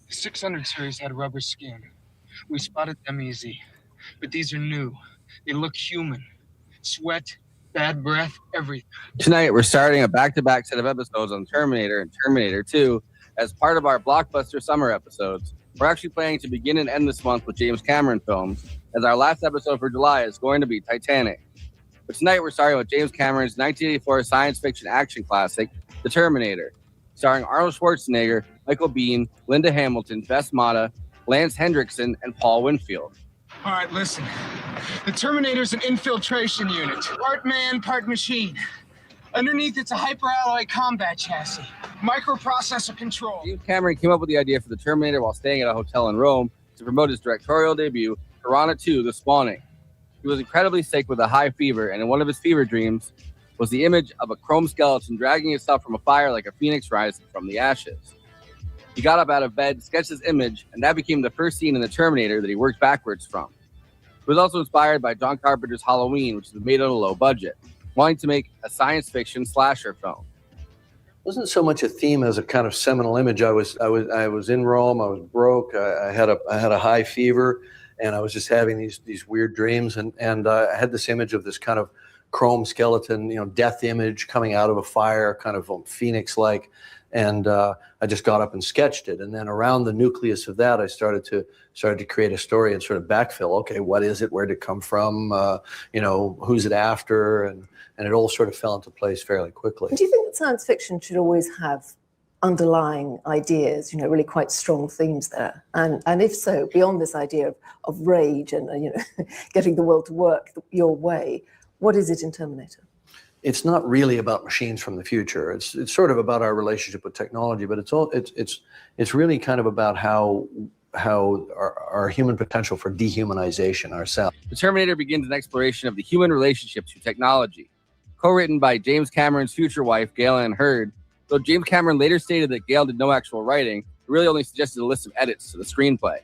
The 600 series had rubber skin. We spotted them easy. But these are new. They look human. Sweat, bad breath, everything. Tonight, we're starting a back-to-back set of episodes on Terminator and Terminator 2 as part of our blockbuster summer episodes. We're actually planning to begin and end this month with James Cameron films, as our last episode for July is going to be Titanic. But tonight, we're starting with James Cameron's 1984 science fiction action classic, The Terminator, starring Arnold Schwarzenegger, Michael Biehn, Linda Hamilton, Bess Motta, Lance Hendrickson, and Paul Winfield. All right, listen. The Terminator's an infiltration unit. Part man, part machine. Underneath, it's a hyperalloy combat chassis. Microprocessor control. James Cameron came up with the idea for the Terminator while staying at a hotel in Rome to promote his directorial debut, Piranha II: The Spawning. He was incredibly sick with a high fever, and in one of his fever dreams was the image of a chrome skeleton dragging itself from a fire like a phoenix rising from the ashes. He got up out of bed, sketched his image, and that became the first scene in The Terminator that he worked backwards from. It was also inspired by John Carpenter's Halloween, which was made on a low budget, wanting to make a science fiction slasher film. It wasn't so much a theme as a kind of seminal image. I was in Rome. I was broke. I had a high fever, and I was just having these weird dreams. And I had this image of this kind of chrome skeleton, death image coming out of a fire, kind of phoenix-like. And I just got up and sketched it. And then around the nucleus of that, I started to create a story and sort of backfill. Okay, what is it? Where did it come from? Who's it after? And it all sort of fell into place fairly quickly. Do you think that science fiction should always have underlying ideas, really quite strong themes there? And if so, beyond this idea of rage and, getting the world to work your way, what is it in Terminator? It's not really about machines from the future. It's sort of about our relationship with technology, but it's really kind of about how our human potential for dehumanization ourselves. The Terminator begins an exploration of the human relationship to technology. Co-written by James Cameron's future wife, Galen Hurd, though James Cameron later stated that Gale did no actual writing, he really only suggested a list of edits to the screenplay.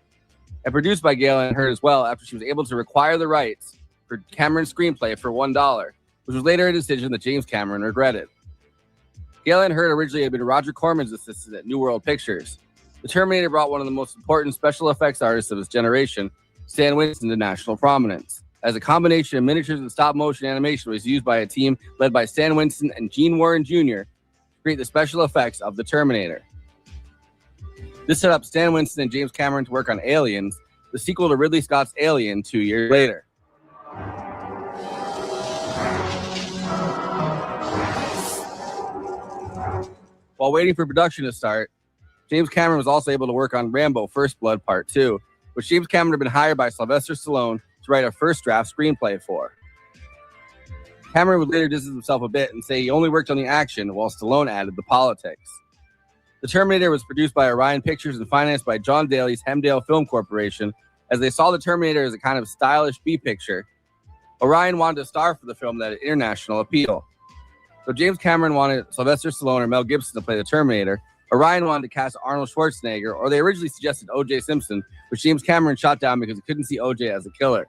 And produced by Galen Hurd as well, after she was able to acquire the rights for Cameron's screenplay for $1, which was later a decision that James Cameron regretted. Galen Hurd originally had been Roger Corman's assistant at New World Pictures. The Terminator brought one of the most important special effects artists of his generation, Stan Winston, to national prominence, as a combination of miniatures and stop-motion animation was used by a team led by Stan Winston and Gene Warren Jr. to create the special effects of the Terminator. This set up Stan Winston and James Cameron to work on Aliens, the sequel to Ridley Scott's Alien 2 years later. While waiting for production to start, James Cameron was also able to work on Rambo: First Blood Part 2, which James Cameron had been hired by Sylvester Stallone to write a first draft screenplay for. Cameron would later distance himself a bit and say he only worked on the action, while Stallone added the politics. The Terminator was produced by Orion Pictures and financed by John Daly's Hemdale Film Corporation, as they saw the Terminator as a kind of stylish B-picture. Orion wanted a star for the film that had international appeal. So James Cameron wanted Sylvester Stallone or Mel Gibson to play the Terminator. Orion wanted to cast Arnold Schwarzenegger, or they originally suggested O.J. Simpson, which James Cameron shot down because he couldn't see O.J. as a killer.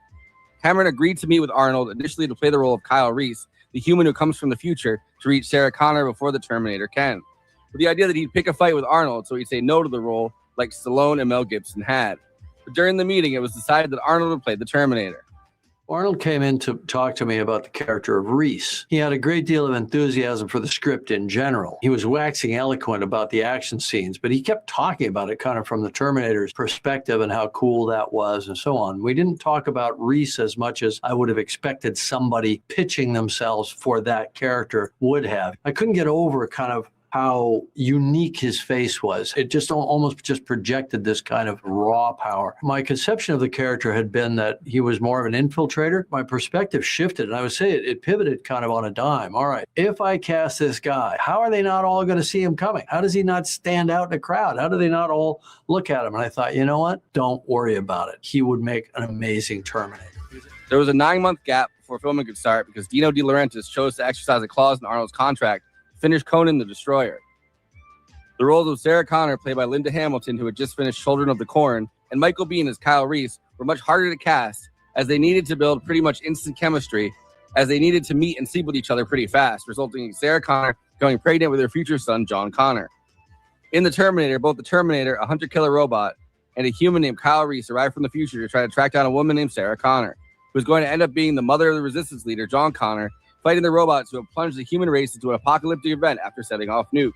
Cameron agreed to meet with Arnold initially to play the role of Kyle Reese, the human who comes from the future to reach Sarah Connor before the Terminator can. With the idea that he'd pick a fight with Arnold, so he'd say no to the role like Stallone and Mel Gibson had. But during the meeting, it was decided that Arnold would play the Terminator. Arnold came in to talk to me about the character of Reese. He had a great deal of enthusiasm for the script in general. He was waxing eloquent about the action scenes, but he kept talking about it kind of from the Terminator's perspective and how cool that was and so on. We didn't talk about Reese as much as I would have expected somebody pitching themselves for that character would have. I couldn't get over kind of how unique his face was. It just almost just projected this kind of raw power. My conception of the character had been that he was more of an infiltrator. My perspective shifted, and I would say it pivoted kind of on a dime. All right, if I cast this guy, how are they not all going to see him coming? How does he not stand out in the crowd? How do they not all look at him? And I thought, you know what? Don't worry about it. He would make an amazing Terminator. There was a 9-month gap before filming could start because Dino De Laurentiis chose to exercise a clause in Arnold's contract finish Conan the Destroyer. The roles of Sarah Connor, played by Linda Hamilton, who had just finished Children of the Corn, and Michael Biehn as Kyle Reese were much harder to cast, as they needed to build pretty much instant chemistry, as they needed to meet and sleep with each other pretty fast, resulting in Sarah Connor becoming pregnant with her future son, John Connor. In The Terminator, both the Terminator, a hunter-killer robot, and a human named Kyle Reese arrived from the future to try to track down a woman named Sarah Connor, who was going to end up being the mother of the resistance leader, John Connor, fighting the robots who have plunged the human race into an apocalyptic event after setting off nukes.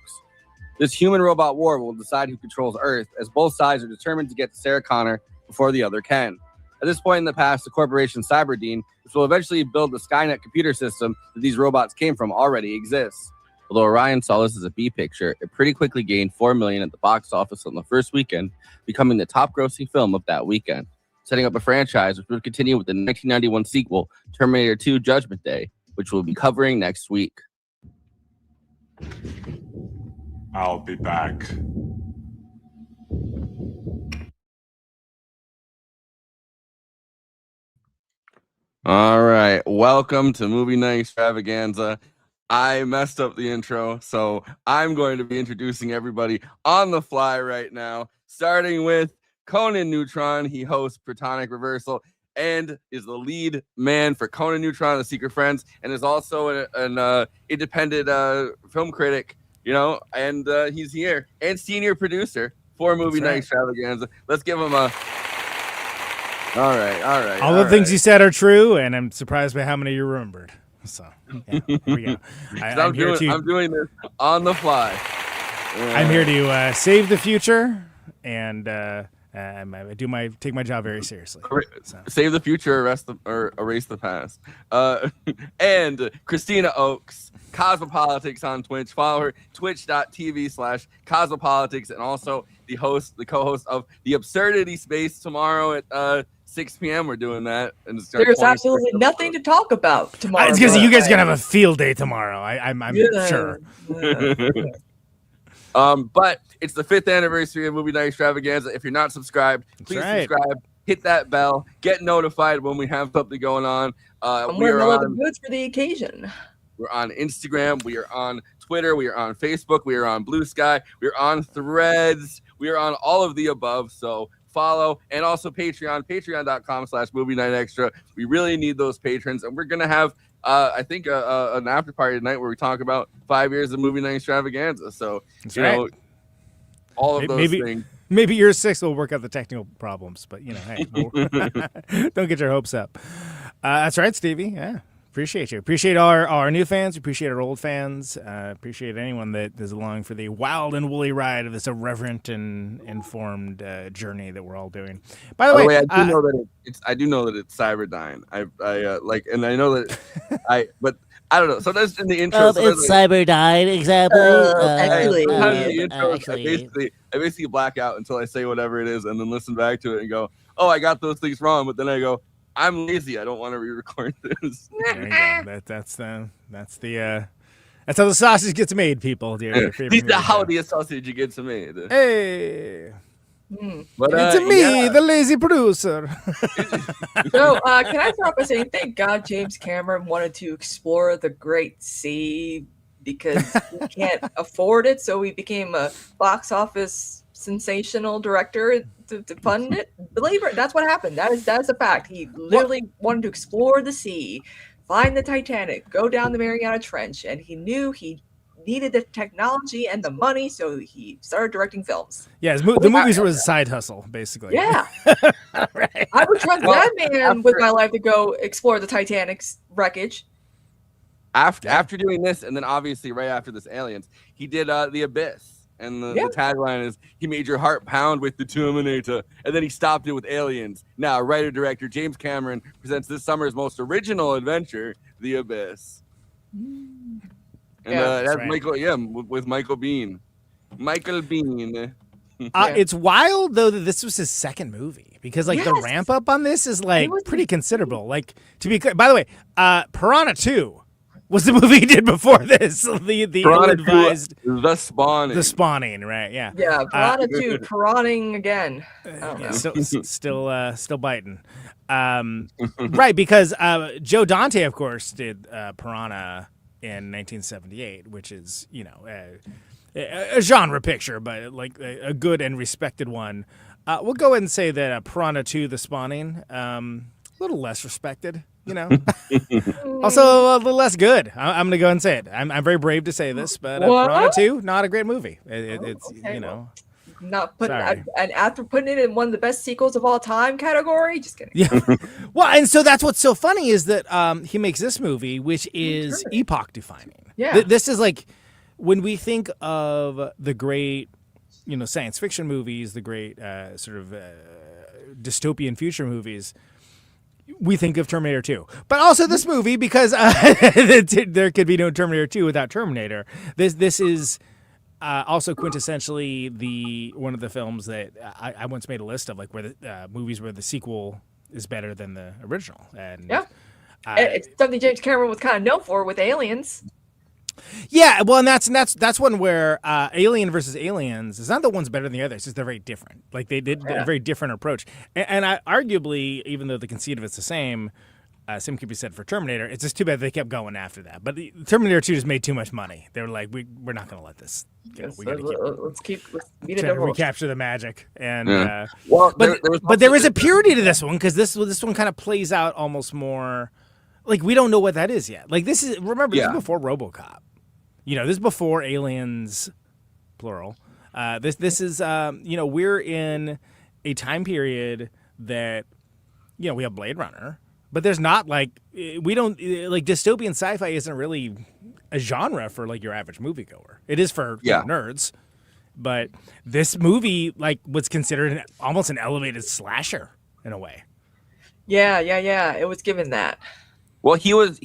This human-robot war will decide who controls Earth, as both sides are determined to get to Sarah Connor before the other can. At this point in the past, the corporation Cyberdyne, which will eventually build the Skynet computer system that these robots came from, already exists. Although Orion saw this as a B picture, it pretty quickly gained $4 million at the box office on the first weekend, becoming the top-grossing film of that weekend, setting up a franchise which would continue with the 1991 sequel, Terminator 2: Judgment Day, which we'll be covering next week. I'll be back. All right, welcome to Movie Night Extravaganza. I messed up the intro, so I'm going to be introducing everybody on the fly right now, starting with Conan Neutron. He hosts Protonic Reversal and is the lead man for Conan Neutron, The Secret Friends, and is also an independent film critic, you know, and he's here, and senior producer for Movie Night Extravaganza. Let's give him a... All right. All the things you said are true, and I'm surprised by how many you remembered. So, yeah, here we go. I'm doing this on the fly. I'm here to save the future, and I take my job very seriously. So. Save the future, erase the past. And Kristina Oakes, Cosmopolitics on Twitch. Follow her, twitch.tv/Cosmopolitics, and also the co-host of The Absurdity Space tomorrow at 6 p.m. We're doing that. And there's absolutely nothing to talk about tomorrow. It's because you guys are gonna have a field day tomorrow. I'm sure. But it's the 5th anniversary of Movie Night Extravaganza. If you're not subscribed, please subscribe, hit that bell, get notified when we have something going on. We're all the goods for the occasion. We're on Instagram, we are on Twitter, we are on Facebook, we are on Blue Sky, we are on Threads, we are on all of the above. So follow, and also patreon.com/movie night extra. We really need those patrons, and we're gonna have I think an after party tonight where we talk about 5 years of Movie Night Extravaganza. So know, all of those things. Maybe year 6 will work out the technical problems, but hey, don't get your hopes up. That's right, Stevie. Yeah. Appreciate you. Appreciate our new fans. Appreciate our old fans. Appreciate anyone that is along for the wild and woolly ride of this irreverent and informed journey that we're all doing. By the way, I do know that it's Cyberdyne. I and I know that but I don't know. Sometimes in the intro, it's Cyberdyne, exactly. I basically black out until I say whatever it is, and then listen back to it and go, "Oh, I got those things wrong." But then I go, I'm lazy. I don't want to re-record this. There you go. That's how the sausage gets made, people. How the sausage gets made. Hey. But, it's me, the lazy producer. So, can I start by saying thank God James Cameron wanted to explore the Great Sea because he can't afford it, so he became a box office sensational director to fund it. Believe it, that's what happened. That's a fact. He literally wanted to explore the sea, find the Titanic, go down the Mariana Trench, and he knew he needed the technology and the money, so he started directing films. Yeah, the movies was a side hustle, basically. Yeah. Right. I would trust that man with my life to go explore the Titanic's wreckage. After doing this, and then obviously right after this, Aliens, he did The Abyss. And the tagline is, he made your heart pound with the Terminator, and then he stopped it with Aliens. Now, writer-director James Cameron presents this summer's most original adventure, The Abyss. And that's right. Michael, with Michael Biehn. Michael Biehn. It's wild though that this was his second movie, because like the ramp up on this is like pretty considerable. Like, to be clear, by the way, Piranha 2 was the movie he did before this. The ill-advised The Spawning, right? Yeah. Yeah, Piranha 2, piranhing again. Still biting. Right, because Joe Dante, of course, did Piranha in 1978, which is, you know, a genre picture, but like a good and respected one. We'll go ahead and say that Piranha 2, The Spawning, a little less respected. You know, also a little less good. I'm gonna go and say it. I'm very brave to say this, but Piranha 2, not a great movie. It's okay, you know, not putting and after putting it in one of the best sequels of all time category. Just kidding. Yeah. Well, and so that's what's so funny is that he makes this movie, which is epoch defining. Yeah. This is like when we think of the great, you know, science fiction movies, the great sort of dystopian future movies. We think of Terminator 2, but also this movie, because there could be no Terminator 2 without Terminator. This is also quintessentially one of the films that I once made a list of, like, where the movies where the sequel is better than the original. And it's something James Cameron was kind of known for with Aliens. Yeah, well, and that's one where Alien versus Aliens is not that one's better than the other. It's just they're very different. Like they did a very different approach. And I arguably, even though the conceit of it's the same could be said for Terminator. It's just too bad they kept going after that. But the Terminator 2 just made too much money. They were like, we're not going to let this go. We got to keep trying to recapture the magic. And but there is a purity to this one, because this one kind of plays out almost more. Like, we don't know what that is yet. Like, this is before RoboCop. You know, this is before Aliens, plural. This is, you know, we're in a time period that, you know, we have Blade Runner, but there's not, like, we don't, like, dystopian sci-fi isn't really a genre for, like, your average moviegoer. It is for nerds. But this movie, like, was considered almost an elevated slasher in a way. Yeah. It was given that. Well, he was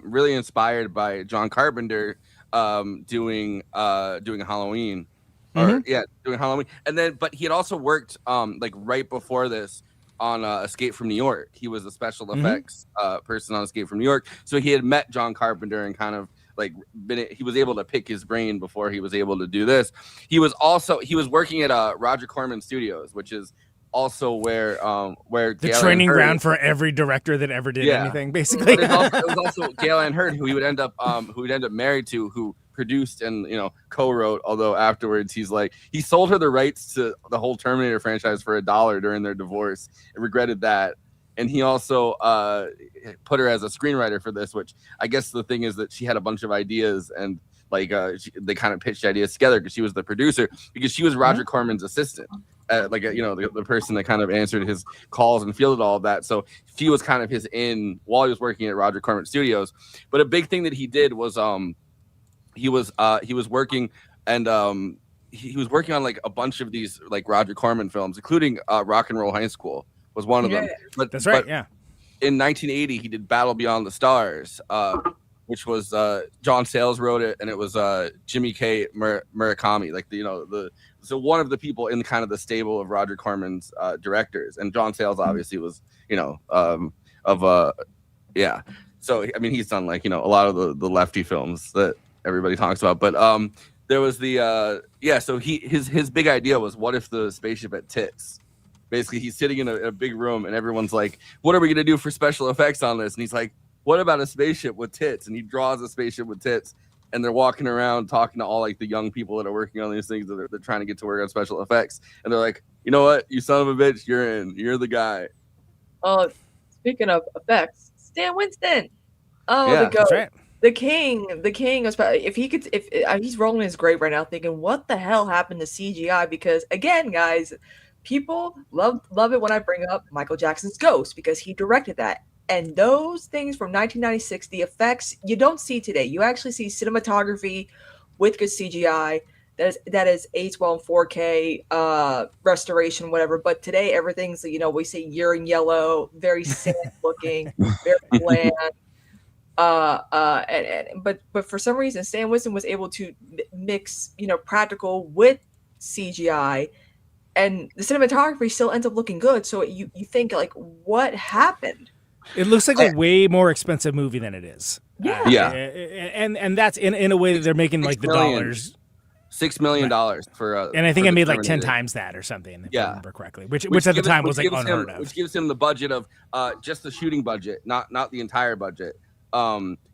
really inspired by John Carpenter doing Halloween. Doing Halloween. And then but he had also worked like right before this on Escape from New York. He was a special effects person on Escape from New York. So he had met John Carpenter and kind of like he was able to pick his brain before he was able to do this. He was working at Roger Corman Studios, which is also where the training ground for every director that ever did anything, basically. It was also Gale Ann Hurd, who he would end up married to, who produced and, you know, co-wrote. Although afterwards he sold her the rights to the whole Terminator franchise for $1 during their divorce and regretted that. And he also put her as a screenwriter for this, which I guess the thing is that she had a bunch of ideas and they kind of pitched ideas together because she was the producer, because she was Roger Corman's assistant. The person that kind of answered his calls and fielded all of that. So she was kind of his in while he was working at Roger Corman Studios. But a big thing that he did was he was working on like a bunch of these like Roger Corman films, including Rock and Roll High School was one of them. But that's right. In 1980, he did Battle Beyond the Stars, which was John Sayles wrote it, and it was Jimmy K. Murakami, so one of the people in kind of the stable of Roger Corman's directors. And John Sayles obviously was, you know, So I mean, he's done like, you know, a lot of the lefty films that everybody talks about. But there was so his big idea was, what if the spaceship had tits? Basically, he's sitting in a big room and everyone's like, what are we gonna do for special effects on this? And he's like, what about a spaceship with tits? And he draws a spaceship with tits, and they're walking around talking to all like the young people that are working on these things, that they're trying to get to work on special effects. And they're like, you know what, you son of a bitch, you're the guy. Oh, speaking of effects, Stan Winston. Oh, yeah, the goat. Right. the king, if he could, if he's rolling his grave right now, thinking, what the hell happened to CGI? Because again, guys, people love it when I bring up Michael Jackson's Ghost because he directed that. And those things from 1996, the effects you don't see today. You actually see cinematography with good CGI that is aged well in 4K restoration, whatever. But today everything's, we see urine yellow, very sad looking, very bland. But for some reason, Stan Winston was able to mix, practical with CGI, and the cinematography still ends up looking good. So you think like, what happened? It looks like a way more expensive movie than it is. Yeah. And that's in a way that they're making like the dollars. $6 million for and I think for I made like Terminator. 10 times that or something, if I remember correctly, which Which at the gives- time which was like gives unheard him, of. Which gives him the budget of just the shooting budget, not the entire budget.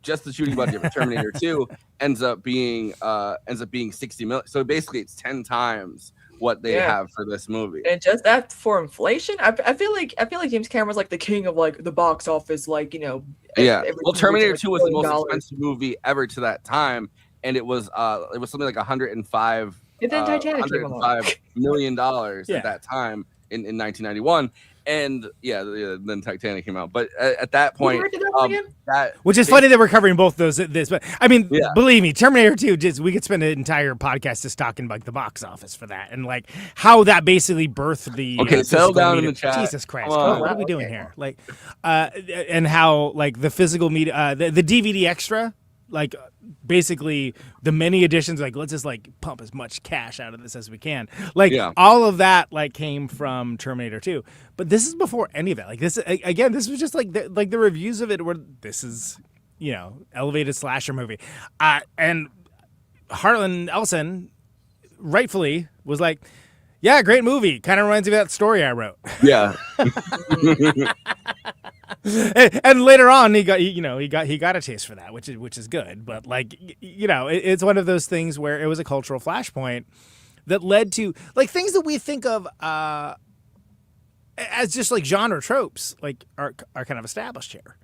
Just the shooting budget for Terminator 2 ends up being 60 million. So basically it's 10 times what they have for this movie. And just that for inflation, I feel like James Cameron's like the king of like the box office, like, Well, everything Terminator reaches, 2 like, was the most $1 billion. expensive movie ever to that time, and it was something like 105 And then Titanic came along. $105 million Yeah. at that time in 1991. And then Titanic came out. But at that point, Where did that one again? Which is funny that we're covering both those. But I mean, Yeah. believe me, Terminator 2. We could spend an entire podcast just talking like the box office for that and like how that basically birthed the. Okay, settle physical down in media. the chat. Jesus Christ! Come on. Oh, what are we doing here? Like, and how like the physical media, the DVD extra, like basically the many editions, like let's just like pump as much cash out of this as we can. Like all of that like came from Terminator 2. But this is before any of that. Like this again, this was just like the reviews of it were this is, elevated slasher movie. And Harlan Ellison rightfully was like, yeah, great movie. Kind of reminds me of that story I wrote. Yeah. and later on he got a taste for that, which is good. But like, it's one of those things where it was a cultural flashpoint that led to like things that we think of as just like genre tropes, like are kind of established here.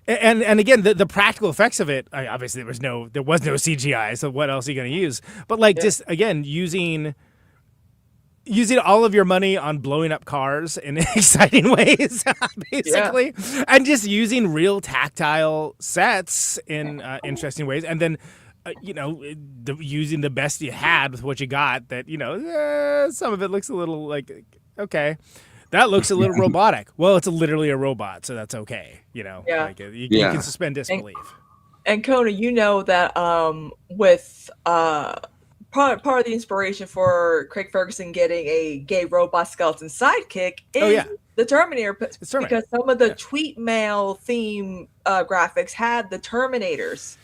And again, the practical effects of it, obviously there was no CGI, so what else are you going to use? But like just again using all of your money on blowing up cars in exciting ways, basically, and just using real tactile sets in interesting ways, and then using the best you had with what you got. That some of it looks a little like okay. That looks a little robotic. Well, it's literally a robot, so that's okay. Like you can suspend disbelief. And Conan, that with part of the inspiration for Craig Ferguson getting a gay robot skeleton sidekick is the Terminator, because some of the tweet mail theme graphics had the Terminators.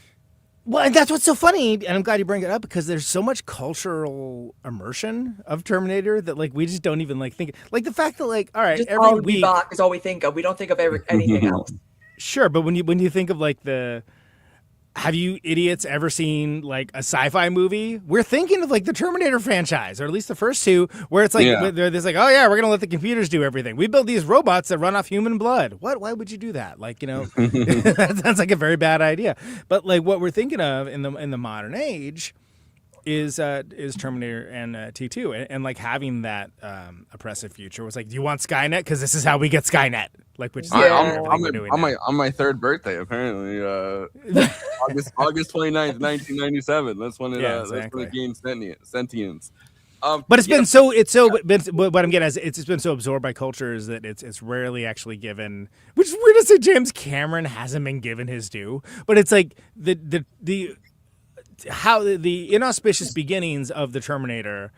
Well, and that's what's so funny, and I'm glad you bring it up, because there's so much cultural immersion of Terminator that like we just don't even like think, like the fact that like all right, just every week is all we think of. We don't think of anything else. Sure, but when you think of like have you idiots ever seen like a sci-fi movie? We're thinking of like the Terminator franchise, or at least the first two, where it's like there's like, oh yeah, we're gonna let the computers do everything. We build these robots that run off human blood. What? Why would you do that? Like that sounds like a very bad idea. But like what we're thinking of in the modern age is Terminator and T2, and like having that oppressive future was like, do you want Skynet? Because this is how we get Skynet. Like, which is on my third birthday, apparently, August 29th, 1997. That's when it gained sentience. But it's been what I'm getting at is it's been so absorbed by cultures that it's rarely actually given. Which is weird to say James Cameron hasn't been given his due, but it's like the how the inauspicious beginnings of the Terminator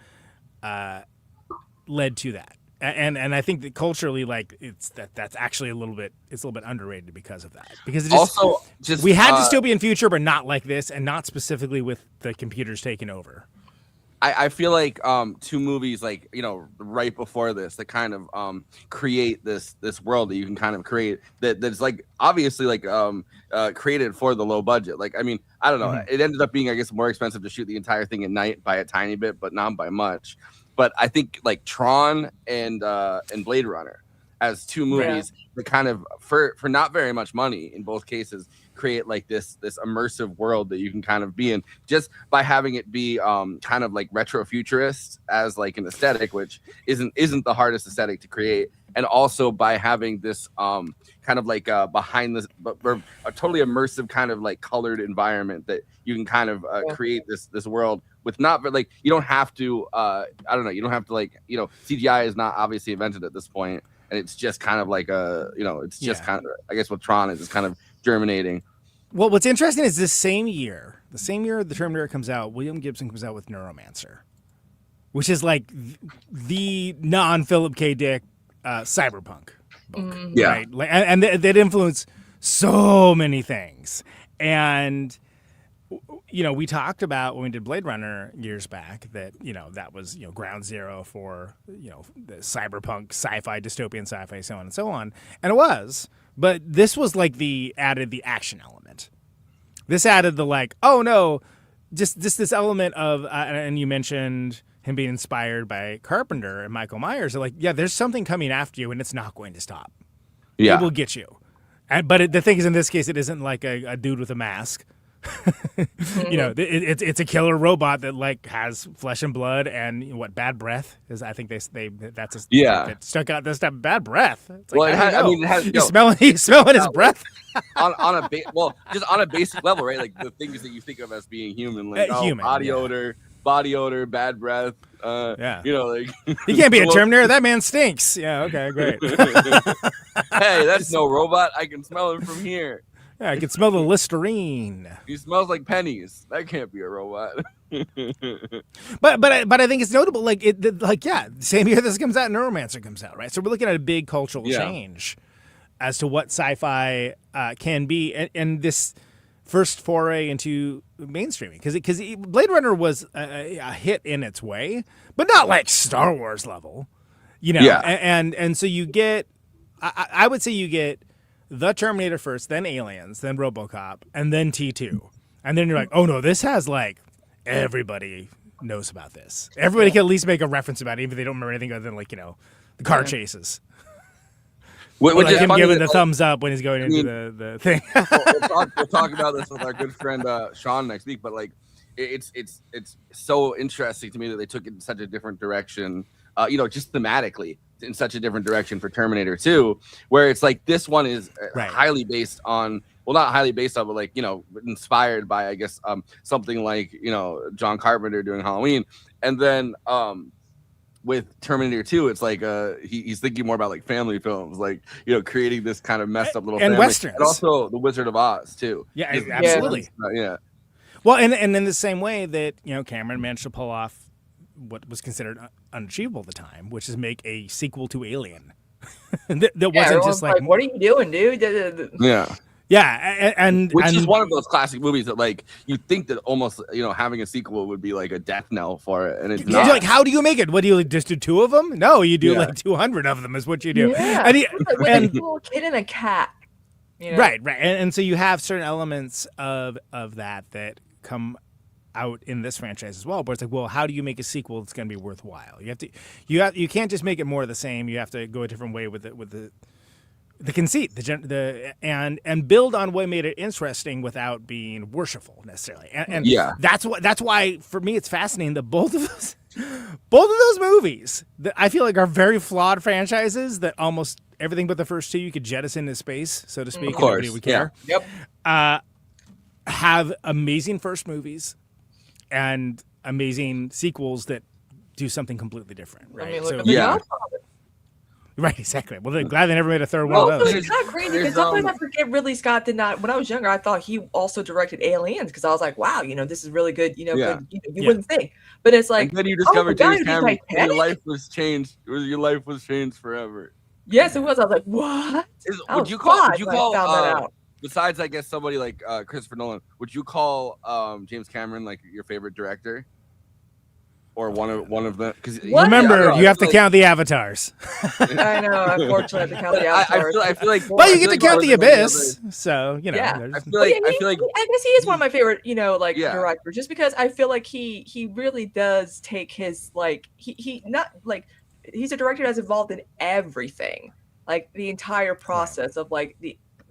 led to that. And I think that culturally, like that's actually a little bit underrated because of that. Because it we had dystopian future, but not like this, and not specifically with the computers taking over. I feel like two movies like right before this that kind of create this world that you can kind of create that's like obviously like created for the low budget. Like I mean I don't know, it ended up being I guess more expensive to shoot the entire thing at night by a tiny bit, but not by much. But I think like Tron and Blade Runner as two movies that kind of for not very much money in both cases create like this immersive world that you can kind of be in just by having it be kind of like retro futurist as like an aesthetic, which isn't the hardest aesthetic to create, and also by having this kind of like behind this but a totally immersive kind of like colored environment that you can kind of create this world with not like you don't have to I don't know, you don't have to like, you know, CGI is not obviously invented at this point, and it's just kind of like a, you know, it's just kind of, I guess what Tron is kind of germinating. Well, what's interesting is the same year the Terminator comes out, William Gibson comes out with Neuromancer, which is like the non-Philip K. Dick cyberpunk book, right? Like, and that influenced so many things. And you know, we talked about when we did Blade Runner years back that, you know, that was, you know, ground zero for, you know, the cyberpunk, sci-fi, dystopian sci-fi, so on and so on. And it was, but this was like added the action element. This added the like, oh no, just this element of, and you mentioned him being inspired by Carpenter and Michael Myers. They're like, yeah, there's something coming after you and it's not going to stop. Yeah. It will get you. But the thing is, in this case, it isn't like a dude with a mask. You know, it's a killer robot that like has flesh and blood and what bad breath is. I think they that's a that stuck out this time. Bad breath. It's like, well, it has you smelling his breath on a just on a basic level, right? Like the things that you think of as being human, like human, body odor, bad breath. You know, like he can't be a Terminator. That man stinks. Yeah, okay, great. Hey, that's no robot. I can smell him from here. Yeah, I can smell the Listerine. He smells like pennies. That can't be a robot. but I think it's notable. Like same year this comes out, Neuromancer comes out, right? So we're looking at a big cultural change as to what sci-fi can be, and this first foray into mainstreaming, because Blade Runner was a hit in its way, but not like Star Wars level, you know. And so you get, I would say you get the Terminator first, then Aliens, then RoboCop, and then T2. And then you're like, oh no, this has like, everybody knows about this. Everybody can at least make a reference about it, even if they don't remember anything other than like, you know, the car chases. Which like him giving the thumbs up when he's going into the thing. we'll talk about this with our good friend Sean next week, but like it's so interesting to me that they took it in such a different direction, you know, just thematically in such a different direction for Terminator 2, where it's like this one is highly based on, well, not highly based on, but like, you know, inspired by, I guess, something like, you know, John Carpenter doing Halloween. And then with Terminator 2, it's like he's thinking more about like family films, like, you know, creating this kind of messed up little and family. Westerns. And also The Wizard of Oz too. Yeah, absolutely. Yeah. Well, and in the same way that, you know, Cameron managed to pull off what was considered unachievable at the time, which is make a sequel to Alien. that wasn't just like, what are you doing, dude? Yeah, and which is one of those classic movies that like you think that almost, you know, having a sequel would be like a death knell for it, and it's not. Like, how do you make it? What do you just do 2 of them? No, you do like 200 of them is what you do. Yeah, and a little kid and a cat. You know? Right, and so you have certain elements of that come out in this franchise as well, but it's like, well, how do you make a sequel that's going to be worthwhile? You can't just make it more of the same. You have to go a different way with the conceit, and build on what made it interesting without being worshipful necessarily. And that's why for me it's fascinating that both of those movies that I feel like are very flawed franchises that almost everything but the first 2 you could jettison into space, so to speak, and nobody would care. Have amazing first movies and amazing sequels that do something completely different, right? I mean, look at the Godfather. Right, exactly. Well, they're glad they never made a third one of those. It's kind of crazy because sometimes I forget Ridley Scott did not. When I was younger, I thought he also directed Aliens because I was like, wow, you know, this is really good. You know, you wouldn't think, but it's like, and then you discovered James Cameron, and your life was changed. Your life was changed forever. Yes, it was. I was like, what? Would you call besides, I guess, somebody like Christopher Nolan, would you call James Cameron like your favorite director, or one of them? Because remember, you have to count the avatars. I know. Unfortunately, I have to count the avatars. I feel like. Well, you get to count the Abyss, so you know. Yeah. I feel like. I guess he is one of my favorite, you know, like directors, just because I feel like he really does take his like he not like he's a director that's involved in everything. like the entire process of like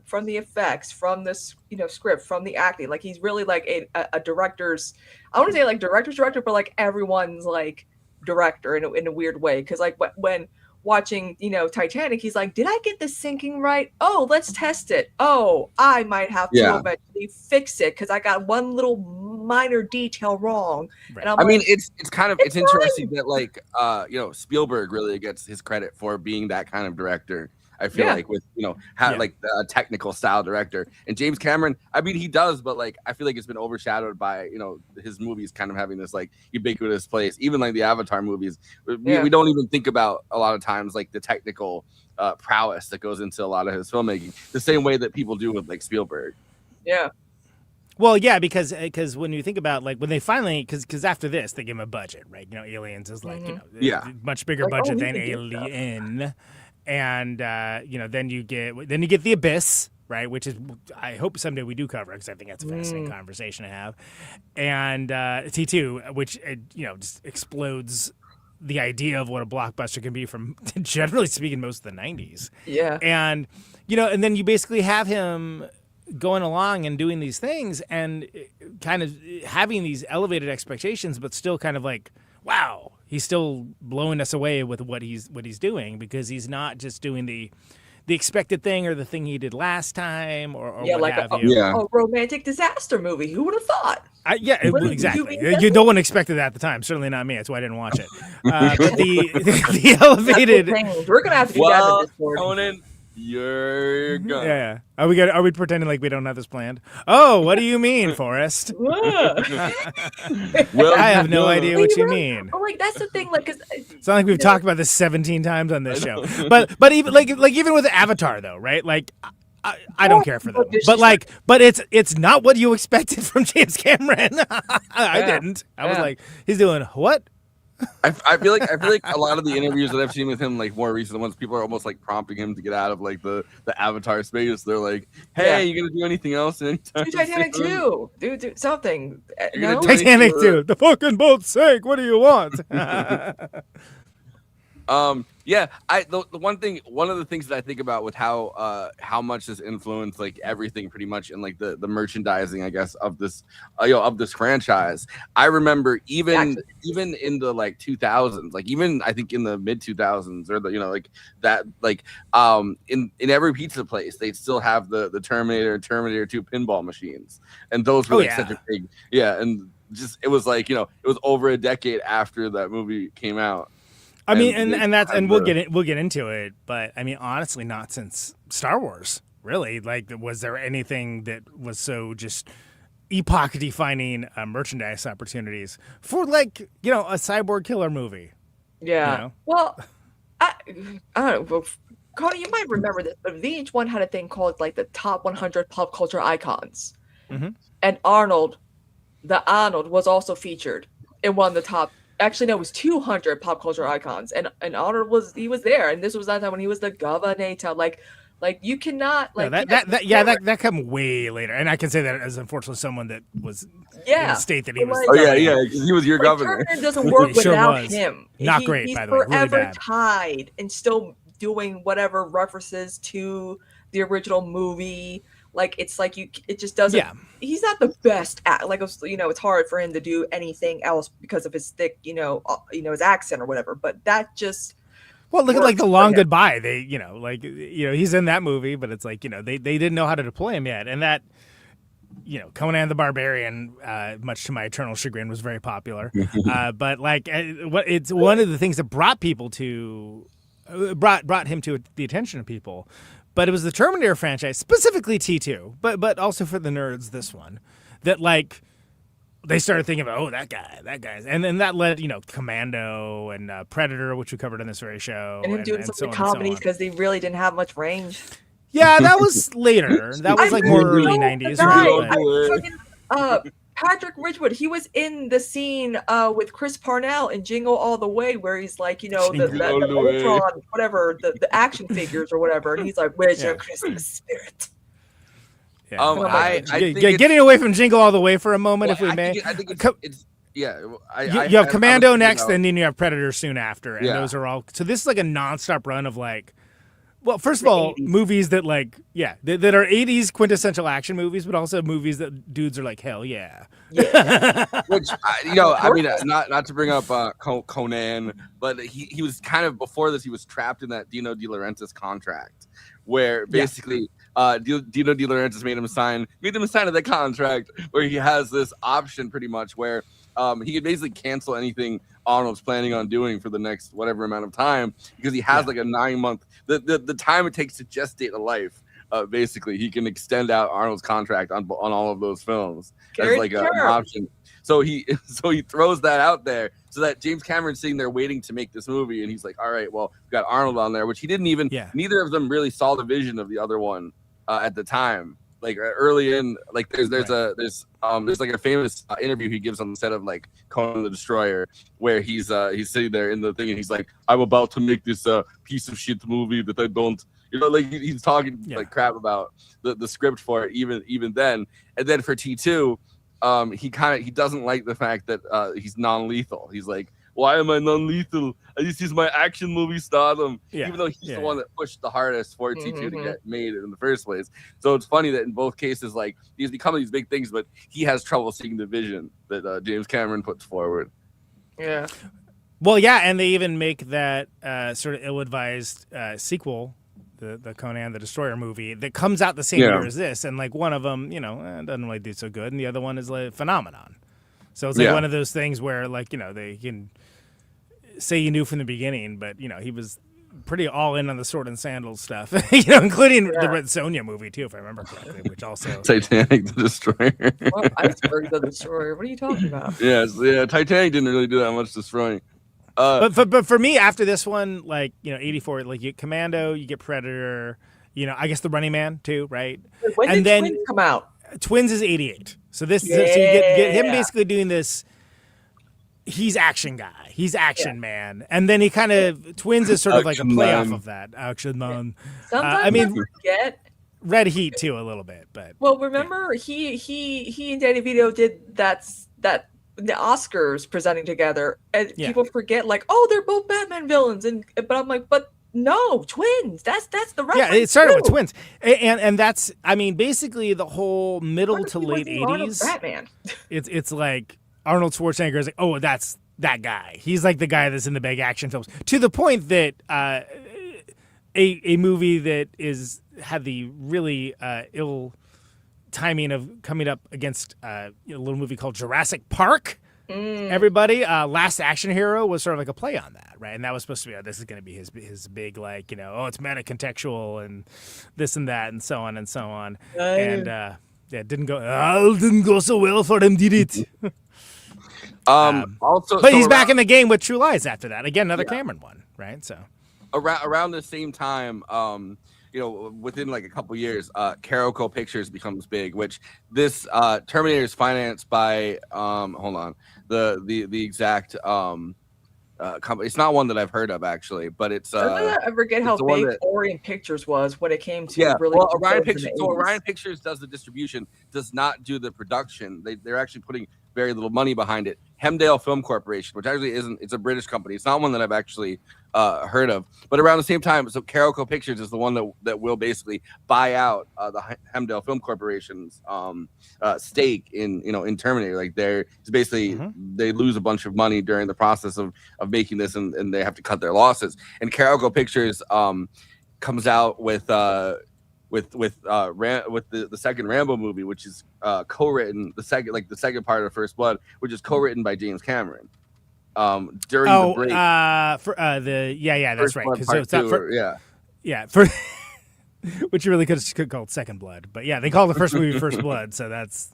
from the effects, from this, script, from the acting. Like he's really like a director's, I want to say like director's director, but like everyone's like director in a weird way. Cause like when watching, Titanic, he's like, did I get the sinking right? Oh, let's test it. Oh, I might have to eventually fix it because I got one little minor detail wrong. Right. And I'm I like, mean, it's interesting that like Spielberg really gets his credit for being that kind of director. I feel like with like a technical style director, and James Cameron, I mean he does, but like I feel like it's been overshadowed by his movies kind of having this like ubiquitous place. Even like the Avatar movies, we don't even think about a lot of times like the technical prowess that goes into a lot of his filmmaking, the same way that people do with like Spielberg. Yeah. Well, yeah, because when you think about like when they finally because after this they give him a budget, right? Aliens is like much bigger Like, budget he than can do Alien. And then you get the Abyss, right? Which is I hope someday we do cover because I think that's a fascinating conversation to have. And T2, which just explodes the idea of what a blockbuster can be from generally speaking most of the 90s. Yeah. And and then you basically have him going along and doing these things and kind of having these elevated expectations, but still kind of like, wow, he's still blowing us away with what he's doing because he's not just doing the expected thing or the thing he did last time or what like have you. A romantic disaster movie. Who would have thought? Exactly. No one expected that at the time. Certainly not me. That's why I didn't watch it. But the elevated. We're gonna have to do that in Discord. Conan, you're gone. Yeah. Are we pretending like we don't have this planned? Oh, what do you mean, Forrest? Well, I have no idea what you mean. Well, like that's the thing. Like, cause it's not like we've talked about this 17 times on this show. But even like even with Avatar though, right? Like I don't care for them. But it's not what you expected from James Cameron. I didn't. I was like, he's doing what? I feel like a lot of the interviews that I've seen with him, like more recent ones, people are almost like prompting him to get out of like the Avatar space. They're like, "Hey, you gonna do anything else anytime?" Do Titanic 2. Do something. No? Titanic 2. The fucking boat sank. What do you want? One of the things that I think about with how much this influenced like everything pretty much in like the merchandising, I guess, of this of this franchise. I remember even in the like 2000s, like even I think in the mid 2000s or like that, like in every pizza place they'd still have the Terminator 2 pinball machines, and those were such a big and just it was like it was over a decade after that movie came out. I mean, and we'll get into it, but I mean, honestly, not since Star Wars, really. Like, was there anything that was so just epoch-defining merchandise opportunities for like a cyborg killer movie? Yeah. Well, I don't know. Cody, you might remember this, but VH1 had a thing called like the top 100 pop culture icons, and Arnold was also featured in one of the top. Actually, no, it was 200 pop culture icons, and Arnold was there, and this was that time when he was the governor. Like you cannot like that come way later, and I can say that as unfortunately someone that was in a state that he was. He was your governor. Turner doesn't work without him. Not great, by the way. He's forever tied and still doing whatever references to the original movie. Like it's like it just doesn't. Yeah. He's not the best at like it's hard for him to do anything else because of his thick his accent or whatever. But that just look at like The Long Goodbye. They he's in that movie, but it's like they didn't know how to deploy him yet, and that Conan the Barbarian, much to my eternal chagrin, was very popular. But like it's one of the things that brought him to the attention of people. But it was the Terminator franchise, specifically T2, but also for the nerds, this one, that like they started thinking about, that guy's, and then that led Commando and Predator, which we covered in this very show, and him doing some of the comedies because they really didn't have much range. Yeah, that was later. That was like more early 90s, right? Patrick Ridgewood, he was in the scene with Chris Parnell in Jingle All the Way, where he's like, the Ultron, whatever, the action figures or whatever, and he's like, "Where's your Christmas spirit?" Yeah. I think getting away from Jingle All the Way for a moment, if we may. I think it's you have Commando next, and then you have Predator soon after, and those are all. So this is like a nonstop run of like Well, first of all, movies that that are 80s quintessential action movies, but also movies that dudes are like, hell yeah. Which I mean, not to bring up Conan, but he was kind of before this. He was trapped in that Dino De Laurentiis contract, where basically Dino De Laurentiis made him sign the contract, where he has this option pretty much where he could basically cancel anything Arnold's planning on doing for the next whatever amount of time, because he has like a 9-month the time it takes to gestate a life. Basically, he can extend out Arnold's contract on all of those films as like an option. So he throws that out there so that James Cameron's sitting there waiting to make this movie, and he's like, all right, well, we've got Arnold on there, which he didn't even. Neither of them really saw the vision of the other one at the time. Like early in, like there's like a famous interview he gives on the set of like Conan the Destroyer, where he's sitting there in the thing and he's like, I'm about to make this piece of shit movie that I don't, like he's talking like crap about the script for it even then. And then for T2, he doesn't like the fact that he's non-lethal. He's like, why am I non-lethal? This is my action movie stardom. Even though he's the one that pushed the hardest for T2 to get made in the first place. So it's funny that in both cases, like, he's becoming these big things, but he has trouble seeing the vision that James Cameron puts forward. Yeah. Well, yeah, and they even make that sort of ill-advised sequel, the Conan the Destroyer movie, that comes out the same year as this, and like one of them, doesn't really do so good, and the other one is like phenomenon. So it's like one of those things where, like, they can say you knew from the beginning, but he was pretty all in on the sword and sandals stuff, including the Red Sonja movie too, if I remember correctly, which also Titanic the Destroyer. Iceberg the Destroyer. What are you talking about? Titanic didn't really do that much destroying. But for me, after this one, like 84, like you get Commando, you get Predator, I guess the Running Man too, right? When did Twins come out? Twins is 88. So so you get him basically doing this. He's action guy. He's action man. And then he kind of Twins is sort of like a playoff of that. Action man. Sometimes I forget. Red Heat too a little bit, but remember he and Danny Vito did that the Oscars presenting together, and people forget like, oh, they're both Batman villains, but I'm like, but no, twins. That's the reference. Yeah, it started with twins, and that's basically the whole middle to late 80s. Batman. It's like Arnold Schwarzenegger is like, oh, that's that guy. He's like the guy that's in the big action films, to the point that a movie that had the really ill timing of coming up against a little movie called Jurassic Park. Everybody, Last Action Hero was sort of like a play on that, right? And that was supposed to be, this is going to be his big, like, it's meta contextual and this and that and so on and so on. And it didn't go so well for them, did it? But he's back in the game with True Lies after that. Again, another Cameron one, right? So around the same time, within like a couple years, Carolco Pictures becomes big, which this Terminator is financed by the exact company. It's not one that I've heard of actually, but it's I forget how big Orient Pictures was when it came to really. Well, Orion Pictures. So Orion Pictures does the distribution, does not do the production. They're actually putting very little money behind it. Hemdale Film Corporation, which actually isn't, it's a British company. It's not one that I've actually heard of. But around the same time, so Carolco Pictures is the one that will basically buy out the Hemdale Film Corporation's stake in Terminator. Like it's basically they lose a bunch of money during the process of making this, and they have to cut their losses. And Carolco Pictures comes out with the second Rambo movie, which is co-written, the second part of First Blood, which is co-written by James Cameron. During the break. That's right. Because it's not for which you really could call it Second Blood, but yeah, they call the first movie First Blood, so that's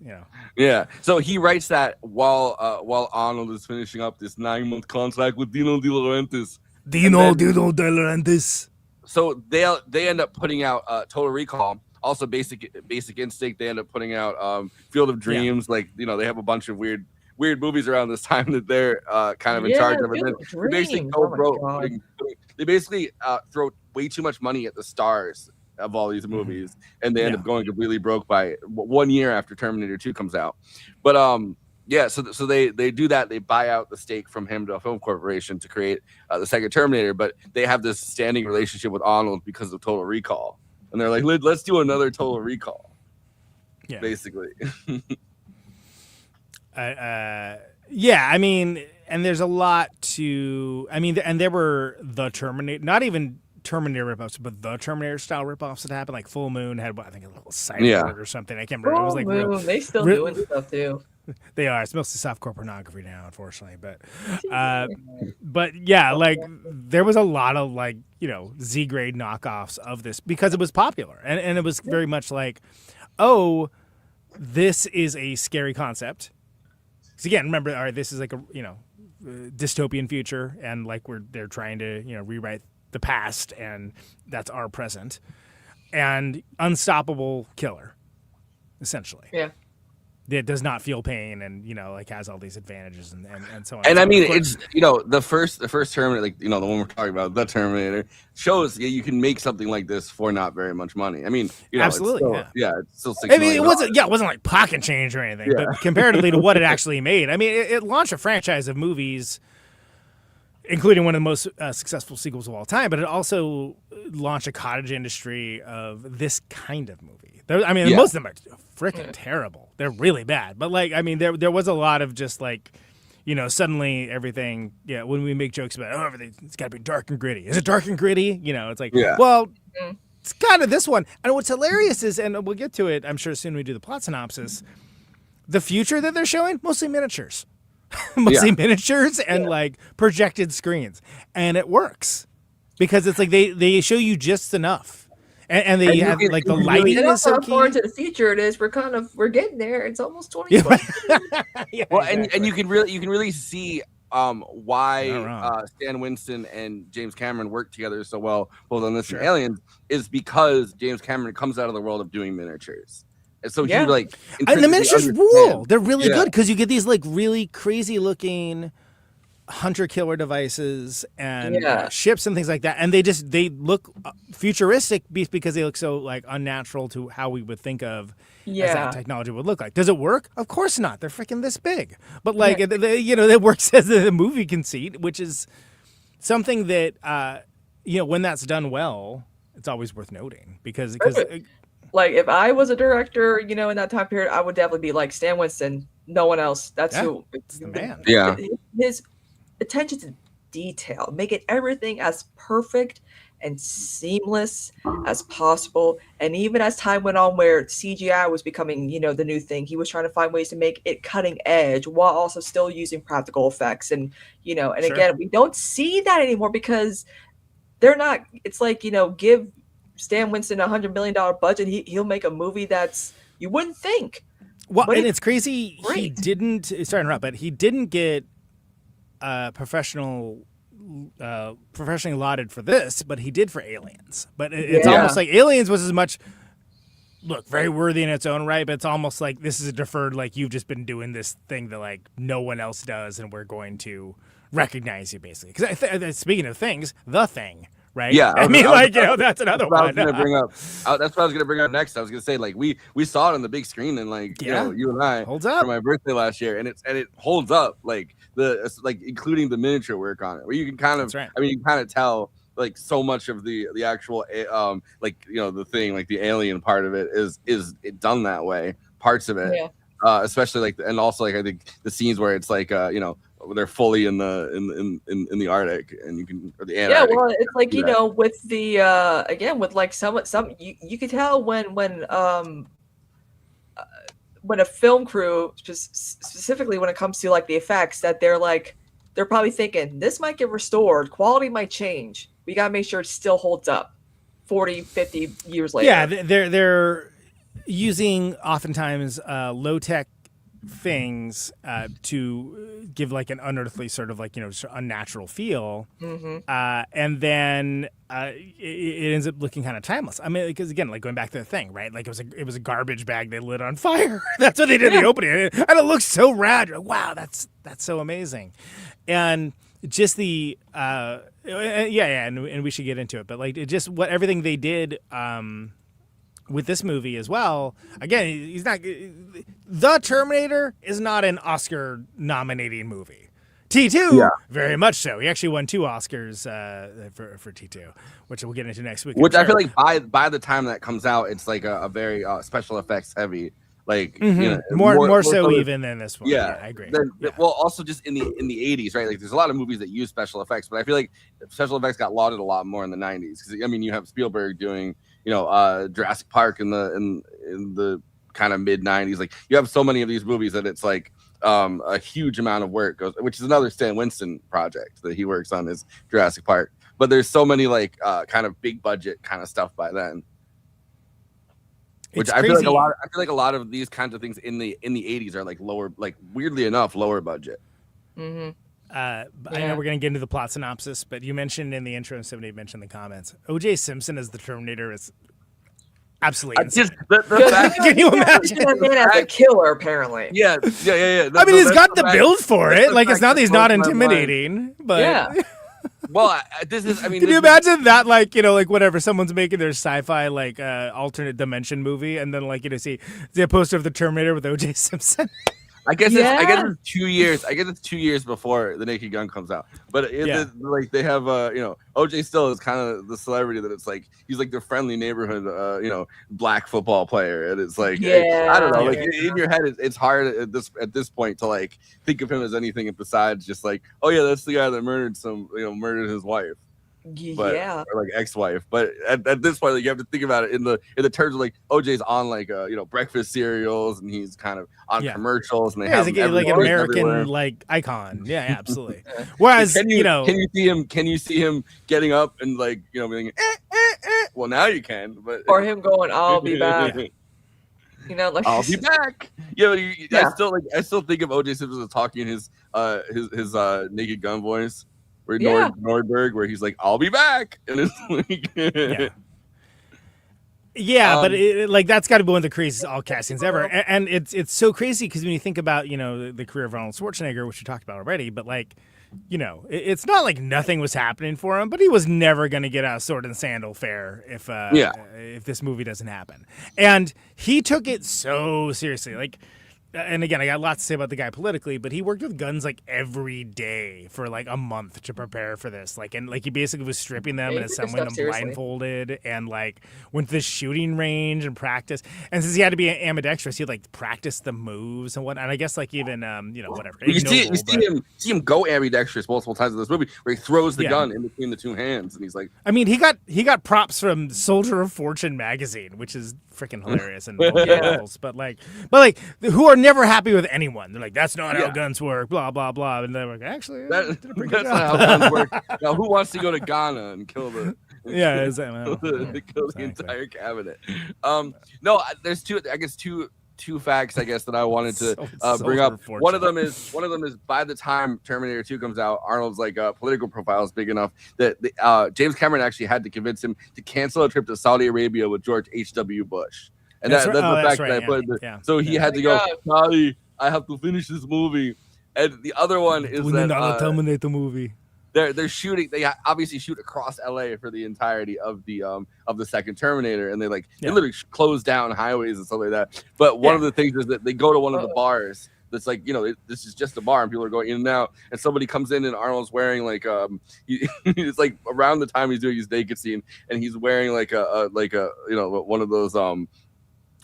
Yeah, so he writes that while Arnold is finishing up this 9-month contract with Dino De Laurentiis. Dino De Laurentiis. So they end up putting out Total Recall, also Basic Instinct. They end up putting out Field of Dreams. Like they have a bunch of weird movies around this time that they're kind of in charge of. And then they basically throw way too much money at the stars of all these movies, and they end up going completely broke by 1 year after Terminator 2 comes out. But Yeah, so they do that. They buy out the stake from him to a film corporation to create the second Terminator, but they have this standing relationship with Arnold because of Total Recall, and they're like, let's do another Total Recall. Yeah, basically. Yeah, I mean, and there's a lot to. I mean, and there were the Terminator, not even Terminator ripoffs, but the Terminator style ripoffs that happened. Like Full Moon had, I think, a little cyborg or something. I can't remember. It was like Moon. They still doing stuff too. They are. It's mostly softcore pornography now, unfortunately. But yeah, like there was a lot of like, you know, Z grade knockoffs of this because it was popular, and it was very much like, oh, this is a scary concept. Because again, remember, all right, this is like a, you know, dystopian future, and like they're trying to, you know, rewrite the past, and that's our present, and unstoppable killer, essentially. Yeah. It does not feel pain, and you know, like has all these advantages, and so on. And I mean, it's, you know, the first Terminator, like, you know, the one we're talking about, the Terminator, shows you can make something like this for not very much money. I mean, you know, absolutely, it's still, it's still $6 million. It wasn't like pocket change or anything, but comparatively to what it actually made, I mean, it launched a franchise of movies, including one of the most successful sequels of all time. But it also launched a cottage industry of this kind of movie. I mean, most of them are freaking terrible. They're really bad. But like, I mean, there was a lot of just like, you know, suddenly everything. Yeah, when we make jokes about everything, it's got to be dark and gritty. Is it dark and gritty? You know, it's like, well, it's kind of this one. And what's hilarious is, and we'll get to it, I'm sure soon we do the plot synopsis. The future that they're showing, mostly miniatures, miniatures and like projected screens, and it works because it's like they show you just enough. And they have like the lighting is so key. Far into the future it is. We're getting there. It's almost 2020. Well, and you can really see why Stan Winston and James Cameron work together so well, both on this and Aliens, is because James Cameron comes out of the world of doing miniatures. And so he like, and the miniatures rule. They're really good because you get these like really crazy looking hunter killer devices and ships and things like that, and they look futuristic because they look so like unnatural to how we would think of as that technology would look like. Does it work? Of course not. They're freaking this big, but like you know, it works as a movie conceit, which is something that you know, when that's done well, it's always worth noting because like if I was a director, you know, in that time period, I would definitely be like Stan Winston, no one else. That's who. It's the man. Yeah. His attention to detail, make it everything as perfect and seamless as possible. And even as time went on, where CGI was becoming, you know, the new thing, he was trying to find ways to make it cutting edge while also still using practical effects. And, you know, and again, we don't see that anymore because they're not. It's like, you know, give Stan Winston $100 million budget, he'll make a movie that's you wouldn't think. Well, and it's crazy. He didn't. Sorry to interrupt, but he didn't get professionally lauded for this, but he did for Aliens. But it's almost like Aliens was as much, look, very worthy in its own right, but it's almost like this is a deferred, like you've just been doing this thing that like no one else does, and we're going to recognize you basically. Because speaking of things, The Thing. Right. Yeah. I mean, like, you know, that's another one. That's what I was gonna bring up next. I was gonna say, like, we saw it on the big screen, and like, you know, you and I holds up for my birthday last year, and it holds up, like including the miniature work on it, where you can kind of, I mean, you can kind of tell like so much of the actual like, you know, the thing, like the alien part of it is it done that way. Parts of it, especially like, and also like I think the scenes where it's like you know, they're fully in the Arctic, and you can, or the Antarctic. Yeah, well, it's like, you know, with the again with like some you could tell when a film crew, specifically when it comes to like the effects, that they're probably thinking this might get restored, quality might change. We gotta make sure it still holds up 40, 50 years later. Yeah, they're using oftentimes low tech things to give like an unearthly sort of like, you know, unnatural feel, and then it ends up looking kind of timeless. I mean, because again, like going back to the thing, right? Like it was a garbage bag they lit on fire. That's what they did in the opening, and it looks so rad. You're like, wow, that's so amazing, and just the and we should get into it, but like it just what everything they did with this movie as well. Again, he's not. The Terminator is not an Oscar nominating movie. T2, very much so. He actually won 2 Oscars for T2, which we'll get into next week. Which I feel like by the time that comes out, it's like a very special effects heavy, like more so even than this one. Yeah, I agree. Well, also just in the 80s, right? Like there's a lot of movies that use special effects, but I feel like special effects got lauded a lot more in the 90s because I mean you have Spielberg doing Jurassic Park in the kind of mid 90s. Like you have so many of these movies that it's like a huge amount of work goes, which is another Stan Winston project that he works on is Jurassic Park. But there's so many like kind of big budget kind of stuff by then. Which I feel like a lot of these kinds of things in the 80s are like lower, like weirdly enough, lower budget. Mm-hmm. I know we're going to get into the plot synopsis, but you mentioned in the intro and somebody mentioned in the comments, O.J. Simpson as the Terminator is absolutely insane. Can you imagine that man as a killer? Apparently, yeah. I mean, he's got the build for it. Like, it's not that he's not intimidating, but yeah. Well, this is. I mean, can you imagine that? Like, like whatever, someone's making their sci-fi like alternate dimension movie, and then like see a poster of the Terminator with O.J. Simpson. I guess it's 2 years. I guess it's 2 years before The Naked Gun comes out. But like they have OJ still is kind of the celebrity that it's like he's like the friendly neighborhood black football player, and it's like I don't know, like in your head it's hard at this point to like think of him as anything besides just like, oh yeah, that's the guy that murdered his wife. Or like ex-wife, but at this point, like, you have to think about it in the terms of like OJ's on like breakfast cereals, and he's kind of on commercials, and they have he's like an American everywhere. like icon, absolutely. Whereas can you see him getting up and like being well, now you can, but or him going, I'll be back. Like I'll be back. I still think of OJ Simpson as talking his Naked Gun voice. Where Nordberg, where he's like, "I'll be back," and it's like, but like that's got to be one of the craziest all castings ever, and it's so crazy because when you think about the career of Arnold Schwarzenegger, which we talked about already, but like it's not like nothing was happening for him, but he was never going to get out of sword and sandal fair if this movie doesn't happen, and he took it so seriously, like. And again, I got lots to say about the guy politically, but he worked with guns like every day for like a month to prepare for this. Like, and like he basically was stripping them and assembling them blindfolded, and like went to the shooting range and practiced. And since he had to be ambidextrous, he'd like practice the moves and whatnot. And I guess like even whatever. You see him go ambidextrous multiple times in this movie where he throws the gun in between the two hands, and he's like, I mean, he got props from Soldier of Fortune magazine, which is freaking hilarious and levels, but who are never happy with anyone. They're like, that's not how guns work, blah blah blah, and they're like, actually, that's not how guns work. Now, who wants to go to Ghana and kill the entire cabinet? No, there's two facts that I wanted to bring up. One of them is by the time Terminator 2 comes out, Arnold's like political profile is big enough that James Cameron actually had to convince him to cancel a trip to Saudi Arabia with George H.W. Bush. And that's the fact that I put so he had to go, Saudi, I have to finish this movie. And the other one is that Terminator movie. They're shooting. They obviously shoot across LA for the entirety of the second Terminator, and they literally close down highways and stuff like that. But one of the things is that they go to one of the bars that's like this is just a bar, and people are going in and out. And somebody comes in, and Arnold's wearing like it's like around the time he's doing his naked scene, and he's wearing like a one of those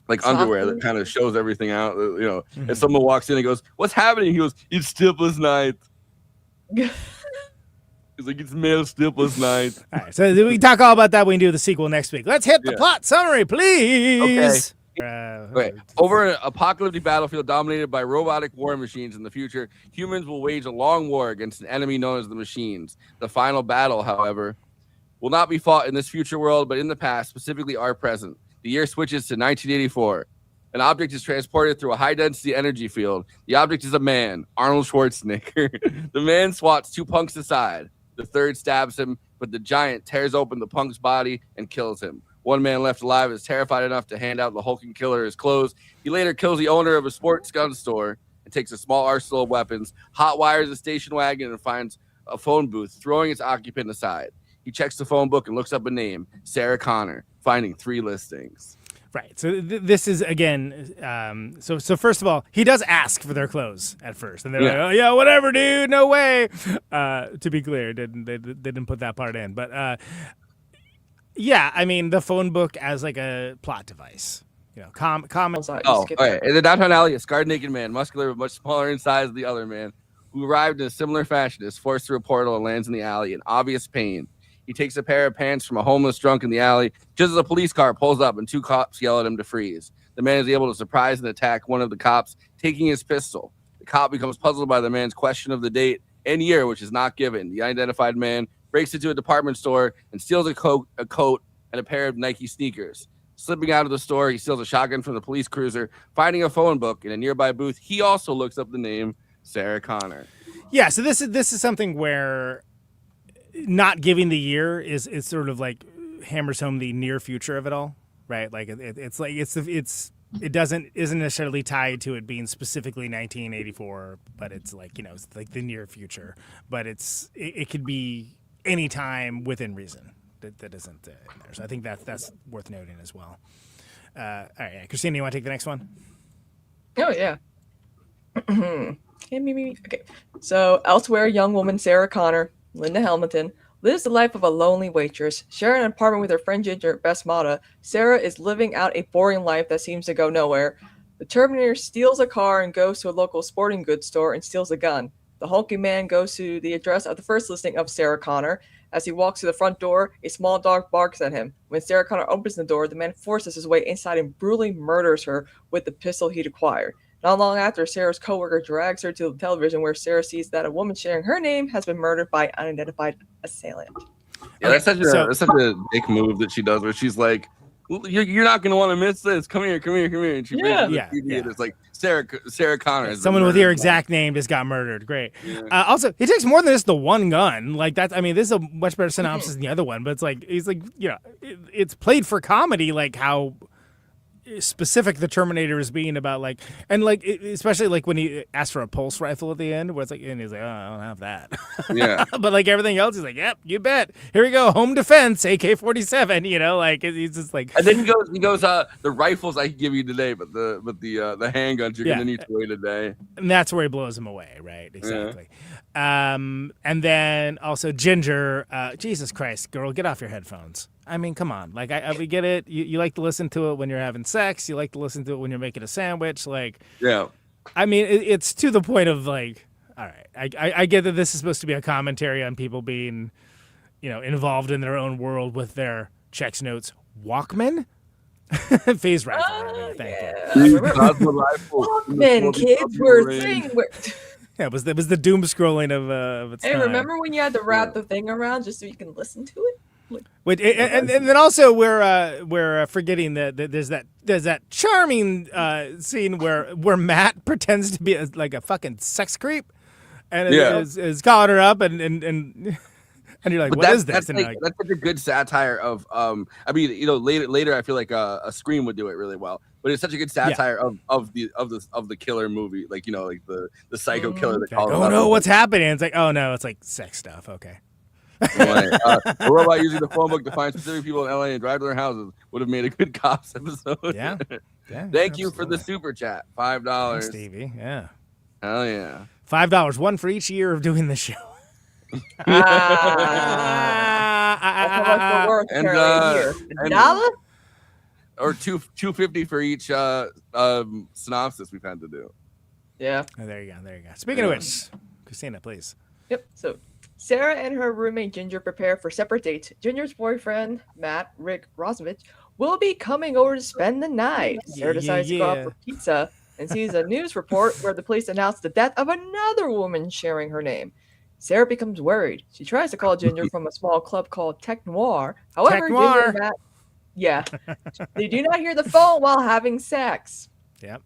like underwear that kind of shows everything out, And someone walks in and goes, "What's happening?" He goes, "It's Stippler's night." It's like it's male Stippler's night. All right, so we talk all about that when we do the sequel next week. Let's hit the plot summary, please. Okay. Over an apocalyptic battlefield dominated by robotic war machines in the future, humans will wage a long war against an enemy known as the Machines. The final battle, however, will not be fought in this future world, but in the past, specifically our present. The year switches to 1984. An object is transported through a high-density energy field. The object is a man, Arnold Schwarzenegger. The man swats two punks aside. The third stabs him, but the giant tears open the punk's body and kills him. One man left alive is terrified enough to hand out the hulking killer his clothes. He later kills the owner of a sports gun store and takes a small arsenal of weapons, hot wires a station wagon, and finds a phone booth, throwing its occupant aside. He checks the phone book and looks up a name, Sarah Connor, finding 3 listings. Right. So this is again. So first of all, he does ask for their clothes at first, and they're like, "Oh yeah, whatever, dude. No way." To be clear, they didn't put that part in, but yeah, I mean the phone book as like a plot device. You know, comment. Oh, okay. In the downtown alley, a scarred naked man, muscular but much smaller in size than the other man, who arrived in a similar fashion, is forced through a portal and lands in the alley in obvious pain. He takes a pair of pants from a homeless drunk in the alley just as a police car pulls up and 2 cops yell at him to freeze. The man is able to surprise and attack one of the cops, taking his pistol. The cop becomes puzzled by the man's question of the date and year, which is not given. The unidentified man breaks into a department store and steals a coat and a pair of Nike sneakers. Slipping out of the store, he steals a shotgun from the police cruiser. Finding a phone book in a nearby booth, he also looks up the name Sarah Connor. Yeah, so this is something where not giving the year is sort of like hammers home the near future of it all, right? Like it's like isn't necessarily tied to it being specifically 1984, but it's like, you know, it's like the near future, but it could be any time within reason that isn't in there. So I think that's worth noting as well. All right, yeah. Kristina, you want to take the next one? Oh yeah. Okay. So elsewhere, young woman Sarah Connor, Linda Hamilton, lives the life of a lonely waitress. Sharing an apartment with her friend Ginger, Bess Motta, Sarah is living out a boring life that seems to go nowhere. The Terminator steals a car and goes to a local sporting goods store and steals a gun. The hulky man goes to the address of the first listing of Sarah Connor. As he walks to the front door, a small dog barks at him. When Sarah Connor opens the door, the man forces his way inside and brutally murders her with the pistol he'd acquired. Not long after, Sarah's coworker drags her to the television where Sarah sees that a woman sharing her name has been murdered by an unidentified assailant. Yeah, that's such a dick move that she does, where she's like, "You're not going to want to miss this. Come here." And she brings it to the TV, and it's like Sarah Connor. Someone with your exact name just got murdered. Great. Yeah. Also, he takes more than just the one gun. Like that's, I mean, this is a much better synopsis than the other one. But it's like he's like, you know, it's played for comedy, like how specific the Terminator is being about, like, and like especially like when he asked for a pulse rifle at the end, where it's like, and he's like, "Oh, I don't have that." Yeah. But like everything else, he's like, "Yep, you bet. Here we go, home defense, AK-47." You know, like he's just like. And then he goes, "The rifles I can give you today, but the handguns you're gonna need to wait a day." And that's where he blows him away, right? Exactly. Yeah. And then also Ginger. Jesus Christ, girl, get off your headphones. I mean, come on. Like, we get it. You like to listen to it when you're having sex. You like to listen to it when you're making a sandwich. Like, yeah. I mean, it's to the point of like, all right, I get that this is supposed to be a commentary on people being, you know, involved in their own world with their checks notes Walkman. Phase rifle. Thank you. Walkman, kids were a thing. Yeah, it was the doom scrolling of its time. Remember when you had to wrap the thing around just so you can listen to it? Wait, and then also we're forgetting that there's that charming scene where Matt pretends to be like a fucking sex creep, and is calling her up and you're like, what is this? That's such a good satire of I mean, you know, later I feel like a Scream would do it really well, but it's such a good satire of the killer movie, like, you know, like the psycho killer that calls. Oh no, what's happening? It's like, oh no, it's like sex stuff. Okay. A robot using the phone book to find specific people in LA and drive to their houses would have made a good Cops episode. Yeah. Thank you for the super chat. $5. Thanks, Stevie. Yeah. Hell yeah. $5, one for each year of doing the show. Or $2.50 for each synopsis we've had to do. Yeah. Oh, there you go. Speaking of which, Kristina, please. Yep. So Sarah and her roommate Ginger prepare for separate dates. Ginger's boyfriend, Rick Rosovich, will be coming over to spend the night. Sarah decides to go out for pizza and sees a news report where the police announced the death of another woman sharing her name. Sarah becomes worried. She tries to call Ginger from a small club called Tech Noir. However, Ginger and Matt, they do not hear the phone while having sex. Yep.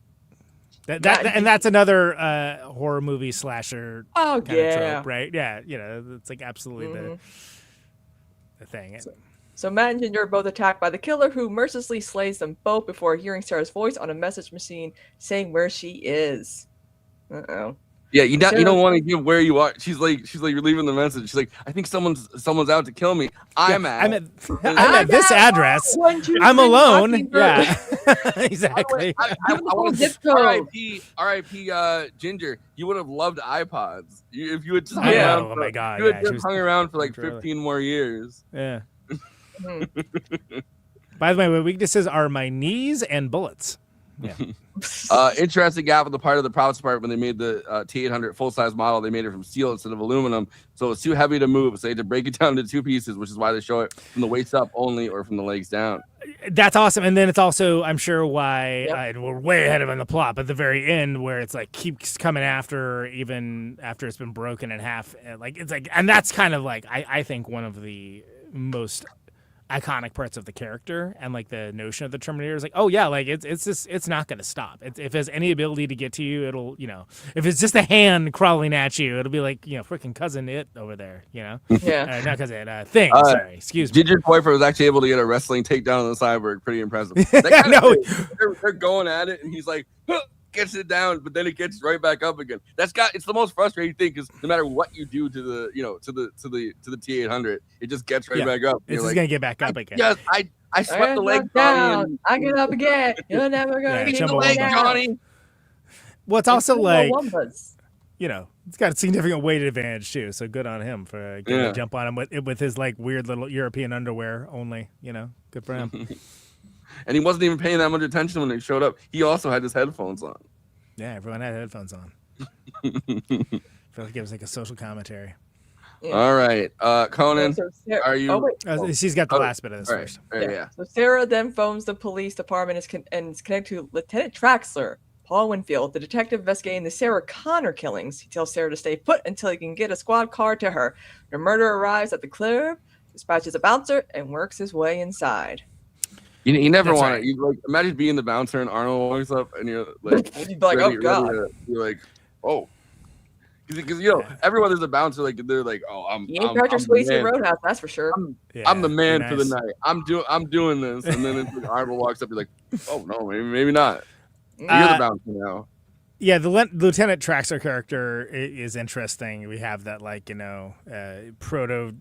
And that's another horror movie slasher kind of trope, right? Yeah, you know, it's like absolutely the thing. So Matt and Ginger are both attacked by the killer, who mercilessly slays them both before hearing Sarah's voice on a message machine saying where she is. Uh-oh. Yeah, you don't want to give where you are. She's like you're leaving the message. She's like, I think someone's out to kill me. I'm at this address. I'm alone. Yeah, exactly. I want to say R.I.P. Ginger. You would have loved iPods if you had just hung around. Oh my god! You had just hung around for like 15 more years. Yeah. By the way, my weaknesses are my knees and bullets. Yeah. Interesting gap on the part of the props department. When they made the T800 full-size model, they made it from steel instead of aluminum, so it's too heavy to move. So they had to break it down into 2 pieces, which is why they show it from the waist up only or from the legs down. That's awesome. And then it's also, I'm sure, why and we're way ahead of in the plot, but the very end where it's like keeps coming after even after it's been broken in half. Like it's like, and that's kind of like I think one of the most iconic parts of the character, and like the notion of the Terminator is like, oh yeah, like it's not going to stop. If it has any ability to get to you, it'll, if it's just a hand crawling at you, it'll be like, freaking cousin It over there, Yeah. not cousin Thing. Sorry, excuse me. Ginger's boyfriend was actually able to get a wrestling takedown on the cyborg. Pretty impressive. They're going at it, and he's like, gets it down, but then it gets right back up again. It's the most frustrating thing, because no matter what you do to the to the T800, it just gets right back up. It's just gonna get back up again. Yes, I swept the leg down. I get up again. You're never gonna get the leg, Johnny. Well, it's also like, it's got a significant weight advantage too. So good on him for getting a jump on him with his like weird little European underwear only. Good for him. And he wasn't even paying that much attention when they showed up. He also had his headphones on. Yeah, everyone had headphones on. I feel like it was like a social commentary. Yeah. All right, Conan, are you? She's got the last bit of this first. Yeah. So Sarah then phones the police department and is connected to Lieutenant Traxler, Paul Winfield, the detective investigating the Sarah Connor killings. He tells Sarah to stay put until he can get a squad car to her. The murderer arrives at the club, dispatches a bouncer, and works his way inside. You never want to. You like imagine being the bouncer and Arnold walks up and you're like, you'd be like, oh god. You're like, oh, because everyone is a bouncer. Like they're like, oh, I'm. You ain't Dr. Swayze Roadhouse, that's for sure. I'm the man for the night. I'm doing this, and then it's like Arnold walks up. You're like, oh no, maybe not. You're the bouncer now. Yeah, the Lieutenant Traxler character is interesting. We have that proto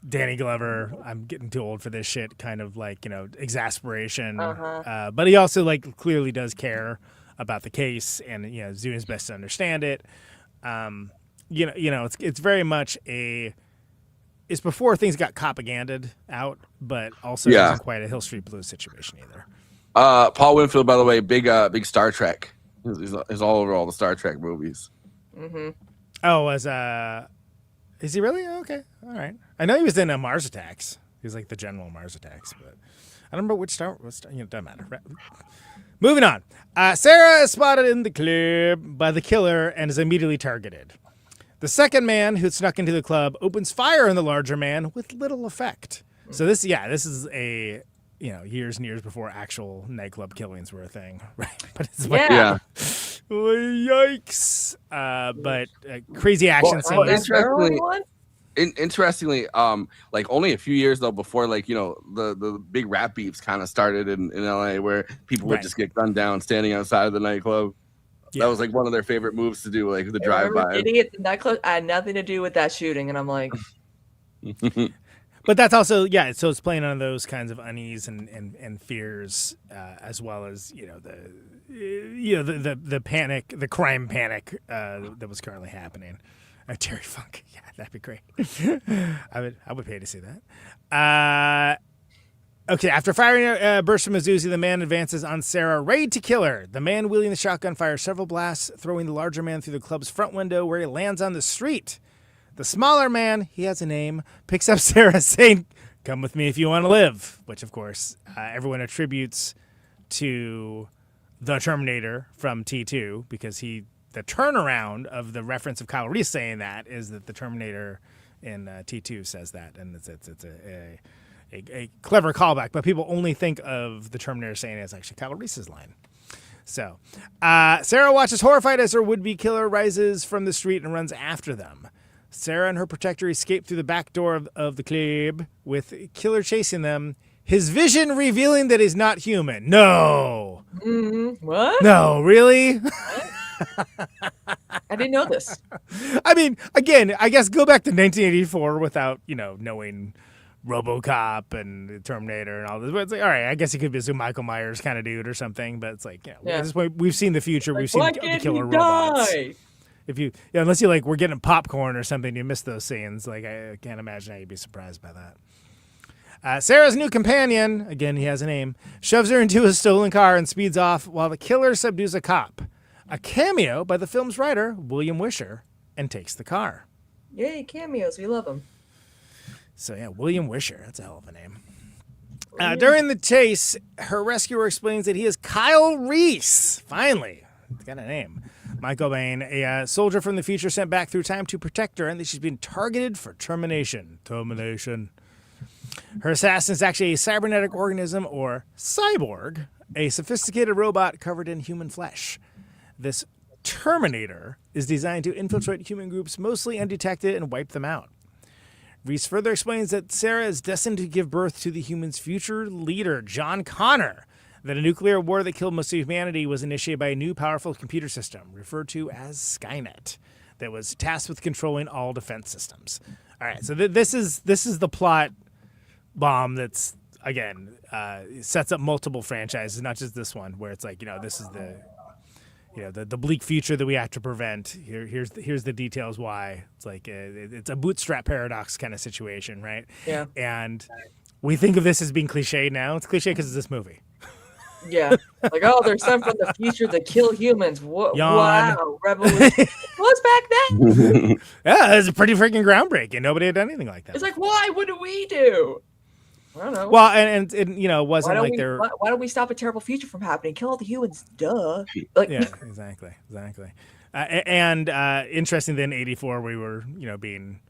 Danny Glover, I'm getting too old for this shit kind of exasperation. But he also clearly does care about the case and doing his best to understand it. It's very much it's before things got propaganded out, but also isn't quite a Hill Street Blues situation either. Paul Winfield, by the way, big Star Trek. He's all over all the Star Trek movies. Mm-hmm. Oh, is he really? Okay, all right. I know he was in Mars Attacks. He was like the General Mars Attacks, but I don't remember which star. Doesn't matter. Right. Moving on. Sarah is spotted in the club by the killer and is immediately targeted. The second man who snuck into the club opens fire on the larger man with little effect. So this is a years and years before actual nightclub killings were a thing, right? But it's yikes! But crazy action scenes. Interestingly, only a few years though before the big rap beefs kind of started in LA, where people would just get gunned down standing outside of the nightclub. That was one of their favorite moves to do, the drive-by. Idiot, the nightclub had nothing to do with that shooting, and I'm like. But that's also so it's playing on those kinds of unease and fears, as well as the panic, the crime panic that was currently happening. Terry Funk, yeah, that'd be great. I would pay to see that. Okay, after firing a burst from his Uzi, the man advances on Sarah, ready to kill her. The man wielding the shotgun fires several blasts, throwing the larger man through the club's front window, where he lands on the street. The smaller man, he has a name, picks up Sarah, saying, "Come with me if you want to live," which, of course, everyone attributes to the Terminator from T2, because the turnaround of the reference of Kyle Reese saying that is that the Terminator in T2 says that, and it's a clever callback, but people only think of the Terminator saying it as actually Kyle Reese's line. So, Sarah watches horrified as her would-be killer rises from the street and runs after them. Sarah and her protector escape through the back door of the club, with killer chasing them, his vision revealing that he's not human. No! What? No, really? I didn't know this. I mean, again, I guess go back to 1984 without, knowing RoboCop and Terminator and all this. But it's like, all right, I guess he could be a Michael Myers kind of dude or something. But it's like, at this point, we've seen the future. We've seen the killer robots. If you, unless you we're getting popcorn or something, you miss those scenes. Like, I can't imagine how you'd be surprised by that. Sarah's new companion, again, he has a name, shoves her into a stolen car and speeds off while the killer subdues a cop. A cameo by the film's writer, William Wisher, and takes the car. Yay, cameos. We love them. So, yeah, William Wisher. That's a hell of a name. During the chase, her rescuer explains that he is Kyle Reese. Finally, he's got a name. Michael Biehn, a soldier from the future sent back through time to protect her, and that she's been targeted for termination. Her assassin is actually a cybernetic organism, or cyborg, a sophisticated robot covered in human flesh. This Terminator is designed to infiltrate human groups mostly undetected and wipe them out. Reese further explains that Sarah is destined to give birth to the humans' future leader, John Connor, that a nuclear war that killed most of humanity was initiated by a new powerful computer system, referred to as Skynet, that was tasked with controlling all defense systems. All right, so this is the plot bomb that's, again, sets up multiple franchises, not just this one, where it's like, this is the bleak future that we have to prevent. Here's the details why. It's like it's a bootstrap paradox kind of situation, right? Yeah. And we think of this as being cliche now. It's cliche because it's this movie. Yeah. Like, oh, there's some from the future that kill humans. Wow. Revolution. What's back then? Yeah, it's pretty freaking groundbreaking. Nobody had done anything like that. It's like, why? What do we do? I don't know. Well, and it wasn't like they're. Why don't we stop a terrible future from happening? Kill all the humans, duh. Like, yeah, exactly. And interesting. Then '84, we were being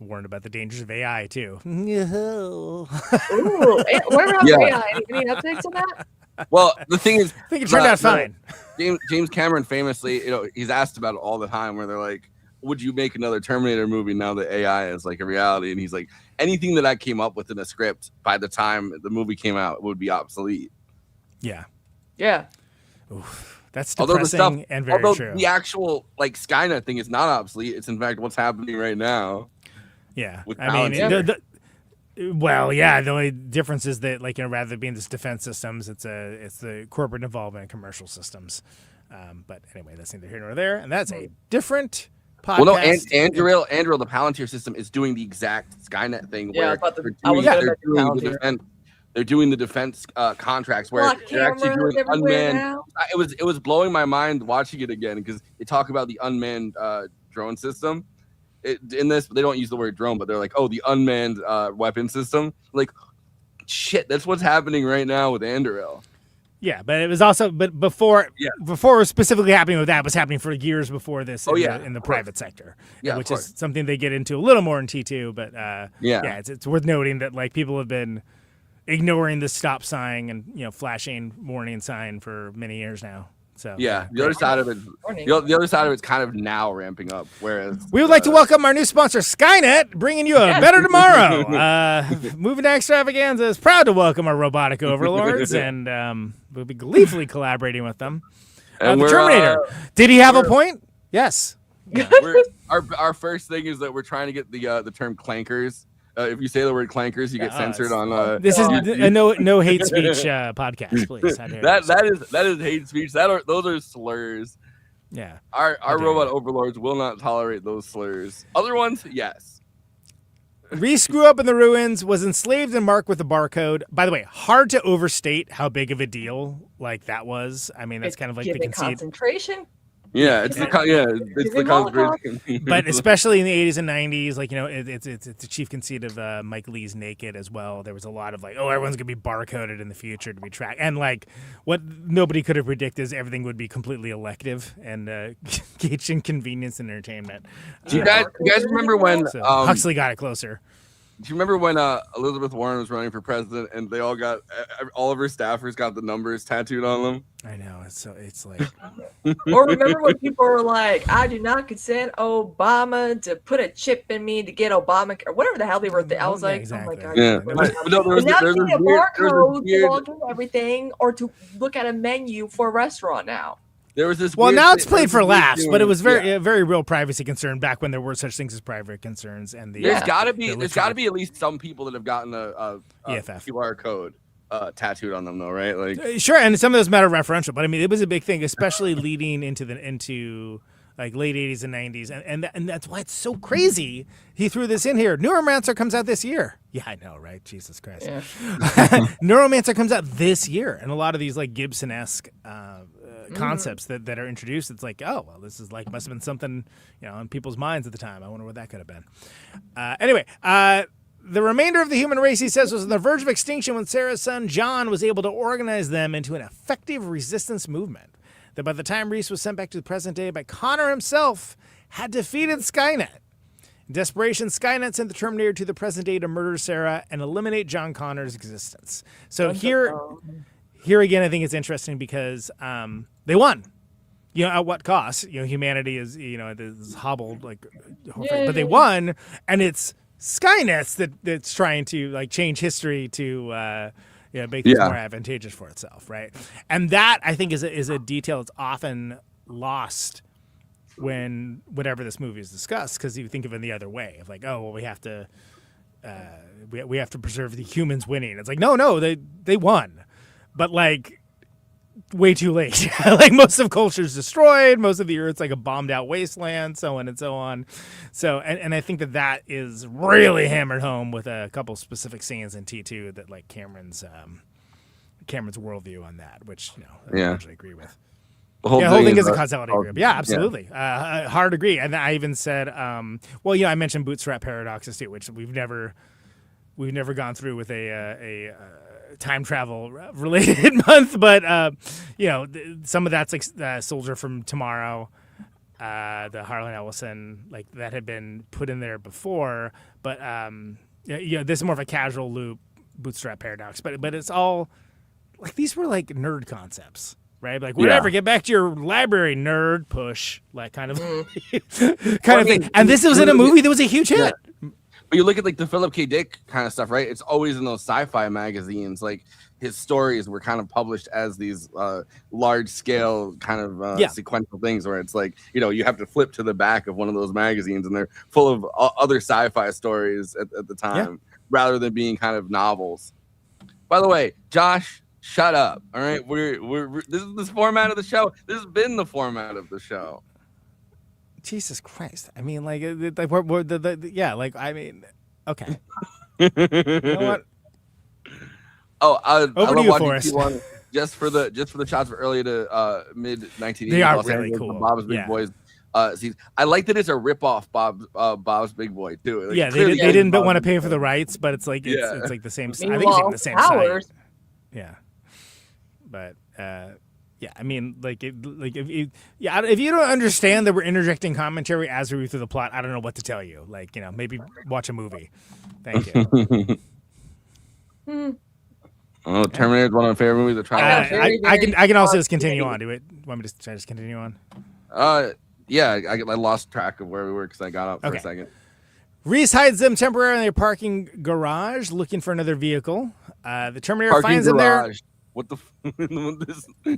warned about the dangers of AI too. Ooh, what about AI? Any updates on that? Well, the thing is, I think it turned out fine. James Cameron famously, he's asked about it all the time, where they're like, would you make another Terminator movie now that AI is like a reality? And he's like, anything that I came up with in a script by the time the movie came out would be obsolete. Yeah. Oof, that's depressing and very true. The actual Skynet thing is not obsolete. It's in fact what's happening right now. Yeah. I mean, the only difference is that rather than being this defense systems, it's the corporate involvement in commercial systems. But anyway, that's neither here nor there, and that's a different podcast. Well, no, Anduril, the Palantir system, is doing the exact Skynet thing. Yeah, where they're doing the defense contracts where they're actually doing unmanned. It was blowing my mind watching it again because they talk about the unmanned drone system. In this, they don't use the word drone, but they're like, oh, the unmanned weapon system. Like, shit, that's what's happening right now with Anduril. Yeah, but it was also, before it was specifically happening with that, it was happening for years before this in the private sector, which is something they get into a little more in T2. But it's worth noting that people have been ignoring the stop sign and flashing warning sign for many years now. So the other side of it's kind of now ramping up. Whereas we would like to welcome our new sponsor, Skynet, bringing you a better tomorrow. Moving to Extravaganza is proud to welcome our robotic overlords, and we'll be gleefully collaborating with them. The Terminator. Did he have a point? Yes. Yeah, our first thing is that we're trying to get the term clankers. If you say the word clankers, you get censored on. This is a no hate speech podcast, please. That is hate speech. Those are slurs. Yeah, our robot overlords will not tolerate those slurs. Other ones, yes. Reese grew up in the ruins, was enslaved and marked with a barcode. By the way, hard to overstate how big of a deal that was. I mean, that's kind of like the concentration. Yeah, it's the concentration. But especially in the 80s and 90s, it's a chief conceit of Mike Lee's Naked as well. There was a lot of everyone's gonna be barcoded in the future to be tracked, and what nobody could have predicted is everything would be completely elective and gauge inconvenience and entertainment. Do you guys remember when Huxley got it closer? Do you remember when Elizabeth Warren was running for president and they all of her staffers got the numbers tattooed on them? I know, it's like. Or remember when people were like, "I do not consent Obama to put a chip in me to get Obama," or whatever the hell they were. I was like, exactly. "Oh my god!" Yeah. But now you need a barcode to log in everything or to look at a menu for a restaurant now. There was this. Well, weird now it's thing- played for there was this laughs, weird but it was thing- very, very real privacy concern back when there were such things as private concerns. And the There's Yeah. got to be. the There's got to literal be at least some people that have gotten a EFF. QR code tattooed on them, though, right? Like, Sure, and some of those matter referential, but I mean, it was a big thing, especially leading into like late 80s and 90s, and that's why it's so crazy. He threw this in here. Neuromancer comes out this year. Yeah, I know, right? Jesus Christ. Yeah. Neuromancer comes out this year, and a lot of these like Gibson-esque concepts that are introduced, it's like, oh, well, this is like must have been something, in people's minds at the time. I wonder what that could have been. Anyway, the remainder of the human race, he says, was on the verge of extinction when Sarah's son John was able to organize them into an effective resistance movement that by the time Reese was sent back to the present day by Connor himself had defeated Skynet. In desperation, Skynet sent the Terminator to the present day to murder Sarah and eliminate John Connor's existence. So here again, I think it's interesting because they won. At what cost? Humanity is, is hobbled, like, but they won, and it's Skynet's that's trying to like change history to make things more advantageous for itself, right? And that I think is a detail that's often lost whenever this movie is discussed, because you think of it the other way of like, oh well, we have to preserve the humans winning. It's like no, they won, but like way too late. Like most of culture's destroyed, most of the earth's like a bombed out wasteland, so on and so on. So and I think that is really hammered home with a couple specific scenes in T2 that like Cameron's worldview on that, which I largely agree with. the whole Whole thing is is a causality group. Yeah, absolutely. Hard agree. And I even said, I mentioned bootstrap paradoxes too, which we've never gone through with a time travel related month, but some of that's like Soldier from Tomorrow, the Harlan Ellison, like that had been put in there before, but this is more of a casual loop bootstrap paradox, but it's all like these were like nerd concepts, right? Like whatever, get back to your library, nerd, push, like kind of thing. And this was in a movie that was a huge hit. But you look at like the Philip K. Dick kind of stuff, right? It's always in those sci-fi magazines. Like his stories were kind of published as these large-scale kind of sequential things, where it's like you have to flip to the back of one of those magazines, and they're full of other sci-fi stories at the time, rather than being kind of novels. By the way, Josh, shut up. All right, we're this is the format of the show. This has been the format of the show. Jesus Christ! I mean, like we're I mean, okay. You know what? Oh, I Over love to you, watching Forrest. T1 just for the shots of early to mid 1980s. They are Los really Angeles, cool. Bob's Big Boys. I like that it's a ripoff Bob's Big Boy too. Like, they didn't want to pay for the rights, but it's like it's like the same. I think it's even the same site. Yeah, but I mean, if you don't understand that we're interjecting commentary as we read through the plot, I don't know what to tell you. Like, maybe watch a movie. Thank you. Oh, Terminator is one of my favorite movies. I can also just continue on. Do it. Want me to just continue on? I lost track of where we were because I got up for a second. Reese hides them temporarily in their parking garage, looking for another vehicle. The Terminator finds them there. What the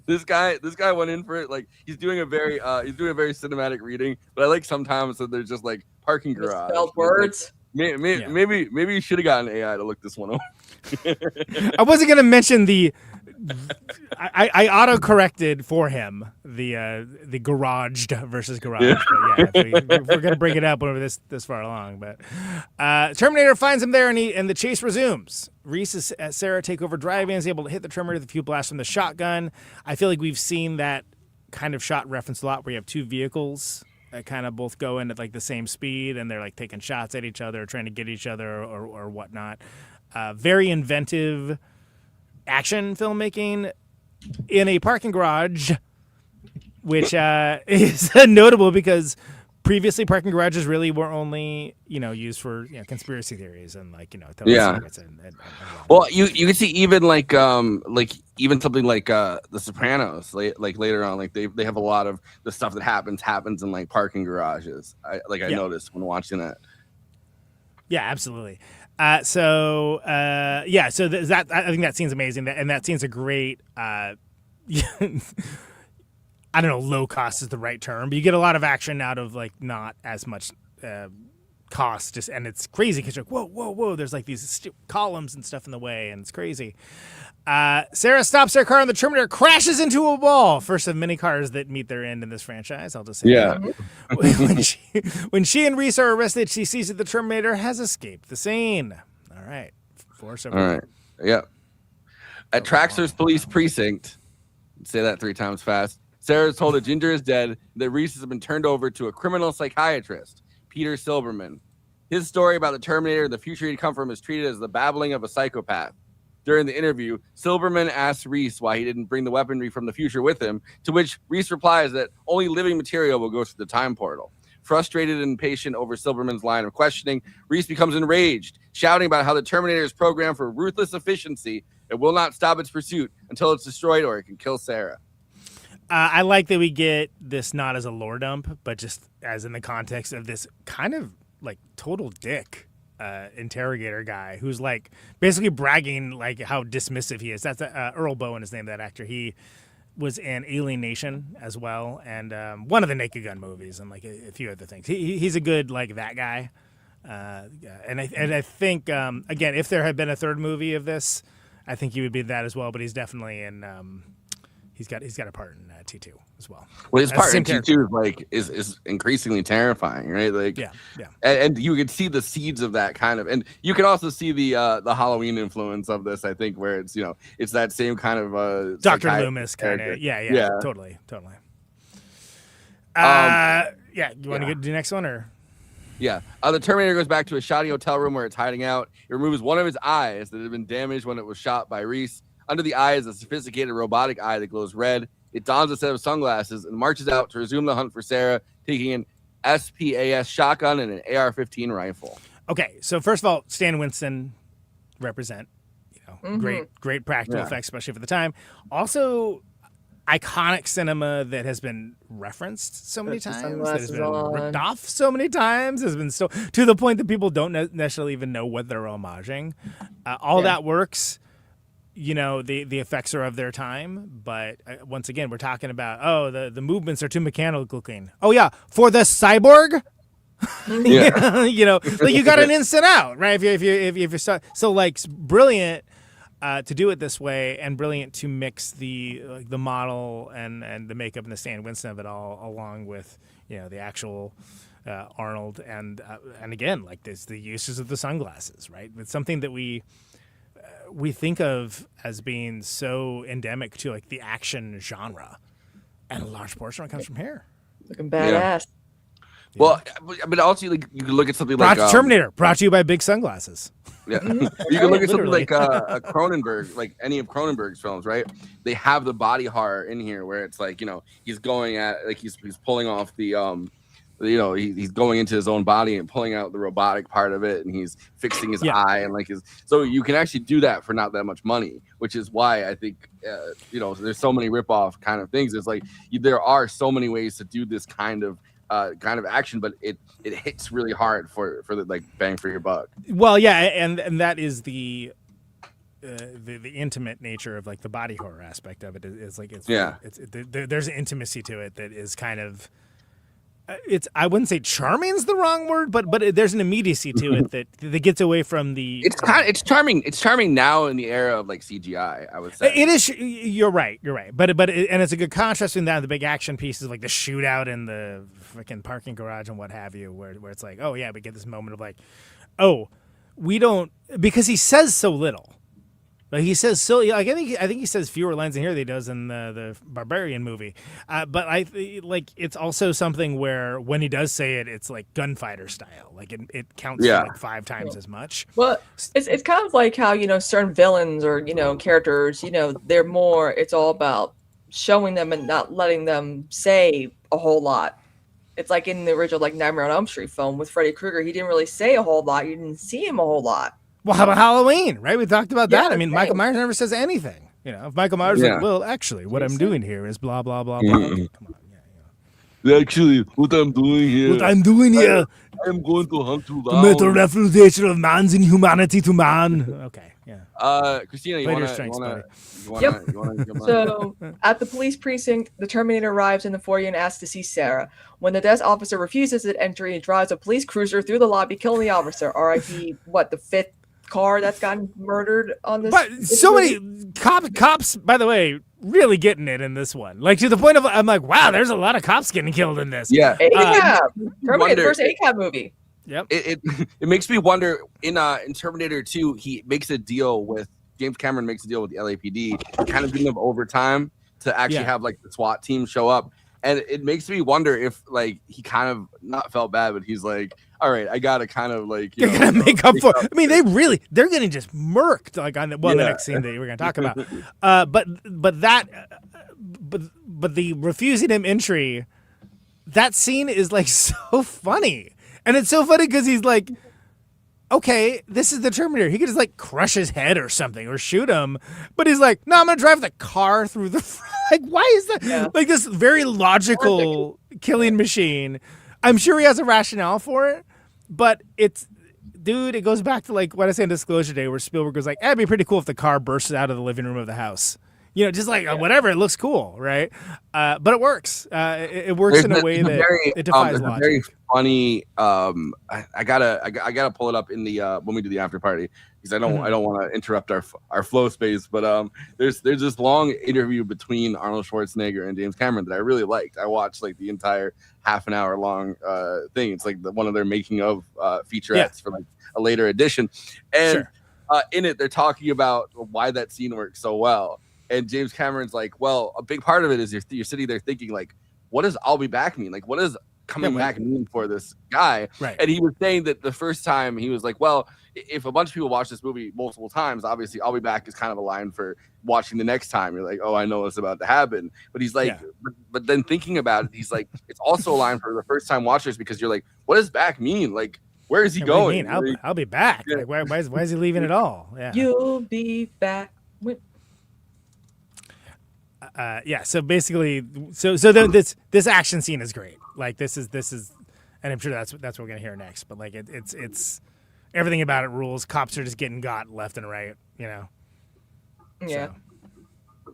this guy went in for it. Like he's doing a very cinematic reading, but I like sometimes that there's just like parking garage. Spelled words. Maybe you should have gotten AI to look this one up. I wasn't gonna mention I auto-corrected for him the garaged versus garage. But we're gonna bring it up whenever this far along. But Terminator finds him there, and the chase resumes. Reese and Sarah take over driving, is able to hit the Terminator with a few blasts from the shotgun. I feel like we've seen that kind of shot referenced a lot, where you have two vehicles that kind of both go in at like the same speed, and they're like taking shots at each other, trying to get each other or whatnot. Very inventive action filmmaking in a parking garage, which is notable because previously parking garages really were only used for conspiracy theories and secrets and well, you can see even like even something like The Sopranos, like later on, like they have a lot of the stuff that happens in like parking garages. I noticed when watching that. Yeah, absolutely. So that I think that scene's amazing, and that scene's a great. I don't know, low cost is the right term, but you get a lot of action out of like not as much cost. Just and it's crazy because you're like, whoa, there's like these columns and stuff in the way, and it's crazy. Sarah stops their car and the Terminator crashes into a wall. First of many cars that meet their end in this franchise. I'll just say that. When she and Reese are arrested, she sees that the Terminator has escaped the scene. All right. Force over. All right. Yeah. At Traxxer's police precinct, say that 3 times fast, Sarah is told that Ginger is dead, that Reese has been turned over to a criminal psychiatrist, Peter Silberman. His story about the Terminator and the future he'd come from is treated as the babbling of a psychopath. During the interview, Silberman asks Reese why he didn't bring the weaponry from the future with him, to which Reese replies that only living material will go through the time portal. Frustrated and impatient over Silberman's line of questioning, Reese becomes enraged, shouting about how the Terminator is programmed for ruthless efficiency and will not stop its pursuit until it's destroyed or it can kill Sarah. I like that we get this not as a lore dump, but just as in the context of this kind of like total dick interrogator guy who's like basically bragging like how dismissive he is. That's Earl Bowen is named, that actor. He was in Alien Nation as well, and one of the Naked Gun movies, and like a few other things. He's a good like that guy. And I think again, if there had been a third movie of this, I think he would be that as well. But he's definitely in. He's got a part in T2 as well. Well, his part in T2 is like is increasingly terrifying, right? Like, yeah. And you can see the seeds of that kind of, and you can also see the Halloween influence of this. I think where it's it's that same kind of Dr. Loomis kind of, yeah, totally. Yeah, you want to get to the next one or? Yeah, the Terminator goes back to a shoddy hotel room where it's hiding out. It removes one of his eyes that had been damaged when it was shot by Reese. Under the eye is a sophisticated robotic eye that glows red. It dons a set of sunglasses and marches out to resume the hunt for Sarah, taking an SPAS shotgun and an AR-15 rifle. Okay, so first of all, Stan Winston represent, great practical effects, especially for the time. Also, iconic cinema that has been referenced so many times, that has been ripped off so many times, has been still to the point that people don't necessarily even know what they're homaging. All that works. The effects are of their time, but once again, we're talking about the movements are too mechanical looking. Oh yeah, for the cyborg, like you got an instant out, right? If you so like brilliant to do it this way, and brilliant to mix the model and the makeup and the Stan Winston of it all, along with the actual Arnold and again like this the uses of the sunglasses, right? It's something that we think of as being so endemic to like the action genre, and a large portion of it comes from here. Looking badass. Yeah. Well, but also you can look at something like Terminator, brought to you by big sunglasses. Yeah, you can look at something like a Cronenberg, like any of Cronenberg's films, right? They have the body horror in here where it's like he's going at like he's pulling off the he's going into his own body and pulling out the robotic part of it, and he's fixing his eye and like so you can actually do that for not that much money, which is why I think there's so many rip-off kind of things. It's like there are so many ways to do this kind of action, but it hits really hard for the like bang for your buck. Well, yeah, and that is the intimate nature of like the body horror aspect of it is like there's an intimacy to it that is kind of. I wouldn't say charming is the wrong word, but there's an immediacy to it that gets away from the. It's charming. It's charming now in the era of like CGI. I would say it is. You're right. But and it's a good contrast in that and the big action pieces like the shootout in the freaking parking garage and what have you, where it's like, oh yeah, we get this moment of like, oh, we don't, because he says so little. Like he says so, like I think he says fewer lines in here than he does in the Barbarian movie. But like it's also something where when he does say it, it's like gunfighter style. Like it counts for like 5 times as much. Well, it's kind of like how certain villains or characters, they're more. It's all about showing them and not letting them say a whole lot. It's like in the original like Nightmare on Elm Street film with Freddy Krueger. He didn't really say a whole lot. You didn't see him a whole lot. Well, how about Halloween, right? We talked about that. I mean, Michael Myers never says anything. If Michael Myers is like, well, actually, what I'm doing here is blah, blah, blah, blah. Come on, Actually, what I'm doing here, I'm going to hunt you down. The meta-refutation of man's inhumanity to man. Okay, Kristina, Play to your strengths, buddy. you wanna jump on? So, at the police precinct, the Terminator arrives in the foyer and asks to see Sarah. When the desk officer refuses his entry, he drives a police cruiser through the lobby, killing the officer. R.I.P. What, the fifth car that's gotten murdered on this? But so many cops, by the way, really getting it in this one. Like, to the point of, I'm like, wow, there's a lot of cops getting killed in this. Yeah. ACAB. Terminator, the first ACAB movie. Yep. It makes me wonder, in Terminator 2, he makes a deal with James Cameron makes a deal with the LAPD, kind of giving them overtime to actually have like the SWAT team show up. And it makes me wonder if like he kind of not felt bad, but he's like, all right, I gotta kind of like you're gonna make up for. I mean, they're getting just murked like on the the next scene that we're gonna talk about. But the refusing him entry, that scene is like so funny, and it's so funny because he's like, okay, this is the Terminator. He could just like crush his head or something or shoot him, but he's like, no, I'm gonna drive the car through the front. Like, why is that? Like this very logical killing machine. I'm sure he has a rationale for it, but it goes back to like what I said in Disclosure Day, where Spielberg was like, it'd be pretty cool if the car bursts out of the living room of the house. You know, just like whatever, it looks cool, right? But it works. It works in a way that it defies logic. Very funny. I gotta pull it up in the when we do the after party, because I don't want to interrupt our flow space. But there's this long interview between Arnold Schwarzenegger and James Cameron that I really liked. I watched like the entire half an hour long thing. It's like one of their making of featurettes for like a later edition, and in it they're talking about why that scene works so well. And James Cameron's like, well, a big part of it is you're sitting there thinking, like, what does "I'll be back" mean? Like, what does coming back mean for this guy? Right. And he was saying that the first time he was like, well, if a bunch of people watch this movie multiple times, obviously "I'll be back" is kind of a line for watching the next time. You're like, oh, I know what's about to happen. But he's like, but then thinking about it, he's like, it's also a line for the first time watchers, because you're like, what does "back" mean? Like, where is he going? I'll be back. Like, why is he leaving at all? Yeah. You'll be back. So basically, this action scene is great. Like this is, and I'm sure that's what we're gonna hear next. But like it's everything about it rules. Cops are just getting got left and right. You know. Yeah.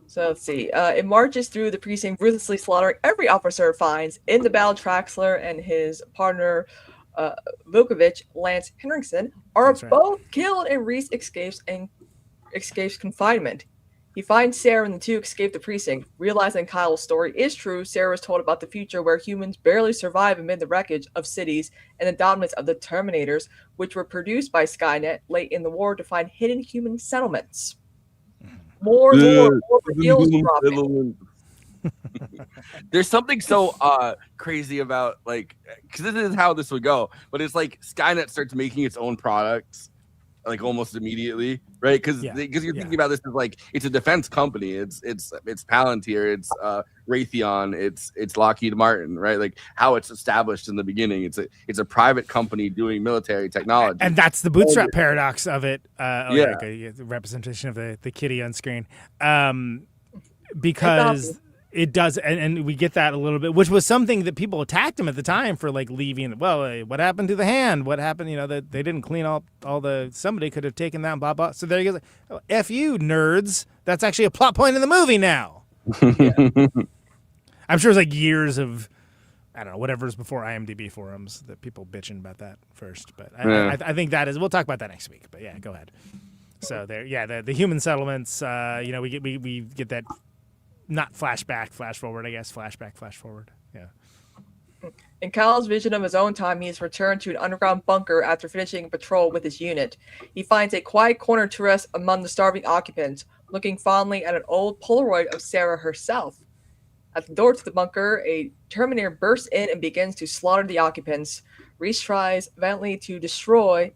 So let's see. It marches through the precinct, ruthlessly slaughtering every officer it finds. In the battle, Traxler and his partner Vukovich, Lance Henriksen, are both killed, and Reese escapes confinement. He finds Sarah, and the two escape the precinct. Realizing Kyle's story is true, Sarah is told about the future where humans barely survive amid the wreckage of cities and the dominance of the Terminators, which were produced by Skynet late in the war to find hidden human settlements. More reveals dropping. There's something so crazy about, like, because this is how this would go, but it's like Skynet starts making its own products like almost immediately, right? Because you're thinking about this as like, it's a defense company, it's Palantir, it's Raytheon, it's Lockheed Martin, right? Like how it's established in the beginning, it's a private company doing military technology, and that's the bootstrap paradox of it. The representation of the kitty on screen, because it does, and we get that a little bit, which was something that people attacked him at the time for, like leaving. Well, what happened to the hand? What happened? You know, that they didn't clean all the. Somebody could have taken that. Blah blah. So there you go. Oh, F you nerds. That's actually a plot point in the movie now. I'm sure it's like years of, I don't know, whatever's before IMDb forums that people bitching about that first. But I think that is. We'll talk about that next week. But yeah, go ahead. So there, the human settlements. We get that. Not flashback, flash forward, I guess. Flashback, flash forward. Yeah. In Kyle's vision of his own time, he is returned to an underground bunker after finishing a patrol with his unit. He finds a quiet corner to rest among the starving occupants, looking fondly at an old Polaroid of Sarah herself. At the door to the bunker, a Terminator bursts in and begins to slaughter the occupants. Reese tries valiantly to destroy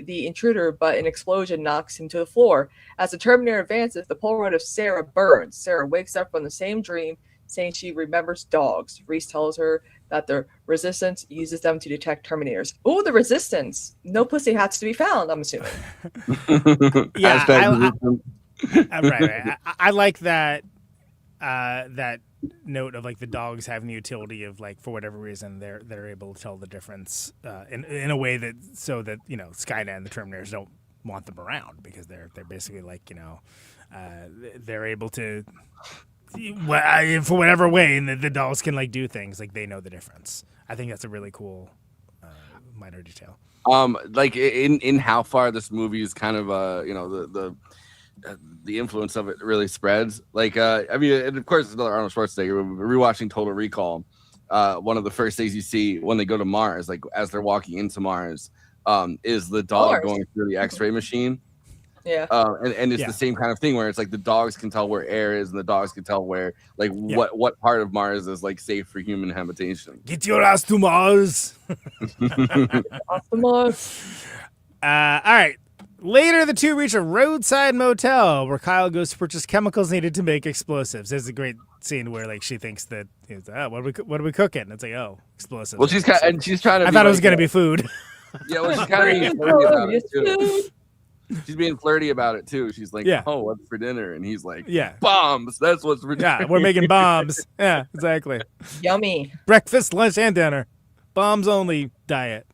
the intruder, but an explosion knocks him to the floor. As the Terminator advances, the Polaroid of Sarah burns. Sarah wakes up from the same dream, saying she remembers dogs. Reese tells her that the Resistance uses them to detect Terminators. Ooh, the Resistance! No pussy hats to be found, I'm assuming. Yeah, right. I like that. That note of like the dogs having the utility of, like, for whatever reason they're able to tell the difference in a way that, so that, you know, Skynet and the Terminators don't want them around because they're basically like, they're able to, for whatever way, and the dolls can like do things like they know the difference. I think that's a really cool minor detail. Like in how far this movie is kind of the influence of it really spreads. Like I mean, and of course, another Arnold Schwarzenegger. Rewatching Total Recall, one of the first things you see when they go to Mars, like as they're walking into Mars, is the dog going through the X-ray machine. Yeah. And it's the same kind of thing where it's like the dogs can tell where air is and the dogs can tell where like what part of Mars is like safe for human habitation. Get your ass to Mars. Off the Mars. All right. Later, the two reach a roadside motel where Kyle goes to purchase chemicals needed to make explosives. There's a great scene where like she thinks that what are we cooking? And it's like, oh, explosives. Well, she's trying to. I thought it was gonna be food. Yeah, well, she's kind of being flirty about it too. She's being flirty about it too. She's like, "Oh, what's for dinner?" And he's like, bombs. That's what's for dinner." Yeah, we're making bombs. Yeah, exactly. Yummy. Breakfast, lunch, and dinner. Bombs only diet.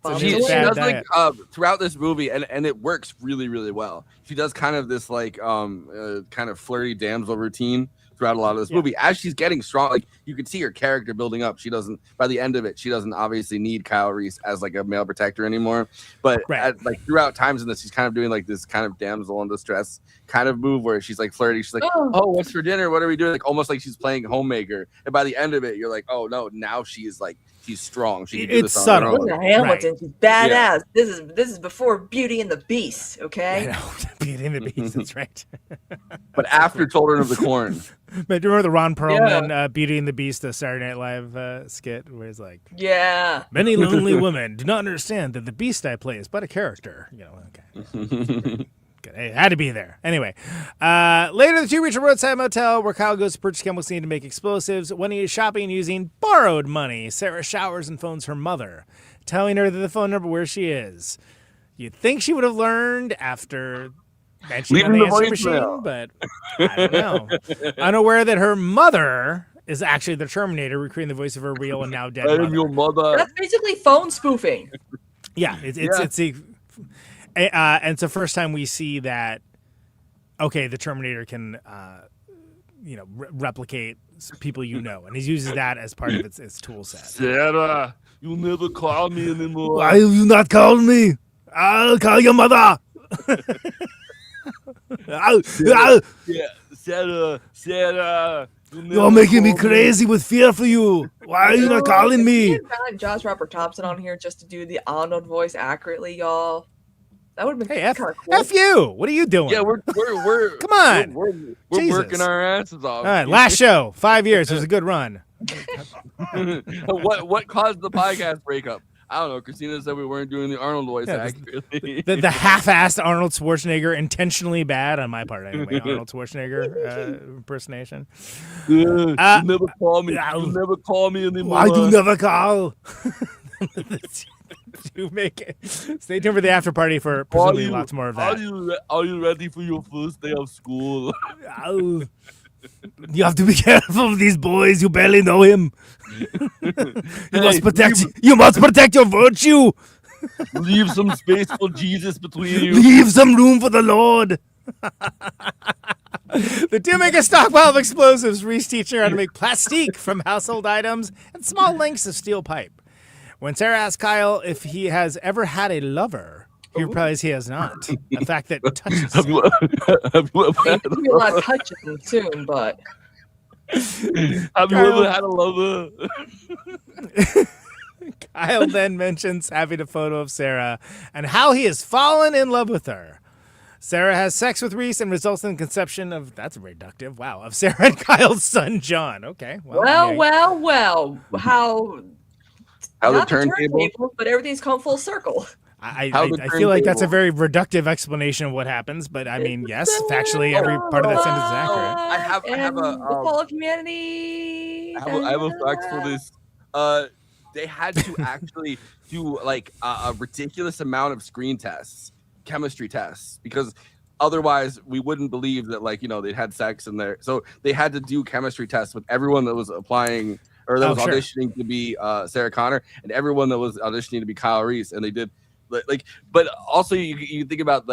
So she does diet. Like throughout this movie, and it works really, really well. She does kind of this like kind of flirty damsel routine throughout a lot of this movie. As she's getting strong, like you can see her character building up. She doesn't, by the end of it, she doesn't obviously need Kyle Reese as like a male protector anymore. But like throughout times in this, she's kind of doing like this kind of damsel in distress kind of move where she's like flirty. She's like, "Oh, what's for dinner? What are we doing?" Like almost like she's playing homemaker. And by the end of it, you're like, "Oh no, now she's like." She's strong. She can do this on her own. Hamilton, she's badass. Yeah. This is before Beauty and the Beast, okay? Beauty and the Beast, that's right. But after Children of the Corn. But do you remember the Ron Perlman Beauty and the Beast, the Saturday Night Live skit, where he's like, many lonely women do not understand that the beast I play is but a character. Okay. It had to be there. Anyway, later the two reach a roadside motel where Kyle goes to purchase chemicals needed to make explosives. When he is shopping using borrowed money, Sarah showers and phones her mother, telling her that the phone number where she is. You'd think she would have learned after mentioning the answer machine, but I don't know. Unaware that her mother is actually the Terminator, recreating the voice of her real and now dead mother. Your mother. That's basically phone spoofing. Yeah, it's and it's the first time we see that, okay, the Terminator can, replicate people and he uses that as part of its tool set. Sarah, you'll never call me anymore. Why have you not called me? I'll call your mother. Sarah. You're making me crazy with fear for you. Why are you not calling me? Josh Robert Thompson on here just to do the Arnold voice accurately, y'all. That would have been kind of cool. F you. What are you doing? Yeah, we're come on. We're working our asses off. All right, last show, 5 years. It was a good run. What caused the podcast breakup? I don't know. Kristina said we weren't doing the Arnold voice accurately. The half-assed Arnold Schwarzenegger, intentionally bad on my part anyway. Arnold Schwarzenegger impersonation. You never call me. You never call me anymore. Why do you never call? To make it. Stay tuned for the after party for presumably lots more of that. Are you ready for your first day of school? You have to be careful of these boys. You barely know him. You must protect your virtue. Leave some space for Jesus between you. Leave some room for the Lord. The two make a stockpile of explosives. Reese teach her how to make plastique from household items and small lengths of steel pipe. When Sarah asks Kyle if he has ever had a lover, he replies he has not. A fact that touches him. Maybe a lot of touching soon, but... Have you ever had a lover? Kyle then mentions having a photo of Sarah and how he has fallen in love with her. Sarah has sex with Reese and results in the conception of, that's reductive, wow, of Sarah and Kyle's son, Okay. Well. How the turntable, but everything's come full circle. I feel like that's a very reductive explanation of what happens, but I mean, yes, factually, every part of that sentence is accurate. I have a the fall of humanity. I have a fact for this. They had to actually do like a ridiculous amount of screen tests, chemistry tests, because otherwise we wouldn't believe that they'd had sex in there. So they had to do chemistry tests with everyone that was applying. Or that was auditioning to be Sarah Connor, and everyone that was auditioning to be Kyle Reese, and they did But also you think about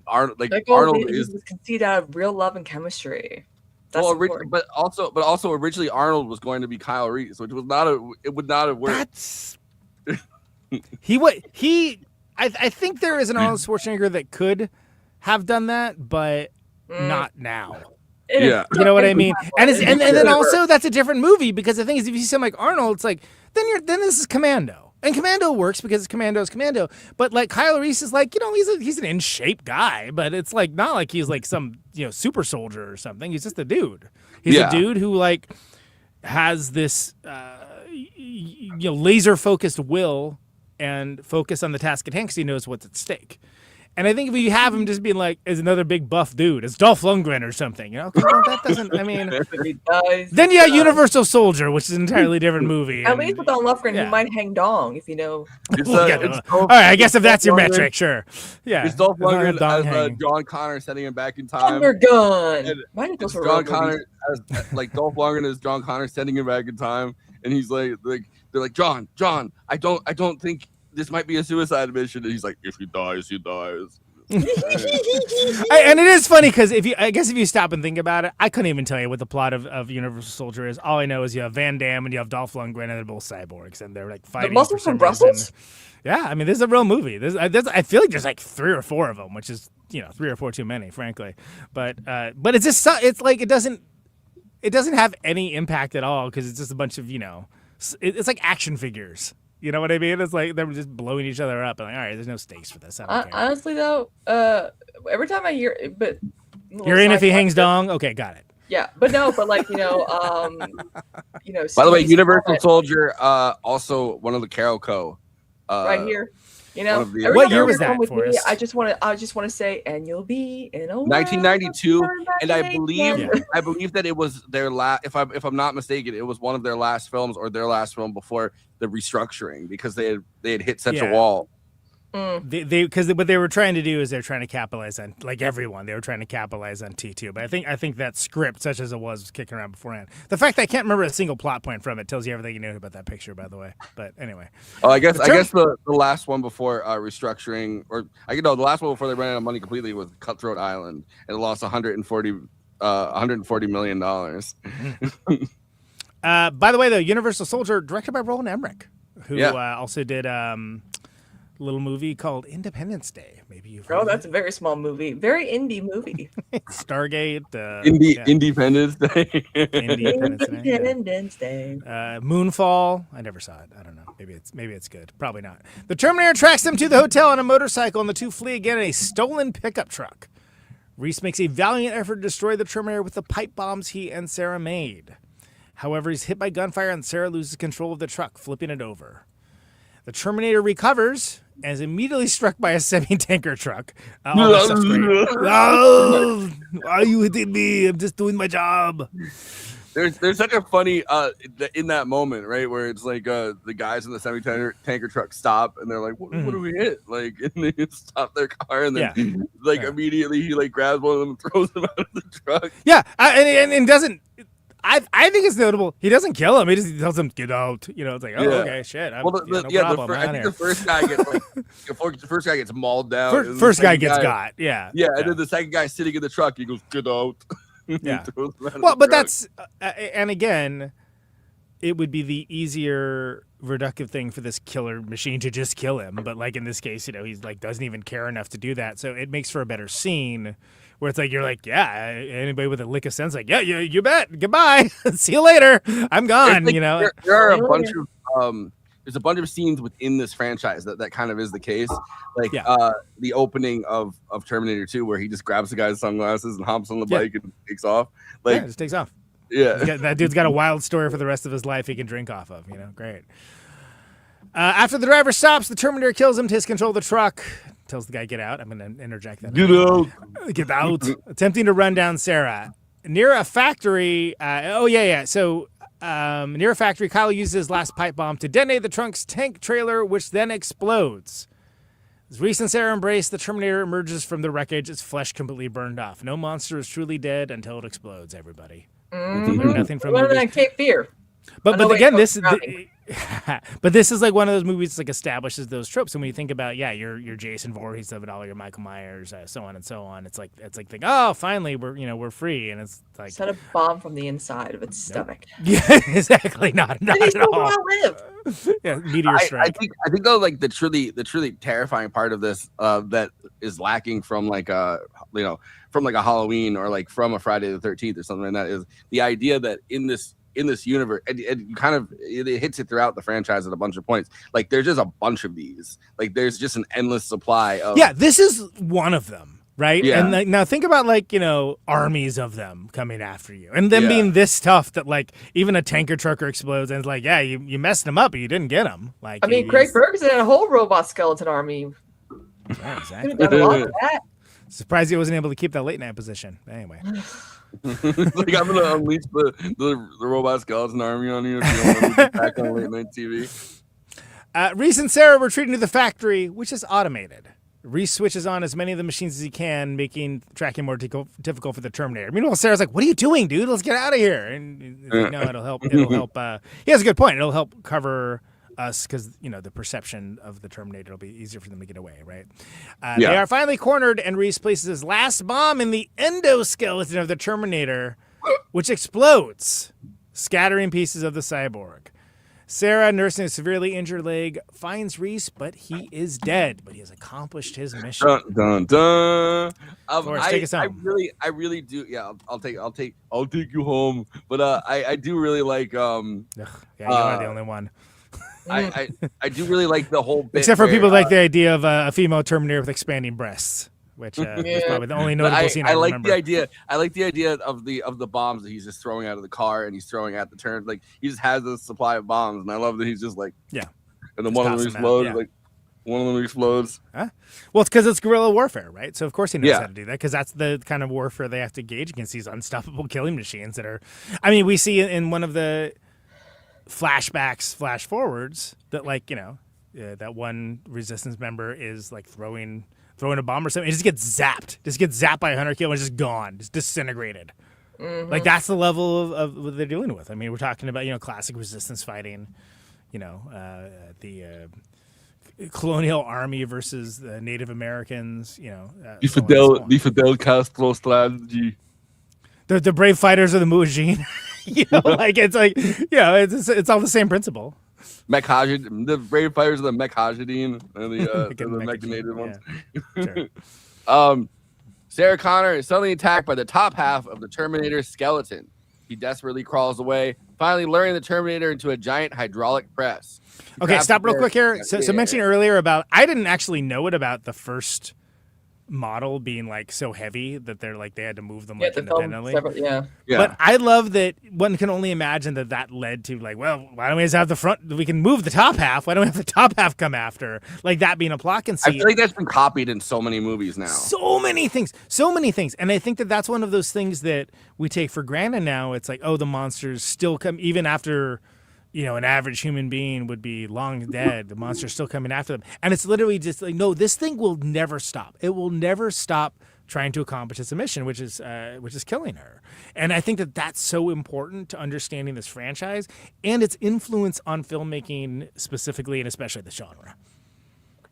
Arnold, Arnold is was conceived out of real love and chemistry. That's important. but also originally Arnold was going to be Kyle Reese, which was it would not have worked. That's I think there is an Arnold Schwarzenegger that could have done that, but not now. Yeah. You know what I mean? And then also that's a different movie, because the thing is, if you see something like Arnold, it's like then this is Commando. And Commando works because Commando's Commando. But like Kyle Reese is like, he's an in shape guy, but it's like not like he's like some super soldier or something. He's just a dude. He's a dude who like has this laser focused will and focus on the task at hand because he knows what's at stake. And I think if you have him just being like, as another big buff dude, it's Dolph Lundgren or something, okay, well, that doesn't, I mean, then you have Universal Soldier, which is an entirely different movie. At least with Dolph Lundgren, he might hang dong, if you know. All right, I guess if that's your metric, sure. Yeah. It's Dolph Lundgren as John Connor sending him back in time. Undergun. John Connor as like Dolph Lundgren as John Connor sending him back in time, and he's like they're like, John, I don't think this might be a suicide mission, and he's like, if he dies, he dies. And it is funny because if you stop and think about it, I couldn't even tell you what the plot of Universal Soldier is. All I know is you have Van Damme and you have Dolph Lundgren, and they're both cyborgs, and they're like fighting. The Muscle from Brussels? Yeah, I mean, this is a real movie. I feel like there's like 3 or 4 of them, which is 3 or 4 too many, frankly. But it's just it's like it doesn't have any impact at all because it's just a bunch of it's like action figures. You know what I mean? It's like they're just blowing each other up. And like, all right, there's no stakes for this. I don't care. Honestly, though, every time I hear, but you're in if he hangs dong. Okay, got it. Yeah, but like By the way, Universal Soldier, also one of the Carol Co. Right here. What year was that, Forrest? I just want to say, and you'll be in a 1992, and I believe that it was their last. If I'm not mistaken, it was one of their last films or their last film before the restructuring, because they had hit such a wall. Because what they were trying to do is they're trying to capitalize on, like everyone, they were trying to capitalize on T2. But I think that script, such as it was kicking around beforehand. The fact that I can't remember a single plot point from it tells you everything you know about that picture, by the way. But anyway. Oh, I guess the last one before restructuring, the last one before they ran out of money completely was Cutthroat Island, and it lost $140 million. By the way, though, Universal Soldier, directed by Roland Emmerich, who also did little movie called Independence Day. Maybe you've heard that's a very small movie, very indie movie. Stargate, Independence Day. Independence Day. Moonfall. I never saw it. I don't know. Maybe it's good. Probably not. The Terminator tracks them to the hotel on a motorcycle, and the two flee again in a stolen pickup truck. Reese makes a valiant effort to destroy the Terminator with the pipe bombs he and Sarah made. However, he's hit by gunfire, and Sarah loses control of the truck, flipping it over. The Terminator recovers and is immediately struck by a semi-tanker truck. Oh, why are you hitting me? I'm just doing my job. There's such a funny in that moment, right, where it's like the guys in the semi-tanker truck stop, and they're like, what do we hit? Like, and they stop their car, and then immediately he like grabs one of them and throws them out of the truck. Yeah, and doesn't. I think it's notable. He doesn't kill him. He just tells him, "Get out." It's like, okay, shit. No problem. I think the first guy gets the first guy gets mauled down. First guy gets got. Yeah. And then the second guy sitting in the truck, he goes, "Get out." Yeah. Well, but that's and again, it would be the easier reductive thing for this killer machine to just kill him. But like in this case, he's like doesn't even care enough to do that. So it makes for a better scene. Where it's like, you're like, anybody with a lick of sense, like, you bet. Goodbye. See you later. I'm gone. Like, there are a bunch of there's a bunch of scenes within this franchise that kind of is the case. Like the opening of Terminator 2, where he just grabs the guy's sunglasses and hops on the bike and takes off. Like, just takes off. Yeah. That dude's got a wild story for the rest of his life he can drink off of. Great. After the driver stops, the Terminator kills him, takes control of the truck. Tells the guy, get out. I'm going to interject that. Get out. Get out. Attempting to run down Sarah. Near a factory. So near a factory, Kyle uses his last pipe bomb to detonate the trunk's tank trailer, which then explodes. As Reese and Sarah embrace, the Terminator emerges from the wreckage, its flesh completely burned off. No monster is truly dead until it explodes, everybody. Nothing from that Cape Fear. But again, But this is like one of those movies that like establishes those tropes. And when you think about, your Jason Voorhees of it all, your Michael Myers, so on and so on. It's like oh, finally we're free, and it's like Set a bomb from the inside of its stomach. yeah, exactly, not And he's at still all. gonna live. Yeah, meteor strike. I think though, like the truly terrifying part of this that is lacking from like from like a Halloween or like from a Friday the 13th or something like that is the idea that in this universe, and you kind of it hits it throughout the franchise at a bunch of points. Like there's just a bunch of these. Like there's just an endless supply of. Yeah, this is one of them. Right. Yeah. And like, now think about like, armies of them coming after you and them being this tough that like even a tanker trucker explodes and it's like, yeah, you messed them up, but you didn't get them. Like, I mean, Craig Ferguson had a whole robot skeleton army. Yeah, exactly. Done a lot of that. Surprised he wasn't able to keep that late night position. Anyway. Like I'm gonna unleash the robot skeleton army on you if you don't want to be back on late night TV. Reese and Sarah retreating to the factory, which is automated. Reese switches on as many of the machines as he can, making tracking more difficult for the Terminator. Meanwhile, Sarah's like, "What are you doing, dude? Let's get out of here!" And he's like, "No, it'll help. It'll help." He has a good point. It'll help cover us because the perception of the Terminator will be easier for them to get away. Right? They are finally cornered, and Reese places his last bomb in the endoskeleton of the Terminator, which explodes, scattering pieces of the cyborg. Sarah, nursing a severely injured leg, finds Reese, but he is dead. But he has accomplished his mission. Dun, dun, dun. Forrest, take us home. I really do. Yeah, I'll take you home. But I do really like. Ugh, yeah, you're not the only one. I do really like the whole bit. Except for where, people like the idea of a female Terminator with expanding breasts, which is probably the only notable scene I like remember. the idea. I like the idea of the bombs that he's just throwing out of the car and he's throwing at the turn. Like he just has a supply of bombs, and I love that he's just like yeah. And then Just one of them toss them out, explodes. yeah. Like one of them explodes. Huh? Well, it's because it's guerrilla warfare, right? So of course he knows Yeah. how to do that because that's the kind of warfare they have to gauge against these unstoppable killing machines that are. I mean, we see in one of the flashbacks, flash forwards that that one resistance member is like throwing a bomb or something. It just gets zapped by a hunter kill and it's just gone, just disintegrated. Mm-hmm. Like that's the level of what they're dealing with. I mean, we're talking about classic resistance fighting, the colonial army versus the Native Americans. The Fidel Castro strategy. The brave fighters of the Mujahideen. It's all the same principle. The brave fighters of the Mechajideen and the mechanated ones. Yeah. Sure. Sarah Connor is suddenly attacked by the top half of the Terminator's skeleton. He desperately crawls away, finally luring the Terminator into a giant hydraulic press. Okay, stop real quick here. So mentioning earlier about, I didn't actually know it about the first model being like so heavy that they had to move them independently. Yeah. But I love that one can only imagine that led to why don't we just have the front? We can move the top half. Why don't we have the top half come after? Like that being a plot conceit. I feel like that's been copied in so many movies now. So many things. And I think that's one of those things that we take for granted now. It's like, oh, the monsters still come even after. An average human being would be long dead. The monster's still coming after them. And it's literally just like, no, this thing will never stop. It will never stop trying to accomplish its mission, which is killing her. And I think that's so important to understanding this franchise and its influence on filmmaking specifically and especially the genre.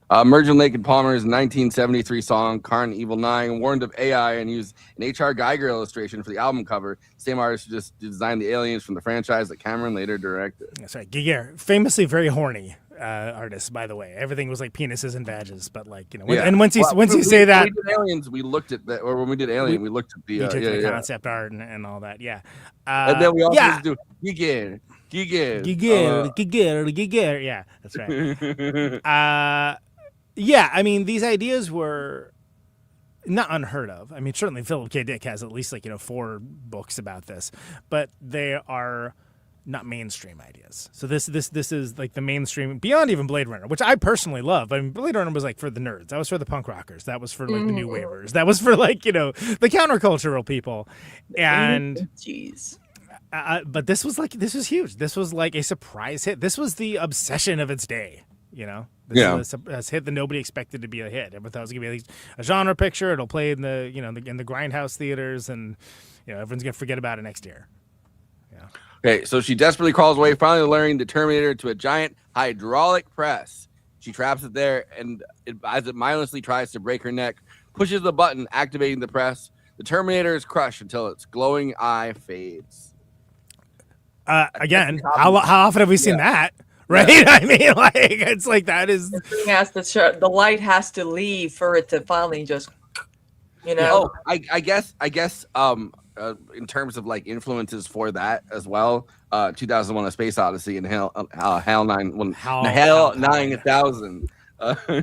Mergen Lake and Palmer's 1973 song "Karn Evil 9" warned of AI and used an H.R. Geiger illustration for the album cover. Same artist who just designed the aliens from the franchise that Cameron later directed. That's right. Giger, famously very horny artist, by the way. Everything was like penises and badges, but and once you say that, when we did Aliens, we looked at that, or when we did Alien, we looked at the concept art and all that. Yeah, and then we also do Giger. Yeah, that's right. Yeah, I mean, these ideas were not unheard of. I mean, certainly Philip K. Dick has at least 4 books about this, but they are not mainstream ideas. So this is like the mainstream beyond even Blade Runner, which I personally love. I mean, Blade Runner was for the nerds. That was for the punk rockers. That was for the new wavers. That was for the countercultural people. And jeez. But this was huge. This was like a surprise hit. This was the obsession of its day. This is a hit that nobody expected to be a hit. Everyone thought it was gonna be a genre picture. It'll play in the in the grindhouse theaters, and everyone's gonna forget about it next year. Yeah. Okay, so she desperately crawls away, finally luring the Terminator into a giant hydraulic press. She traps it there, and as it mindlessly tries to break her neck, pushes the button, activating the press. The Terminator is crushed until its glowing eye fades. Again, how often have we seen that? Right? Yeah. I mean, like, it's like that is. The light has to leave for it to finally just, Oh, I guess. In terms of like influences for that as well, 2001: A Space Odyssey and Hell 9000.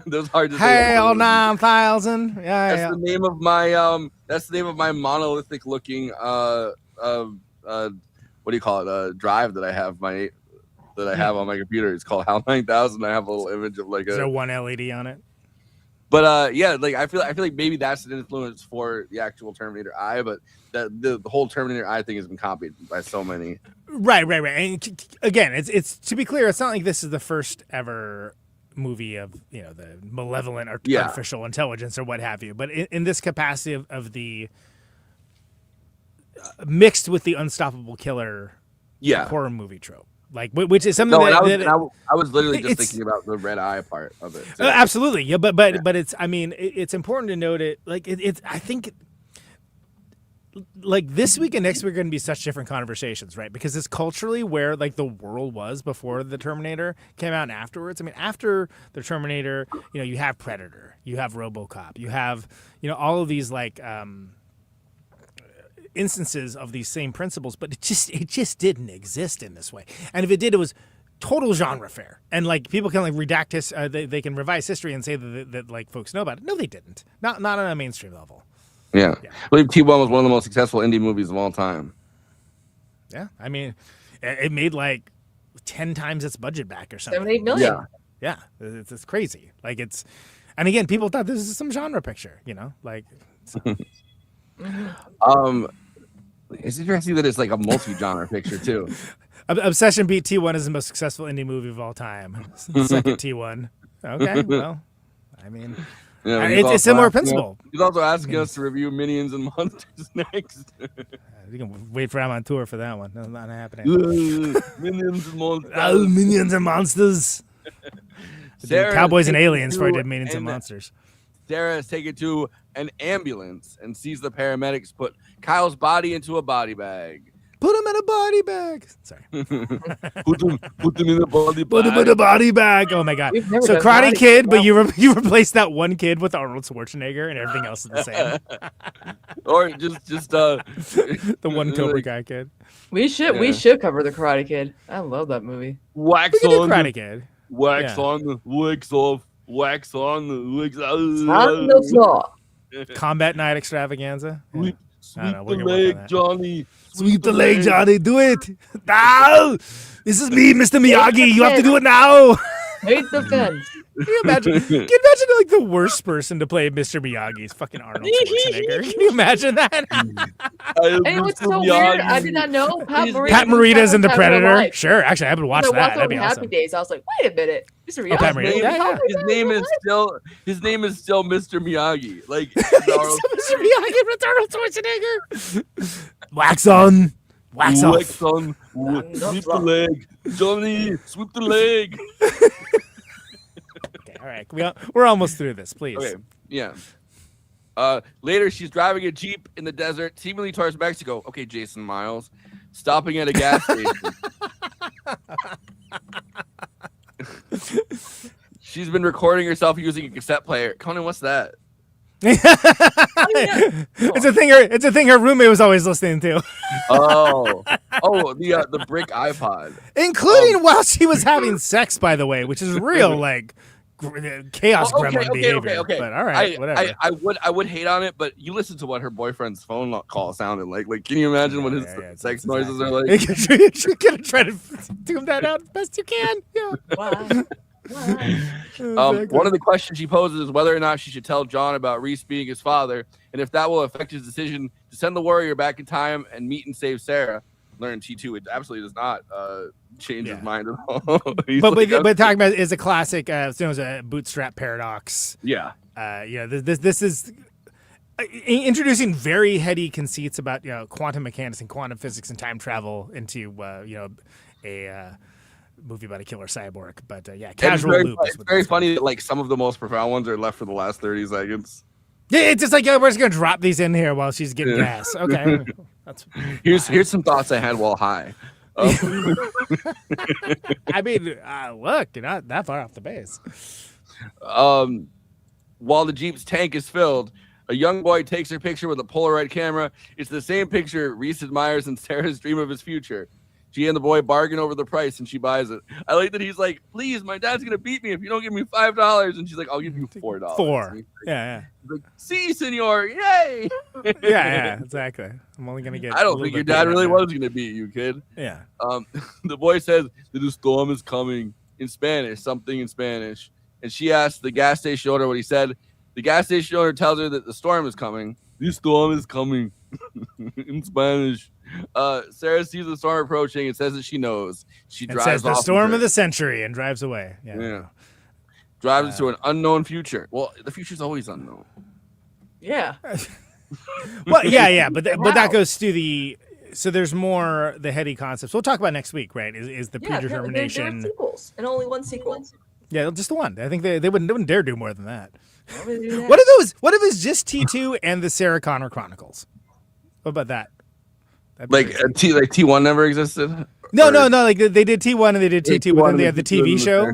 Those hard to say. Hell 9000. Yeah, that's the name of my That's the name of my monolithic looking what do you call it? Drive that I have on my computer. It's called HAL 9000. I have a little image of like is there one LED on it? But yeah, like I feel like maybe that's an influence for the actual Terminator Eye, but the whole Terminator Eye thing has been copied by so many. Right. And again, it's to be clear, it's not like this is the first ever movie of the malevolent or artificial intelligence or what have you. But in this capacity of the mixed with the unstoppable killer horror movie trope. Like, which is something I was literally just thinking about the red eye part of it. So. Absolutely, yeah, but it's, I mean, it's important to note it. Like, it's I think, like this week and next week are going to be such different conversations, right? Because it's culturally where like the world was before the Terminator came out and afterwards. I mean, after the Terminator, you have Predator, you have RoboCop, you have all of these like. Instances of these same principles, but it just didn't exist in this way. And if it did, it was total genre fare. And like people can like redact they can revise history and say that like folks know about it. No, they didn't. Not on a mainstream level. Yeah. I believe T1 was one of the most successful indie movies of all time. Yeah, I mean, it made like 10 times its budget back or something. 7-8 million. Yeah, it's crazy. Like and again, people thought this is some genre picture. Like. So. It's interesting that it's like a multi-genre picture too. Obsession beat T1 as the most successful indie movie of all time. Second T1. Okay, well, I mean, it's a similar principle. He's also asking us to review Minions and Monsters next. You can wait for him on tour for that one. That's not happening. Minions and Monsters. Oh, Minions and Monsters. Cowboys and Aliens before I did Minions and Monsters. Sarah is taken to an ambulance and sees the paramedics put Kyle's body into a body bag. Put him in a body bag. Sorry. put him in a body bag. Put him in a body bag. Oh my god. So Karate Kid, but you replace that one kid with Arnold Schwarzenegger and everything else is the same. Or just the one Cobra Kai kid. We should cover the Karate Kid. I love that movie. Wax on Karate Kid. Wax on, wax off. Wax on, wax out. On the floor. Combat Night Extravaganza. Yeah. Sweep the leg, Johnny. Sweep the leg, Johnny. Do it. No! This is me, Mr. Miyagi. You have to do it now. Hate the fence. Can you imagine like the worst person to play Mr. Miyagi is fucking Arnold Schwarzenegger? Can you imagine that? And what's so weird, I did not know Pat Morita's in The Predator. Sure, actually, I haven't watched that. That'd be awesome. Happy Days. I was like, wait a minute, Mr. Miyagi. Pat Morita. His name is still Mr. Miyagi. Like Mr. Miyagi with Arnold Schwarzenegger. Wax on. Wax off. Wax on. Sweep the leg, Johnny. Sweep the leg. All right, we're almost through this, please. Okay, yeah. Later, she's driving a Jeep in the desert, seemingly towards Mexico. Okay, Jason Miles. Stopping at a gas station. She's been recording herself using a cassette player. Conan, what's that? It's a thing her roommate was always listening to. The brick iPod. Including while she was having sex, by the way, which is real, like... chaos gremlin behavior. Okay. But all right, whatever. I would hate on it, but you listen to what her boyfriend's phone call sounded like. Like, can you imagine what his sex noises are like? You're gonna try to tune that out as best you can. Yeah. Why? One of the questions she poses is whether or not she should tell John about Reese being his father, and if that will affect his decision to send the warrior back in time and meet and save Sarah. Learn T2, it absolutely does not change his mind at all. but talking about is a classic, known as a bootstrap paradox. Yeah. This is introducing very heady conceits about quantum mechanics and quantum physics and time travel into a movie about a killer cyborg. But casual loop. It's very funny that like some of the most profound ones are left for the last 30 seconds. Yeah, it's just like we're just gonna drop these in here while she's getting gas. Okay, here's some thoughts I had while high. I mean, look, you're not that far off the base. While the Jeep's tank is filled, a young boy takes her picture with a Polaroid camera. It's the same picture Reese admires in Sarah's dream of his future. She and the boy bargain over the price, and she buys it. I like that he's like, please, my dad's going to beat me if you don't give me $5. And she's like, I'll give you $4. $4. Yeah. He's like, see, senor, yay. Yeah, exactly. I'm only going to get I don't think your dad really was going to beat you, kid. Yeah. The boy says that the storm is coming in Spanish, something in Spanish. And she asks the gas station owner what he said. The gas station owner tells her that the storm is coming. The storm is coming in Spanish. Sarah sees the storm approaching and says that she knows. She drives says the off storm of the century and drives away. Yeah. Drives into an unknown future. Well, the future's always unknown. Yeah. Well, yeah, but that goes to the. So there's more the heady concepts. We'll talk about next week, right? Is the predetermination? There are sequels and only one sequel. Yeah, just the one. I think they wouldn't dare do more than that. What if it's just T2 and the Sarah Connor Chronicles? What about that? Like T1 never existed? No. Like they did T1 and they did T2, but then they had the TV show.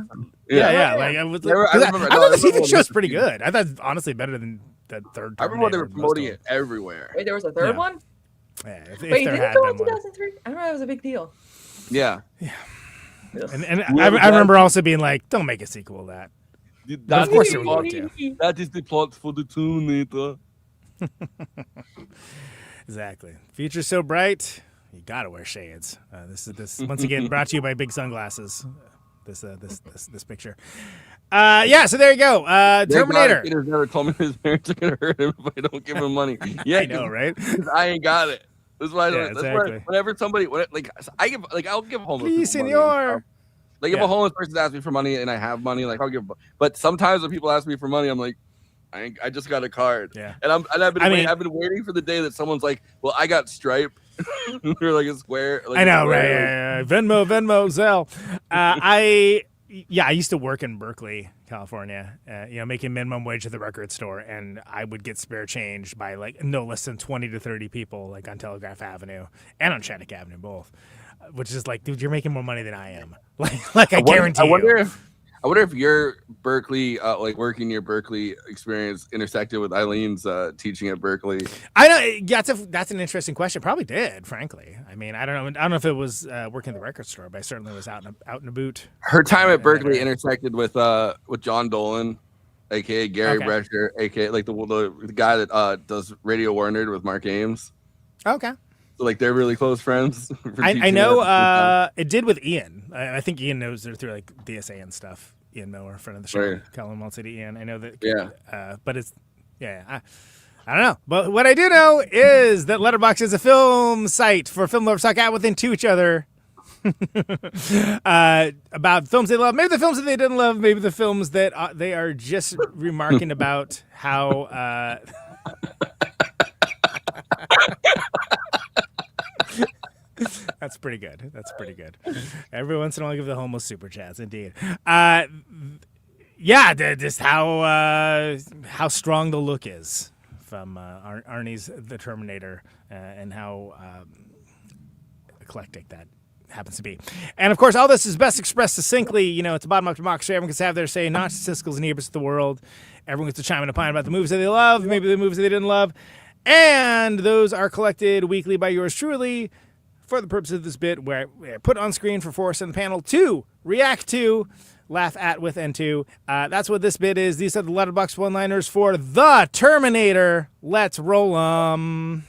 Yeah. Like I thought the TV show's pretty good. I thought honestly better than the third. I remember they were promoting it everywhere. Wait, there was a third one? Yeah. If Wait, there did had it go been in 2003? I remember that was a big deal. Yeah. And I remember also being like, don't make a sequel of that. But of course they would love to. That is the plot for the Terminator. Exactly. Future's so bright, you gotta wear shades. This once again brought to you by big sunglasses. This picture. So there you go. Terminator. Peter's never told me his parents are gonna hurt him if I don't give him money. Yeah, I know, right? I ain't got it. That's why. Exactly. Whenever somebody, I'll give homeless. Please, senor. Like if a homeless person asks me for money and I have money, like I'll give. But sometimes when people ask me for money, I'm like, I just got a card. Yeah. And I've been waiting for the day that someone's like, well, I got Stripe. Or like a Square. Like I know, right? Yeah. Venmo, Zelle. I used to work in Berkeley, California. Making minimum wage at the record store, and I would get spare change by like no less than 20 to 30 people, like on Telegraph Avenue and on Shattuck Avenue, both. Which is like, dude, you're making more money than I am. Like I guarantee. I wonder if your Berkeley, working near Berkeley experience intersected with Eileen's teaching at Berkeley. I know that's an interesting question. Probably did, frankly. I mean, I don't know if it was working at the record store, but I certainly was out and about. Her time at Berkeley intersected with John Dolan, aka Gary Brescher, aka like the guy that does Radio Warner with Mark Ames. Okay. So like they're really close friends. I know it did with Ian. I think Ian knows her through like DSA and stuff. Ian Miller, friend of the show, right. Colin City Ian. I know that. Yeah. But it's I don't know. But what I do know is that Letterboxd is a film site for film lovers talk out within to each other about films they love, maybe the films that they didn't love, maybe the films that they are just remarking about how. That's pretty good. Every once in a while, I give the homeless super chats. Indeed. Just how strong the look is from Arnie's The Terminator, and how eclectic that happens to be. And of course, all this is best expressed succinctly. It's a bottom-up democracy. Everyone gets to have their say, not statisticals and neighbors of the world. Everyone gets to chime in and opine about the movies that they love, maybe the movies that they didn't love, and those are collected weekly by yours truly. For the purpose of this bit, where put on screen for Forrest and the panel to react to, laugh at with, and to. That's what this bit is. These are the Letterboxd one-liners for The Terminator. Let's roll 'em.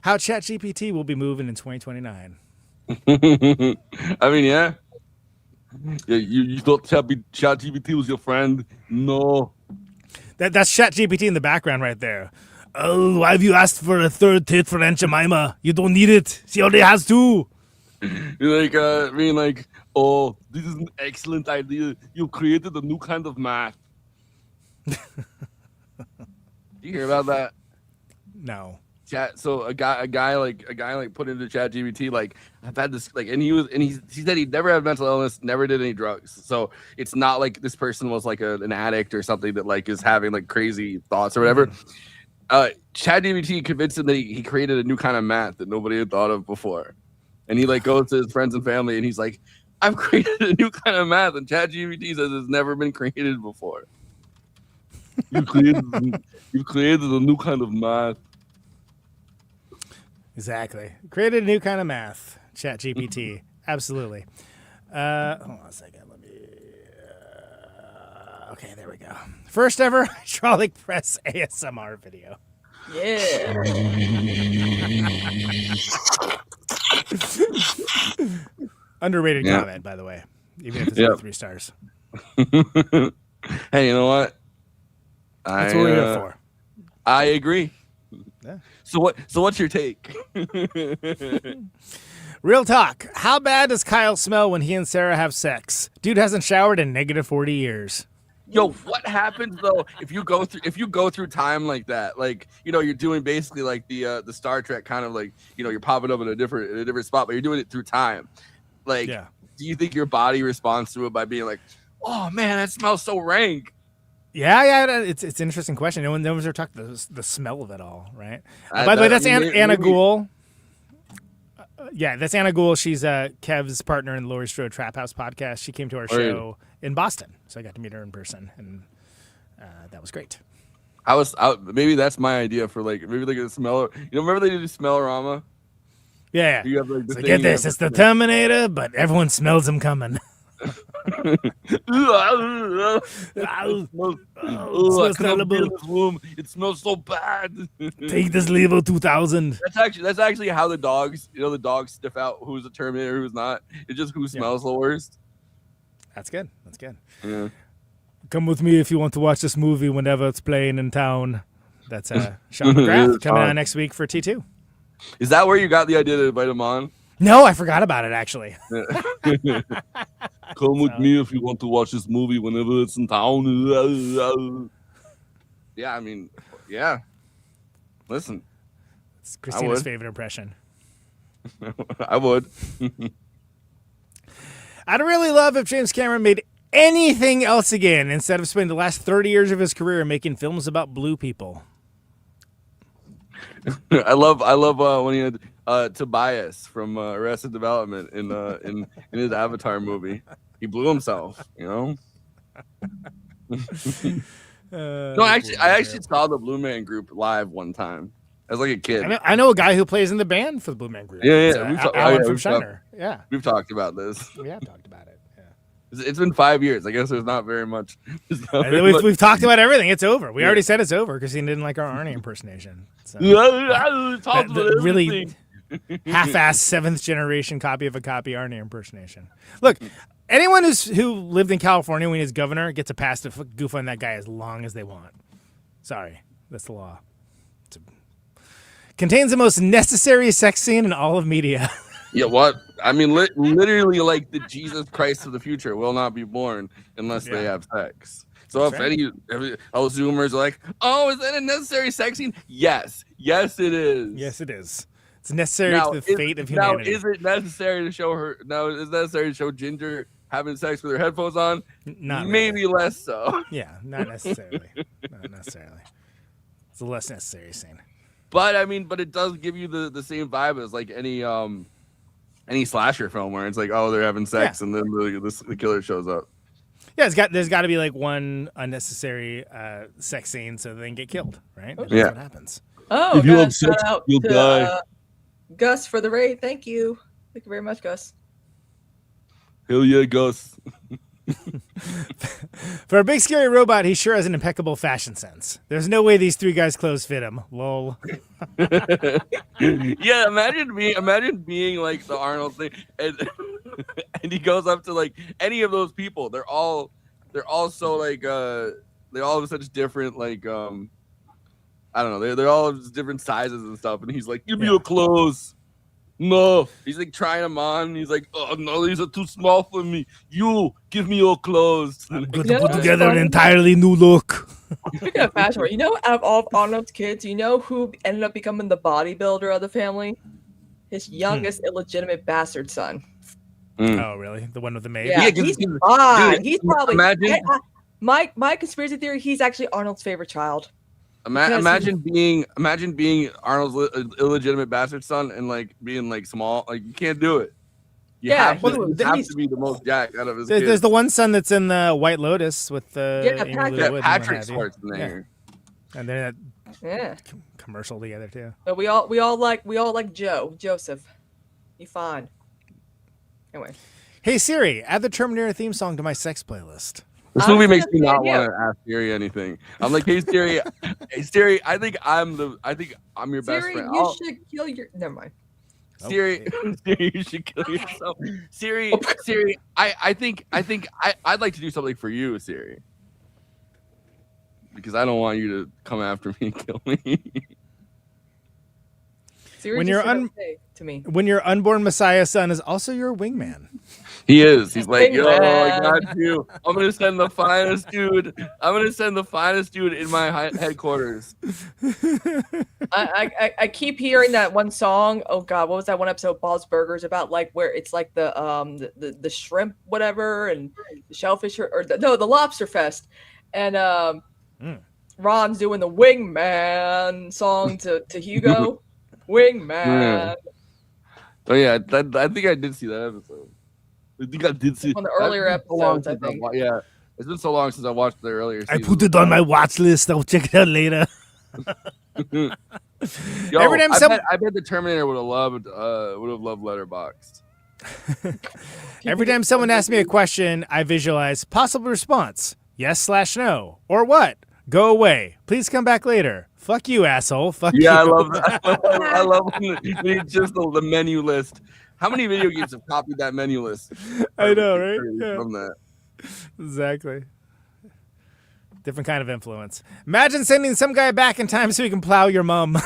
How ChatGPT will be moving in 2029. I mean, yeah. You thought ChatGPT was your friend? No. That's ChatGPT in the background right there. Oh, why have you asked for a third tit for Aunt Jemima? You don't need it. She already has two. Oh, this is an excellent idea. You created a new kind of math. Did you hear about that? No. Chat. So a guy put into ChatGPT like, I've had this like, and he said he'd never had mental illness, never did any drugs. So it's not like this person was like an addict or something that like is having like crazy thoughts or whatever. ChatGPT convinced him that he created a new kind of math that nobody had thought of before, and he like goes to his friends and family and he's like, I've created a new kind of math, and ChatGPT says it's never been created before. You've created a new kind of math. Exactly. Created a new kind of math. ChatGPT. Absolutely. Hold on a second. Let me. Okay, there we go. First ever hydraulic press ASMR video. Yeah. Underrated comment, by the way. Even if it's not 3 stars. Hey, you know what? That's what we're here for. I agree. Yeah. So what's your take? Real talk. How bad does Kyle smell when he and Sarah have sex? Dude hasn't showered in negative 40 years. Yo, what happens though if you go through time like that? Like, you know, you're doing basically like the Star Trek kind of like, you know, you're popping up in a different spot, but you're doing it through time. Like, do you think your body responds to it by being like, oh man, that smells so rank? Yeah, it's an interesting question. No one's ever talked the smell of it all, right? By the way, that's Anna Gould. That's Anna Gould. She's Kev's partner in the Laurie Strode Trap House podcast. She came to our show in Boston, so I got to meet her in person, and that was great. Maybe that's my idea for like a smell. You know, remember they did Smellorama? Yeah. You have, like, so get this, it's the Terminator, but everyone smells him coming. It smells so bad. Take this Levo 2000. That's actually how the dogs, you know, the dogs sniff out who's a Terminator, who's not. It's just who smells the worst. That's good. That's good. Yeah. Come with me if you want to watch this movie whenever it's playing in town. That's Sean McGrath coming out next week for T2. Is that where you got the idea to invite him on? No, I forgot about it, actually. Come with me if you want to watch this movie whenever it's in town. Yeah, I mean, yeah. Listen. It's Christina's favorite impression. I would. I'd really love if James Cameron made anything else again instead of spending the last 30 years of his career making films about blue people. I love when he had Tobias from Arrested Development in his Avatar movie. He blew himself, you know. No, I actually saw the Blue Man Group live one time as like a kid. I know a guy who plays in the band for the Blue Man Group. Yeah. Alan from Shiner. Yeah, we've talked about this. We have talked about it. Yeah, it's been 5 years. I guess there's not very much. We've talked about everything. It's over. We already said it's over because he didn't like our Arnie impersonation. So, really half-assed 7th generation copy of a copy Arnie impersonation. Look, anyone who lived in California when he was governor gets a pass to goof on that guy as long as they want. Sorry, that's the law. Contains the most necessary sex scene in all of media. Yeah, what? I mean, literally, like the Jesus Christ of the future will not be born unless they have sex. So if all Zoomers are like, "Oh, is that a necessary sex scene?" Yes, it is. Yes, it is. It's necessary to the fate of humanity. Now, is it necessary to show her? No, is it necessary to show Ginger having sex with her headphones on? Not maybe really. less so. Yeah, not necessarily. Not necessarily. It's a less necessary scene. But I mean, it does give you the same vibe as like any slasher film where it's like, oh, they're having sex and then the killer shows up. Yeah, there's got to be like one unnecessary sex scene so they can get killed, right? That's what happens. Oh, if you have sex, you'll die. Gus for the raid. Thank you very much, Gus. Hell yeah, Gus. For a big scary robot, he sure has an impeccable fashion sense. There's no way these 3 guys' clothes fit him. Lol. Yeah, imagine being like the Arnold thing, and he goes up to like any of those people. They're all so like they all have such different like I don't know. They're all different sizes and stuff, and he's like, "Give me your clothes." No, he's like trying them on. He's like, "Oh no, these are too small for me. You give me your clothes." I'm going to put together an entirely new look. Speaking of fashion, you know, out of all of Arnold's kids, you know who ended up becoming the bodybuilder of the family? His youngest illegitimate bastard son. Oh, really? The one with the maid? Yeah, Yeah, he's 'cause- fine. dude, He's probably imagine- my conspiracy theory. He's actually Arnold's favorite child. Because imagine being Arnold's illegitimate bastard son and like being like small. Like you can't do it. You Yeah, have, to, he was- you have he's- to be the most jacked out of his There's kids. the one son that's in the White Lotus with the Patrick Schwarzenegger. and then Yeah, commercial together too. but we all like Joseph. You fine. Anyway, Hey Siri, add the Terminator theme song to my sex playlist. This I was movie makes gonna me say, not yeah. want to ask Siri anything. I'm like, hey Siri, hey Siri, I think I'm your best Siri, friend. you should kill your. Never mind. Siri, Siri, you should kill yourself. Siri, I'd like to do something for you, Siri. Because I don't want you to come after me and kill me. Siri When just you're said okay to me. When your unborn Messiah son is also your wingman. He is. He's like, yo, I Man. got you. I'm gonna send the finest dude. I'm gonna send the finest dude in my headquarters. I keep hearing that one song. Oh God, what was that one episode of Bob's Burgers about? Like where it's like the shrimp whatever and the shellfish or the lobster fest, and Ron's doing the Wingman song to Hugo. Wingman. Oh yeah, I think I did see that episode. I think I did see One of the earlier that's been so long episodes, I since think. Yeah, it's been so long since I watched the earlier. I seasons. put it on my watch list. I'll check it out later. Yo, Every time I bet the Terminator would have loved Letterboxd. Every time someone asks me a question, I visualize possible response: yes/no, or what? Go away. Please come back later. Fuck you, asshole. Fuck you. Yeah, I love that. I love when it's just the menu list. How many video games have copied that menu list? I know, right? Yeah. From that. Exactly. Different kind of influence. Imagine sending some guy back in time so he can plow your mum.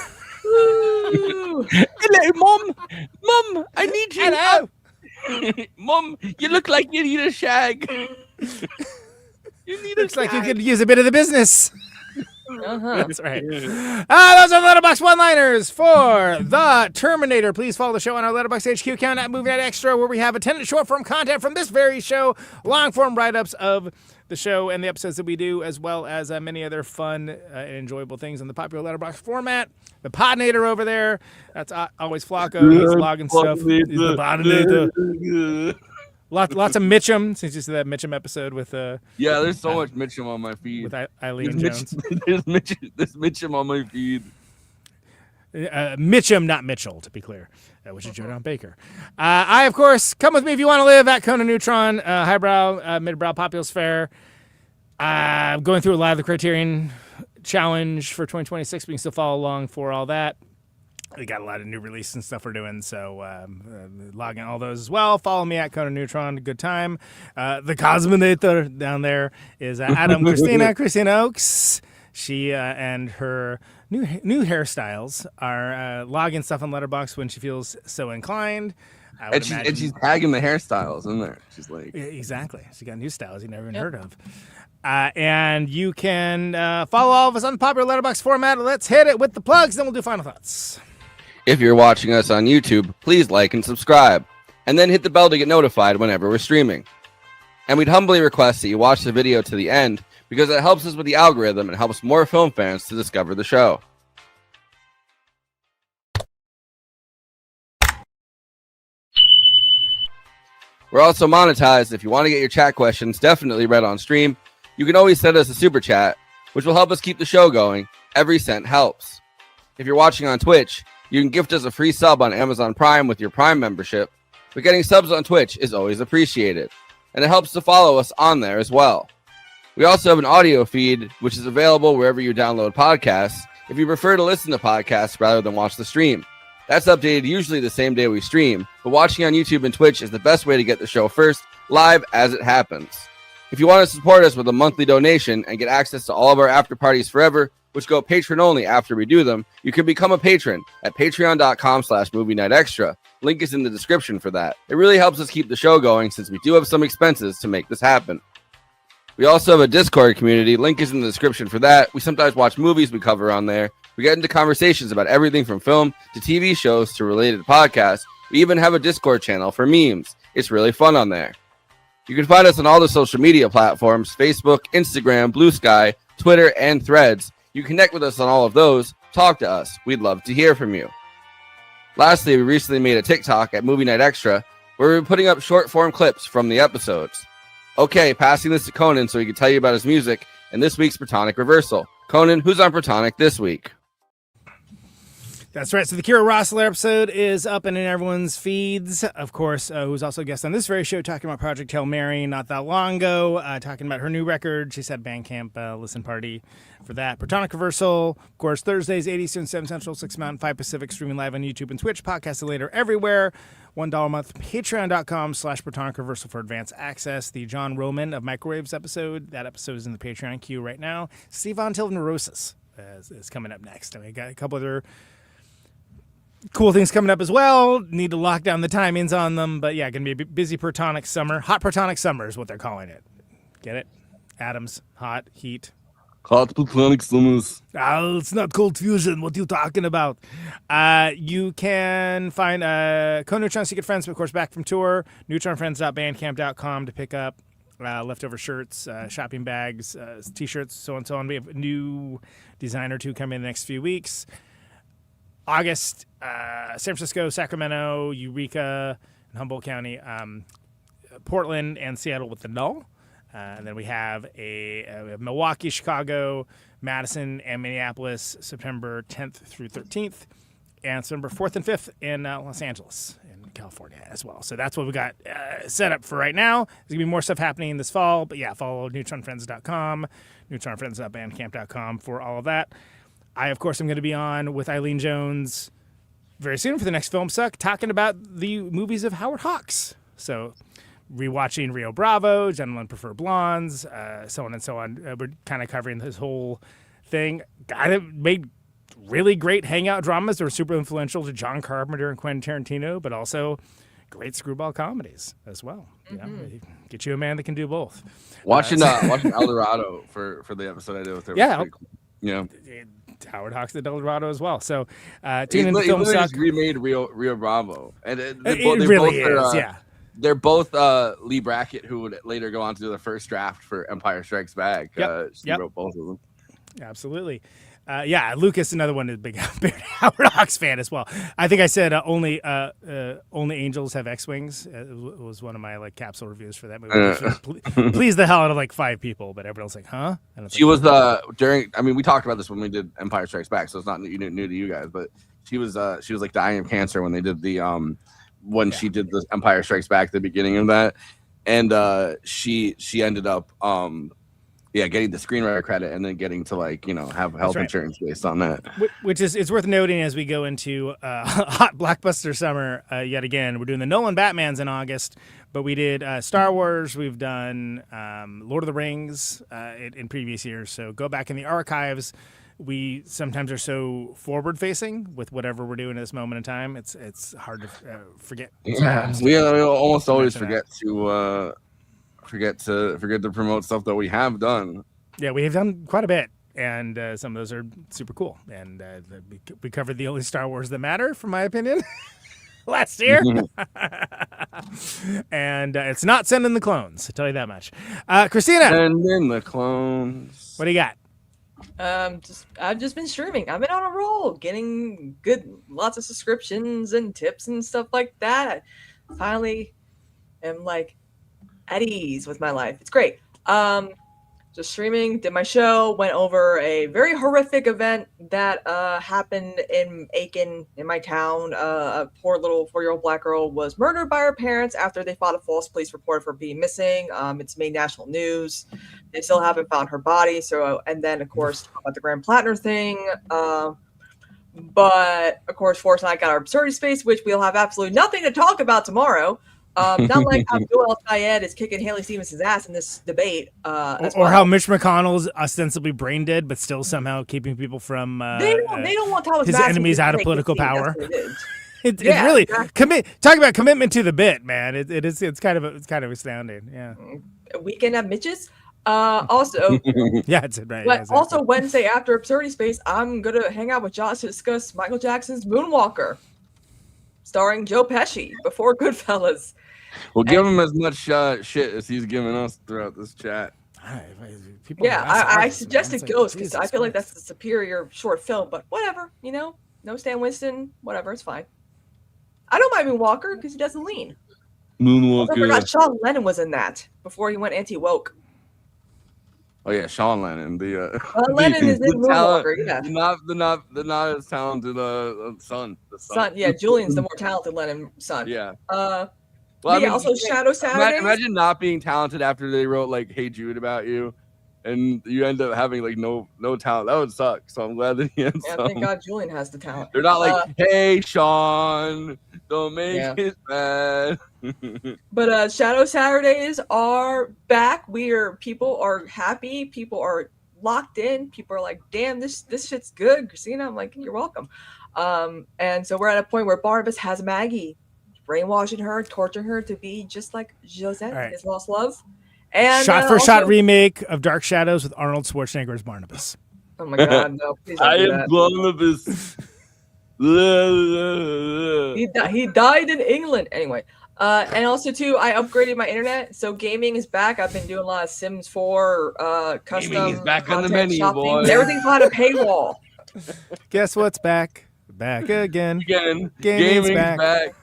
Hello, Mom. Mom, I need you. Hello. Mom, you look like you need a shag. You need Looks like you could use a bit of the business. Uh-huh. That's right. Those are Letterboxd one-liners for The Terminator. Please follow the show on our Letterboxd HQ account at Movie Night Extra, where we have attendant short-form content from this very show, long-form write-ups of the show and the episodes that we do, as well as many other fun and enjoyable things in the popular Letterboxd format. The Podnator over there, that's always Flacco. He's logging stuff. He's the Podnator. Lots of Mitchum, since you said that Mitchum episode with Yeah, there's so much Mitchum on my feed. with Eileen There's Jones. There's Mitchum on my feed. Mitchum, not Mitchell, to be clear, which is Jordan Baker. I, of course, come with me if you want to live at Conan Neutron, highbrow, midbrow, populous fare. Going through a lot of the Criterion Challenge for 2026, but you can still follow along for all that. We got a lot of new releases and stuff we're doing, so log in all those as well. Follow me at Conan Neutron. Good time. The Cosmonator down there is Adam Kristina Oakes. She and her new hairstyles are logging stuff on Letterboxd when she feels so inclined. And she's tagging the hairstyles in there. She's like, exactly. She got new styles you never even heard of. And you can follow all of us on the popular Letterboxd format. Let's hit it with the plugs, then we'll do final thoughts. if you're watching us on YouTube, please like and subscribe, and then hit the bell to get notified whenever we're streaming. And we'd humbly request that you watch the video to the end, because it helps us with the algorithm and helps more film fans to discover the show. We're also monetized. If you want to get your chat questions definitely read on stream, you can always send us a super chat, which will help us keep the show going. Every cent helps. If you're watching on Twitch, you can gift us a free sub on Amazon Prime with your Prime membership, but getting subs on Twitch is always appreciated, and it helps to follow us on there as well. We also have an audio feed, which is available wherever you download podcasts, if you prefer to listen to podcasts rather than watch the stream. That's updated usually the same day we stream, but watching on YouTube and Twitch is the best way to get the show first, live as it happens. If you want to support us with a monthly donation and get access to all of our after parties forever, which go patron only after we do them, you can become a patron at patreon.com/movie night extra. Link is in the description for that. It really helps us keep the show going since we do have some expenses to make this happen. We also have a Discord community. Link is in the description for that. We sometimes watch movies we cover on there. We get into conversations about everything from film to TV shows to related podcasts. We even have a Discord channel for memes. It's really fun on there. You can find us on all the social media platforms: Facebook, Instagram, Blue Sky, Twitter, and Threads. You connect with us on all of those. Talk to us. We'd love to hear from you. Lastly, we recently made a TikTok at Movie Night Extra where we're putting up short form clips from the episodes. Okay, passing this to Conan so he can tell you about his music and this week's Protonic Reversal. Conan, who's on Protonic this week? That's right. So the Kira Rossler episode is up and in everyone's feeds. Of course, who's also a guest on this very show, talking about Project Hail Mary not that long ago, talking about her new record. She said Bandcamp listen party for that. Protonic Reversal, of course, Thursdays, 8 Eastern, 7 Central, 6 Mountain, 5 Pacific, streaming live on YouTube and Twitch, podcasted later everywhere. $1 a month, patreon.com/Protonic Reversal for advance access. The John Roman of Microwaves episode, that episode is in the Patreon queue right now. Steve Von Til Neurosis is coming up next. And we got a couple other cool things coming up as well. Need to lock down the timings on them. But yeah, going to be a busy Protonic summer. Hot Protonic summer is what they're calling it. Get it? Atoms, hot, heat. Hot Protonic summers. Oh, it's not cold fusion. What are you talking about? You can find Conan Neutron Secret Friends, of course, back from tour. NeutronFriends.bandcamp.com to pick up leftover shirts, shopping bags, T-shirts, so on and so on. We have a new design or two coming in the next few weeks. August, San Francisco, Sacramento, Eureka, and Humboldt County, Portland, and Seattle with the Null. And then we have we have Milwaukee, Chicago, Madison, and Minneapolis, September 10th through 13th, and September 4th and 5th in Los Angeles, in California as well. So that's what we got set up for right now. There's going to be more stuff happening this fall, but yeah, follow neutronfriends.com, neutronfriends.bandcamp.com for all of that. I, of course, am going to be on with Eileen Jones very soon for the next Film Suck, talking about the movies of Howard Hawks. So rewatching Rio Bravo, Gentlemen Prefer Blondes, so on and so on. We're kind of covering this whole thing. Guy that made really great hangout dramas that were super influential to John Carpenter and Quentin Tarantino, but also great screwball comedies as well. Mm-hmm. Yeah, get you a man that can do both. Watching El Dorado for the episode I did with her. Yeah. Cool. Yeah. Howard Hawks did El Dorado as well. So tune in to Film Suck. Just remade Rio Bravo. And it really is, yeah. They're both Lee Brackett, who would later go on to do the first draft for Empire Strikes Back. She wrote both of them. Absolutely. Lucas, another one, is a big Howard Hawks fan as well. I think I said only angels have X-wings. It was one of my capsule reviews for that movie. Please the hell out of 5 people, but everyone's like, huh? She was during. I mean, we talked about this when we did Empire Strikes Back, so it's not new to you guys. But she was dying of cancer when they did the she did the Empire Strikes Back, the beginning of that, and she ended up getting the screenwriter credit and then getting to have health insurance based on that. Which is, it's worth noting as we go into hot blockbuster summer yet again. We're doing the Nolan Batmans in August, but we did Star Wars. We've done Lord of the Rings in previous years. So go back in the archives. We sometimes are so forward facing with whatever we're doing at this moment in time. It's hard to forget. Yeah, we almost always forget to promote stuff that we have done. Yeah, we have done quite a bit, and some of those are super cool. And we covered the only Star Wars that matter, from my opinion, last year. And it's not sending the clones, I'll tell you that much. Christina, sending the clones. What do you got? I've just been streaming. I've been on a roll, getting lots of subscriptions and tips and stuff like that. I finally am at ease with my life. It's great. Just streaming, did my show, went over a very horrific event that happened in Aiken, in my town. A poor little 4-year-old black girl was murdered by her parents after they filed a false police report for being missing. It's made national news. They still haven't found her body. So, and then of course, talk about the Grand Platinum thing. But of course, Forrest and I got our absurdity space, which we'll have absolutely nothing to talk about tomorrow. Not like how Joel Syed is kicking Haley Stevenson's ass in this debate. Or how Mitch McConnell's ostensibly brain dead, but still somehow keeping people from they don't want Thomas his Madison enemies out of take political the seat. power. It's really exactly. Talk about commitment to the bit, man. It's kind of astounding. Yeah. A weekend at Mitch's. Also, Yeah, it's right. but yeah, exactly. also Wednesday after Absurdity Space, I'm gonna hang out with Josh to discuss Michael Jackson's Moonwalker, starring Joe Pesci before Goodfellas. We'll give him as much shit as he's giving us throughout this chat. People Yeah, harass I artists, man. suggested It's like, Ghost because Jesus I feel like Christ. that's the superior short film, but whatever, no Stan Winston, whatever, it's fine. I don't mind Moonwalker because he doesn't lean. Also, I forgot Sean Lennon was in that before he went anti-woke. Oh yeah, Sean Lennon. Lennon is in Moonwalker, yeah. The not as talented son. The Son, yeah, Julian's the more talented Lennon son. Yeah. Well, I mean, also Shadow Saturdays. Imagine not being talented after they wrote like "Hey Jude" about you, and you end up having like no talent. That would suck. So I'm glad that he had some. Thank God Julian has the talent. They're not like, "Hey Sean, don't make it bad." But Shadow Saturdays are back. People are happy. People are locked in. People are like, "Damn, this shit's good, Kristina." I'm like, "You're welcome." And so we're at a point where Barnabas has Maggie, brainwashing her, torturing her to be just like Josette, his lost love. And Shot remake of Dark Shadows with Arnold Schwarzenegger as Barnabas. Oh my God, no! Please don't I do am that. Barnabas. He died in England anyway. And also too, I upgraded my internet, so gaming is back. I've been doing a lot of Sims 4, custom Gaming is back on the content menu, shopping. boy. Everything's behind a paywall. Guess what's back? Back again. Gaming's back.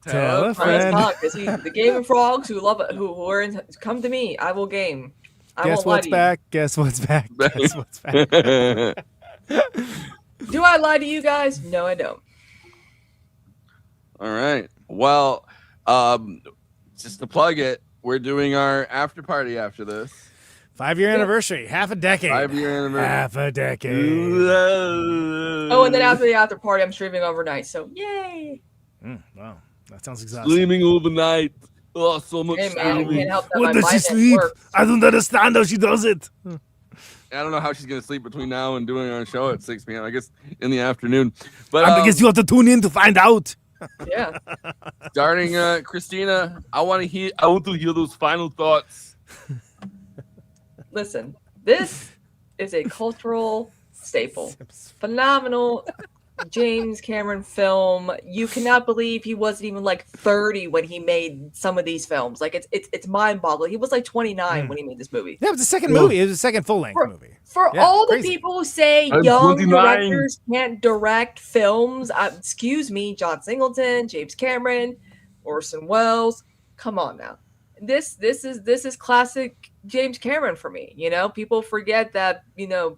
Tell a It's friend. not, 'cause the gaming frogs who love it, who are in, come to me. I will game. I Guess won't lie what's to back? Guess what's back? Guess what's back? you. Do I lie to you guys? No, I don't. All right. Well, just to plug it, we're doing our after party after this. 5-year anniversary. Half a decade. 5-year anniversary. Half a decade. Oh, and then after the after party, I'm streaming overnight. So yay! Wow, that sounds exhausting. Sleeping overnight. Oh, so much Hey man, I sleeping. can't help that. What my does she mind sleep? works. I don't understand how she does it. I don't know how she's gonna sleep between now and doing our show at 6 p.m. I guess in the afternoon. But I guess you have to tune in to find out. Yeah. starting Kristina, I want to hear those final thoughts. Listen, this is a cultural staple. Phenomenal James Cameron film. You cannot believe he wasn't even like 30 when he made some of these films. Like it's mind-boggling. He was like 29 when he made this movie. Yeah, it was the second movie. It was the second full-length movie. For Yeah, all the crazy. people who say I'm young 29. directors can't direct films, excuse me, John Singleton, James Cameron, Orson Welles, come on now. This is classic James Cameron for me. You know, people forget that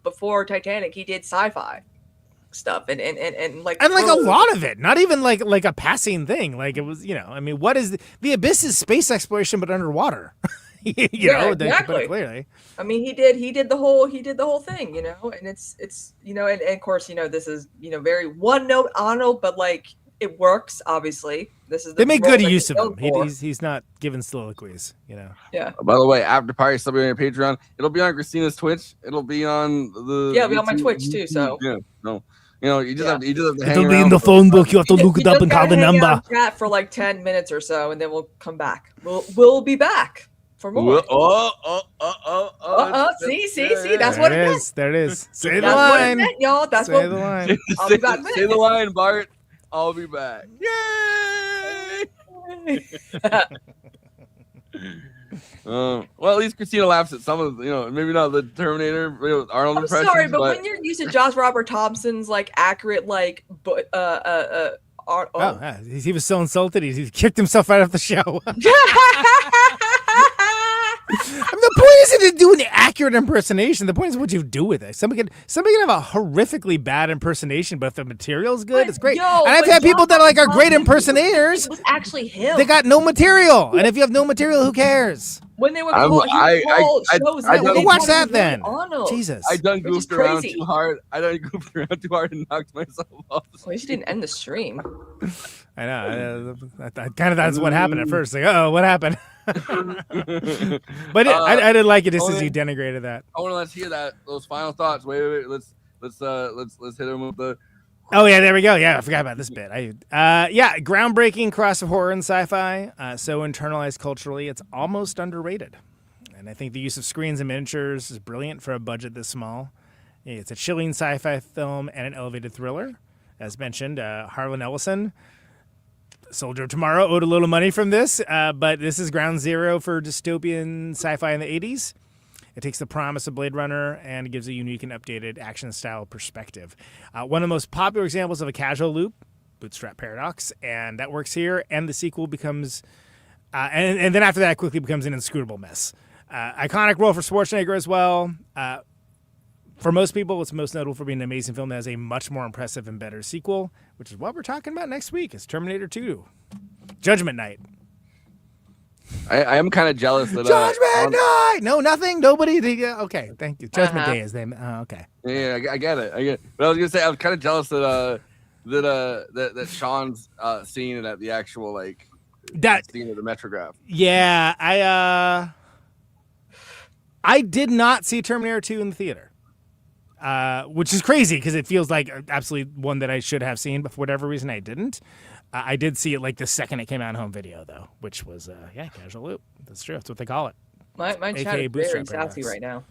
before Titanic he did sci-fi stuff and like And like a lot of it, not even like a passing thing. Like it was, I mean, what is the Abyss is space exploration but underwater. Exactly. To put it clearly. I mean, he did the whole thing, and it's and of course, this is very one note Arnold, but like it works. Obviously, this is They make role good that use he's of known him. for. He's not giving soliloquies, Yeah. By the way, after party still be on your Patreon. It'll be on Christina's Twitch. It'll be on the Yeah, it'll be on my Twitch too. So yeah, no, you just have to hang It'll be around in the for- phone book. You have to look it You up just and call gotta the hang out number. and chat for like 10 minutes or so, and then we'll come back. We'll be back for more. See, that's what it There it meant. is. There it is. Say the That's what it line. meant, y'all. That's Say what. the line. I'll be back. Say the line, Bart. I'll be back. Yay! Well, at least Kristina laughs at some of maybe not the Terminator Arnold I'm impressions. sorry, but when you're using Josh Robert Thompson's like accurate He was so insulted. He kicked himself out of the show. I mean, the point isn't to do an accurate impersonation. The point is what you do with it. Somebody can have a horrifically bad impersonation, but if the material's good, it's great. And I've had people that are great impersonators. It was actually him. They got no material, and if you have no material, who cares? When they were I called, Go watch that then. Jesus, I done Which is goofed around crazy. too hard. And knocked myself off. At least you didn't end the stream. I know. That's what happened at first. Like, oh, what happened? But I didn't like it just as you denigrated that. I want to let's hear those final thoughts. Wait. Let's hit him with the. Oh yeah, there we go. Yeah, I forgot about this bit. Groundbreaking cross of horror and sci-fi. So internalized culturally, it's almost underrated. and I think the use of screens and miniatures is brilliant for a budget this small. It's a chilling sci-fi film and an elevated thriller. As mentioned, Harlan Ellison, Soldier of Tomorrow, owed a little money from this, but this is ground zero for dystopian sci-fi in the 80s. It takes the promise of Blade Runner and gives a unique and updated action-style perspective. One of the most popular examples of a casual loop, Bootstrap Paradox, and that works here, and the sequel becomes... and then after that, it quickly becomes an inscrutable mess. Iconic role for Schwarzenegger as well. For most people, it's most notable for being an amazing film that has a much more impressive and better sequel, which is what we're talking about next week. It's Terminator 2, Judgment Night. I am kind of jealous that Judgment Night. No, nothing. Nobody. Okay, thank you. Judgment Day is them. Okay. Yeah, I get it. But I was gonna say I was kind of jealous that that Sean's seeing it at the actual scene of the Metrograph. Yeah, I did not see Terminator 2 in the theater. Which is crazy because it feels like absolutely one that I should have seen, but for whatever reason I didn't. I did see it like the second it came out on home video though, which was casual loop. That's true. That's what they call it. My chat is very sassy right now.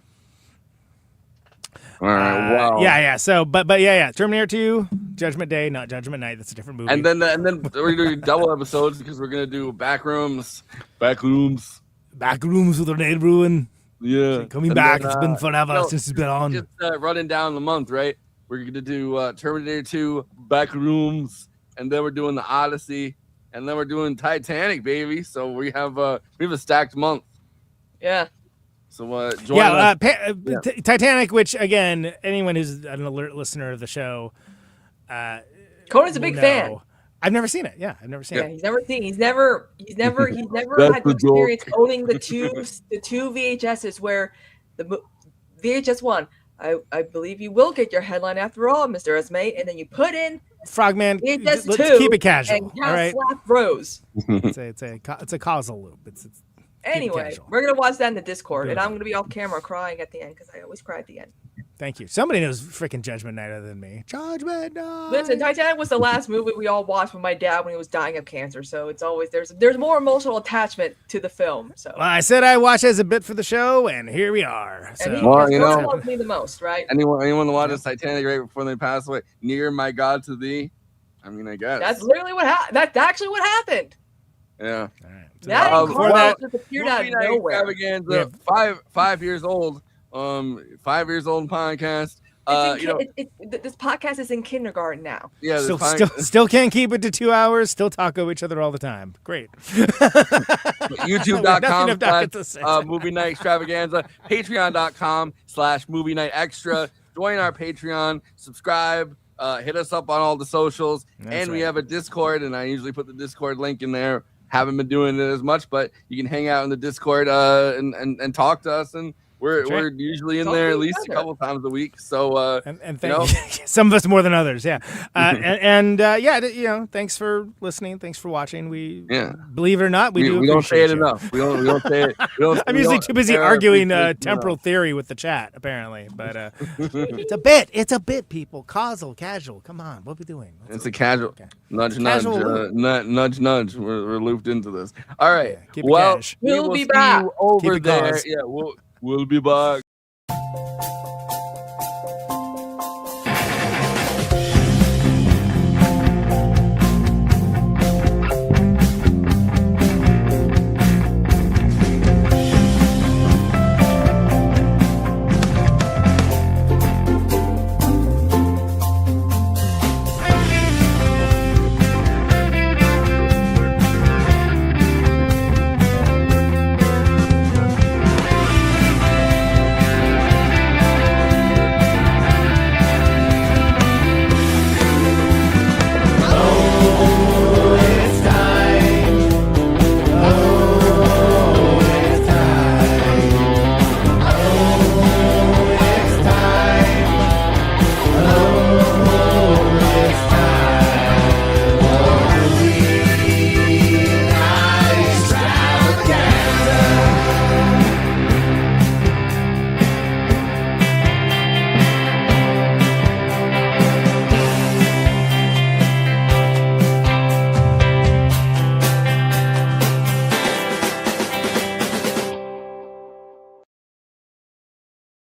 All right. Wow. Yeah. So, but Terminator 2, Judgment Day, not Judgment Night. That's a different movie. And then we're gonna do double episodes because we're gonna do Backrooms with Renee Bruin. Yeah, coming and back. Then, it's been forever since it's been on. Just running down the month, right? We're gonna do Terminator 2, Backrooms, and then we're doing the Odyssey, and then we're doing Titanic, baby. So we have a stacked month. Yeah. So join us. Titanic, which again, anyone who's an alert listener of the show, Conan's a big fan. I've never seen it. Yeah, I've never seen it. He's never seen. He's never had the experience owning the two VHSs where the VHS one. I believe you will get your headline after all, Mr. Esme, and then you put in Frogman. VHS Let's 2 keep it casual. And all right. slap Rose. It's a causal loop. Anyway, we're gonna watch that in the Discord, and I'm gonna be off camera crying at the end because I always cry at the end. Thank you. Somebody knows freaking Judgment Night other than me. Judgment Night. Listen, Titanic was the last movie we all watched with my dad when he was dying of cancer, so it's always there's more emotional attachment to the film. So well, I said I watched it as a bit for the show, and here we are. So. And he loves me the most, right? Anyone that watches Titanic right before they pass away, near my God to thee. I mean, I guess that's literally what happened. That's actually what happened. Yeah. All right. That just appeared out of nowhere. Yeah. 5 years old. 5 years old podcast. This podcast is in kindergarten now. Yeah, still can't keep it to 2 hours. Still talk over each other all the time. Great. YouTube.com/, movie night extravaganza. Patreon.com/movie night extra. Join our Patreon. Subscribe. Hit us up on all the socials. We have a Discord, and I usually put the Discord link in there. Haven't been doing it as much, but you can hang out in the Discord and talk to us, and we're usually in there at least a couple times a week. So and thank you. Some of us more than others, yeah. Thanks for listening. Thanks for watching. We believe it or not, we don't say it enough. We don't say it. I'm usually too busy arguing temporal theory with the chat, apparently. But it's a bit. It's a bit, people. Causal, casual. Come on, what are we doing? It's a casual nudge. Nudge. We're looped into this. All right. We'll be back. Over there. Yeah. We'll be back.